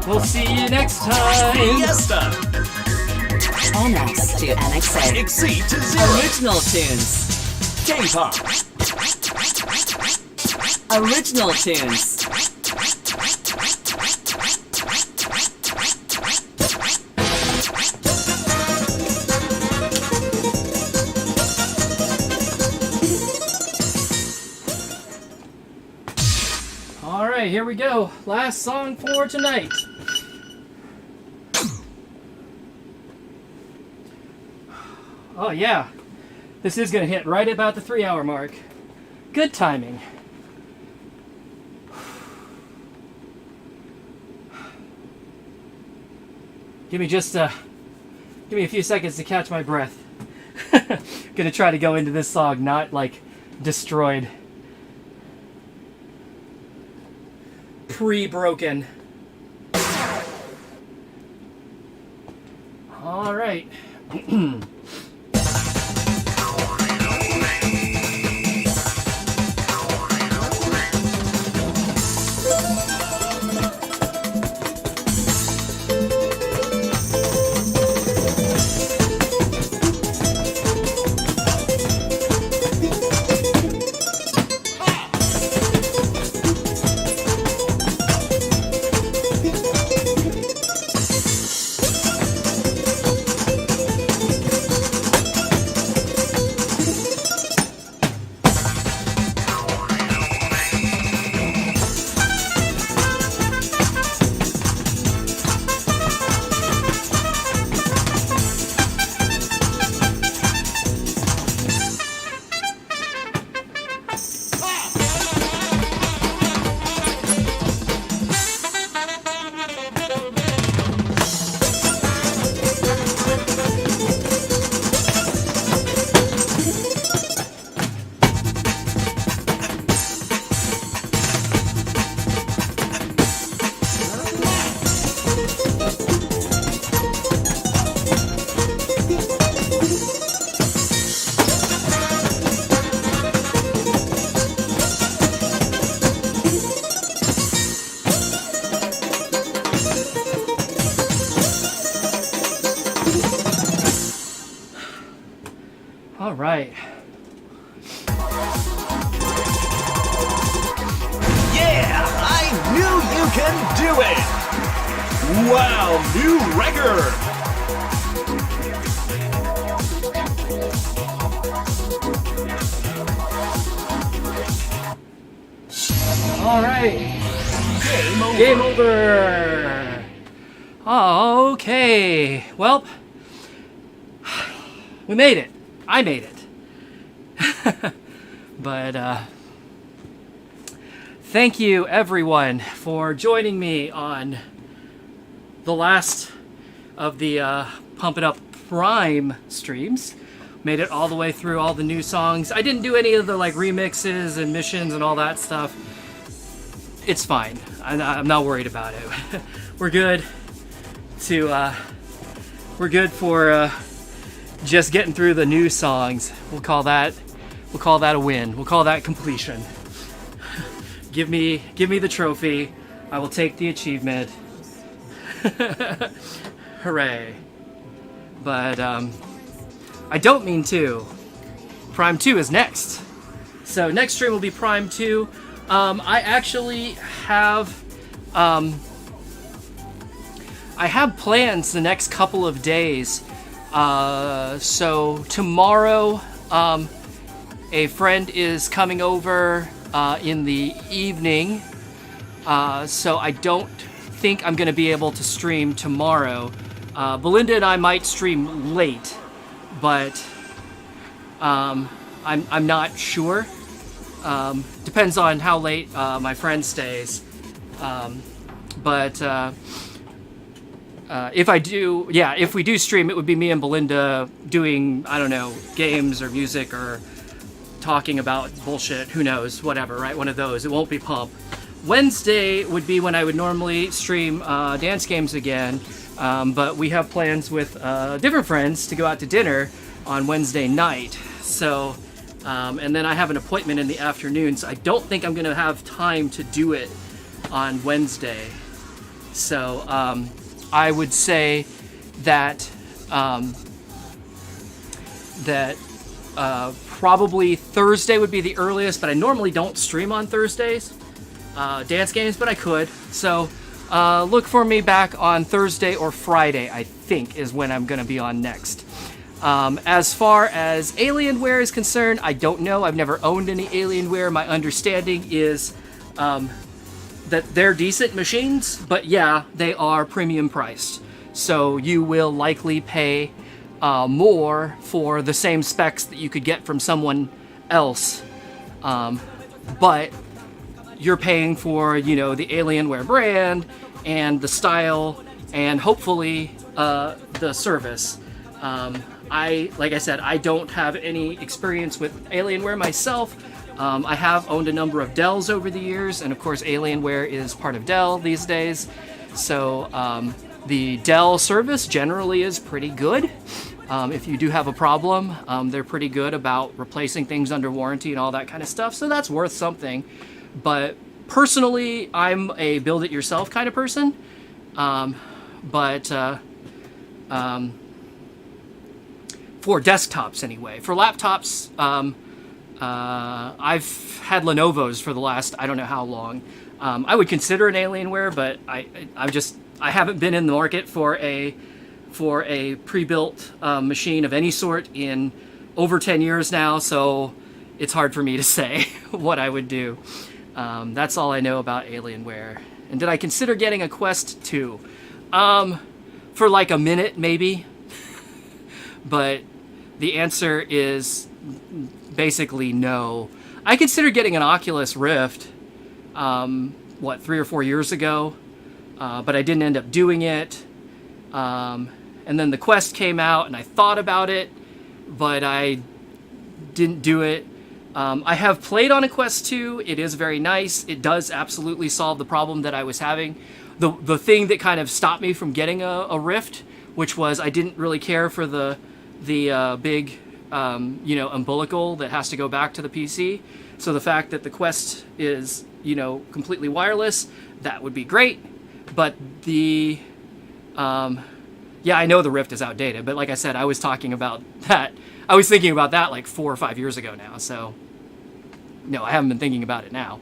We'll see you next time. Fiesta. NX to NXA. Exceed to zero. Original tunes. K-pop. Original tunes. All right, here we go. Last song for tonight. Oh yeah, this is gonna hit right about the 3-hour mark. Good timing. Give me a few seconds to catch my breath. Gonna try to go into this song not like destroyed. pre-broken. All right. All right. Yeah, I knew you can do it! Wow, new record! All right. Game over. Game over. Okay. Well, we made it. I made it. But thank you everyone for joining me on the last of the Pump It Up Prime streams. Made it all the way through all the new songs. I didn't do any of the like remixes and missions and all that stuff. It's fine. I'm not worried about it. We're good to we're good for just getting through the new songs. We'll call that a win. We'll call that completion. Give me the trophy. I will take the achievement. Hooray. But I don't mean to. Prime 2 is next. So next stream will be Prime 2. I actually have I have plans the next couple of days. So tomorrow, a friend is coming over in the evening. So I don't think I'm going to be able to stream tomorrow. Belinda and I might stream late, but I'm not sure. Depends on how late my friend stays. If we do stream, it would be me and Belinda doing, I don't know, games or music or talking about bullshit, who knows, whatever, right? One of those. It won't be Pump. Wednesday would be when I would normally stream dance games again, but we have plans with different friends to go out to dinner on Wednesday night. So, and then I have an appointment in the afternoon, so I don't think I'm going to have time to do it on Wednesday. So, I would say that probably Thursday would be the earliest, but I normally don't stream on Thursdays, dance games, but I could. So look for me back on Thursday or Friday, I think, is when I'm going to be on next. As far as Alienware is concerned, I don't know. I've never owned any Alienware. My understanding is that they're decent machines, but yeah, they are premium priced. So you will likely pay more for the same specs that you could get from someone else. But you're paying for, the Alienware brand and the style and hopefully the service. Like I said, I don't have any experience with Alienware myself. I have owned a number of Dells over the years, and of course Alienware is part of Dell these days. So the Dell service generally is pretty good. If you do have a problem, they're pretty good about replacing things under warranty and all that kind of stuff, so that's worth something. But personally, I'm a build-it-yourself kind of person. For desktops anyway. For laptops, I've had Lenovo's for the last I don't know how long. I would consider an Alienware, but I haven't been in the market for a pre-built machine of any sort in over 10 years now, so it's hard for me to say what I would do. That's all I know about Alienware. And did I consider getting a Quest 2? For like a minute, maybe. But the answer is basically no. I considered getting an Oculus Rift, 3 or 4 years ago, but I didn't end up doing it. And then the Quest came out, and I thought about it, but I didn't do it. I have played on a Quest 2. It is very nice. It does absolutely solve the problem that I was having. The thing that kind of stopped me from getting a Rift, which was I didn't really care for the big umbilical that has to go back to the PC. So the fact that the Quest is completely wireless, that would be great. But I know the Rift is outdated, but like I said, I was talking about that. I was thinking about that like 4 or 5 years ago now. So no, I haven't been thinking about it now.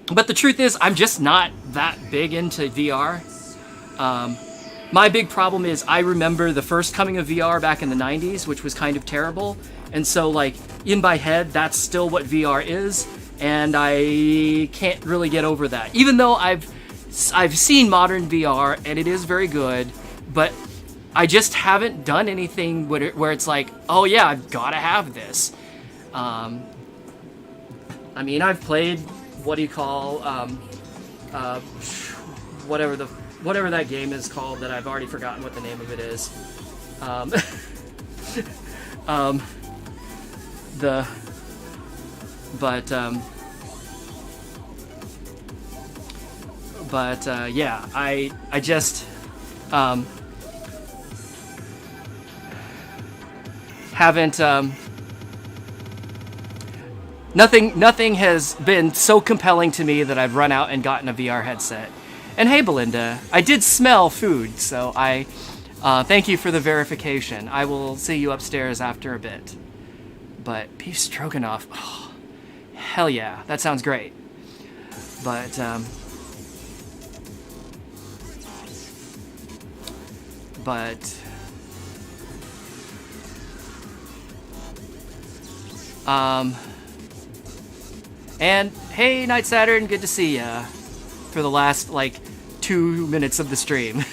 But the truth is, I'm just not that big into VR. My big problem is I remember the first coming of VR back in the 90s, which was kind of terrible. And so, like, in my head, that's still what VR is, and I can't really get over that. Even though I've seen modern VR, and it is very good, but I just haven't done anything where it's like, oh yeah, I've got to have this. I mean, I've played, whatever that game is called that I've already forgotten what the name of it is. Yeah, I just haven't nothing has been so compelling to me that I've run out and gotten a VR headset. And hey, Belinda, I did smell food, so I thank you for the verification. I will see you upstairs after a bit. But beef stroganoff, oh, hell yeah, that sounds great. But and hey, Night Saturn, good to see ya for the last like 2 minutes of the stream.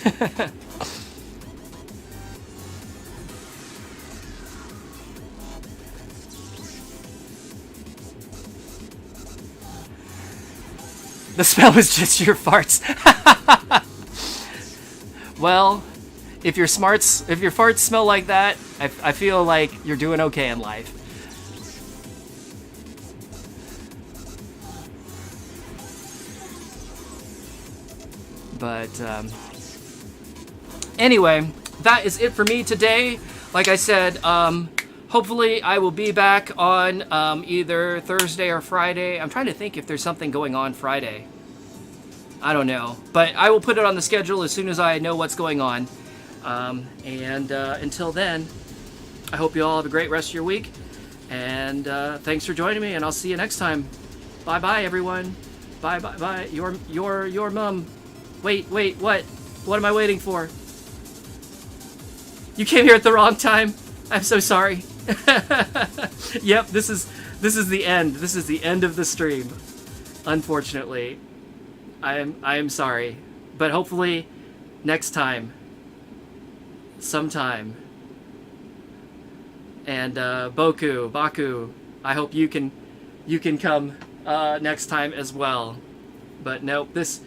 The smell is just your farts. Well, if your farts smell like that, I feel like you're doing okay in life. But anyway, that is it for me today. Like I said, hopefully I will be back on either Thursday or Friday. I'm trying to think if there's something going on Friday. I don't know. But I will put it on the schedule as soon as I know what's going on. Until then, I hope you all have a great rest of your week. And thanks for joining me, and I'll see you next time. Bye-bye, everyone. Bye-bye-bye. Your mom. Wait, what? What am I waiting for? You came here at the wrong time. I'm so sorry. Yep, this is the end. This is the end of the stream. Unfortunately. I am sorry. But hopefully next time. Sometime. And Baku, I hope you can come next time as well. But nope, this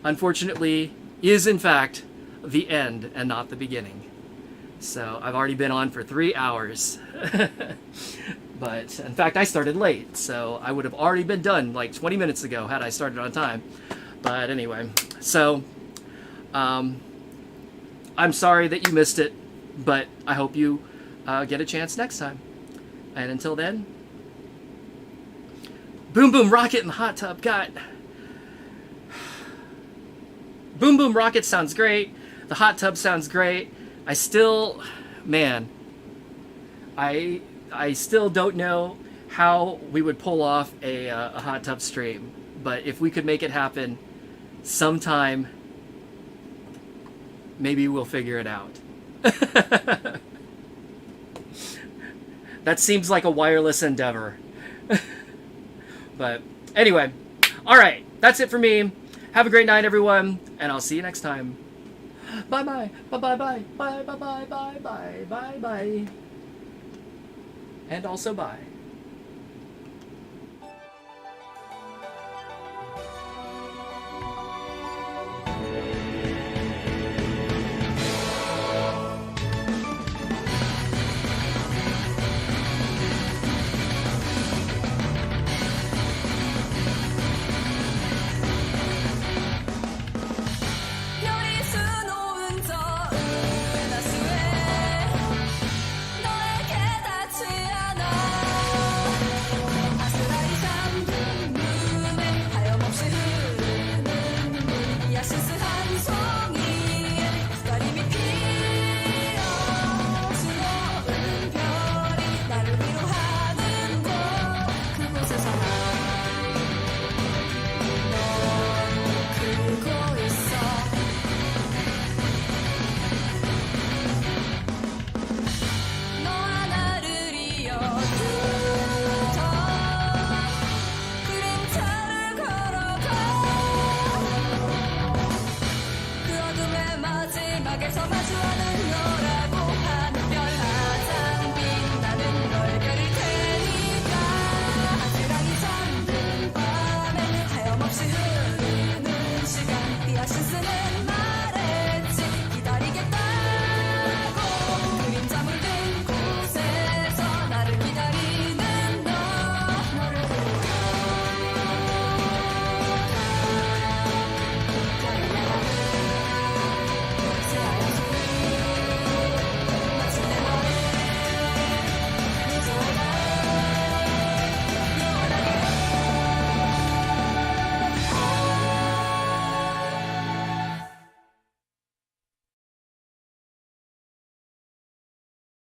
unfortunately is in fact the end and not the beginning. So I've already been on for 3 hours. But in fact, I started late, so I would have already been done like 20 minutes ago had I started on time. But anyway, so I'm sorry that you missed it, but I hope you get a chance next time. And until then, Boom Boom Rocket in the hot tub. God. Boom Boom Rocket sounds great. The hot tub sounds great. I still, man, I still don't know how we would pull off a hot tub stream. But if we could make it happen sometime, maybe we'll figure it out. That seems like a wireless endeavor. But anyway, all right, that's it for me. Have a great night, everyone, and I'll see you next time. Bye bye, bye bye bye, bye bye bye bye bye bye bye, and also bye.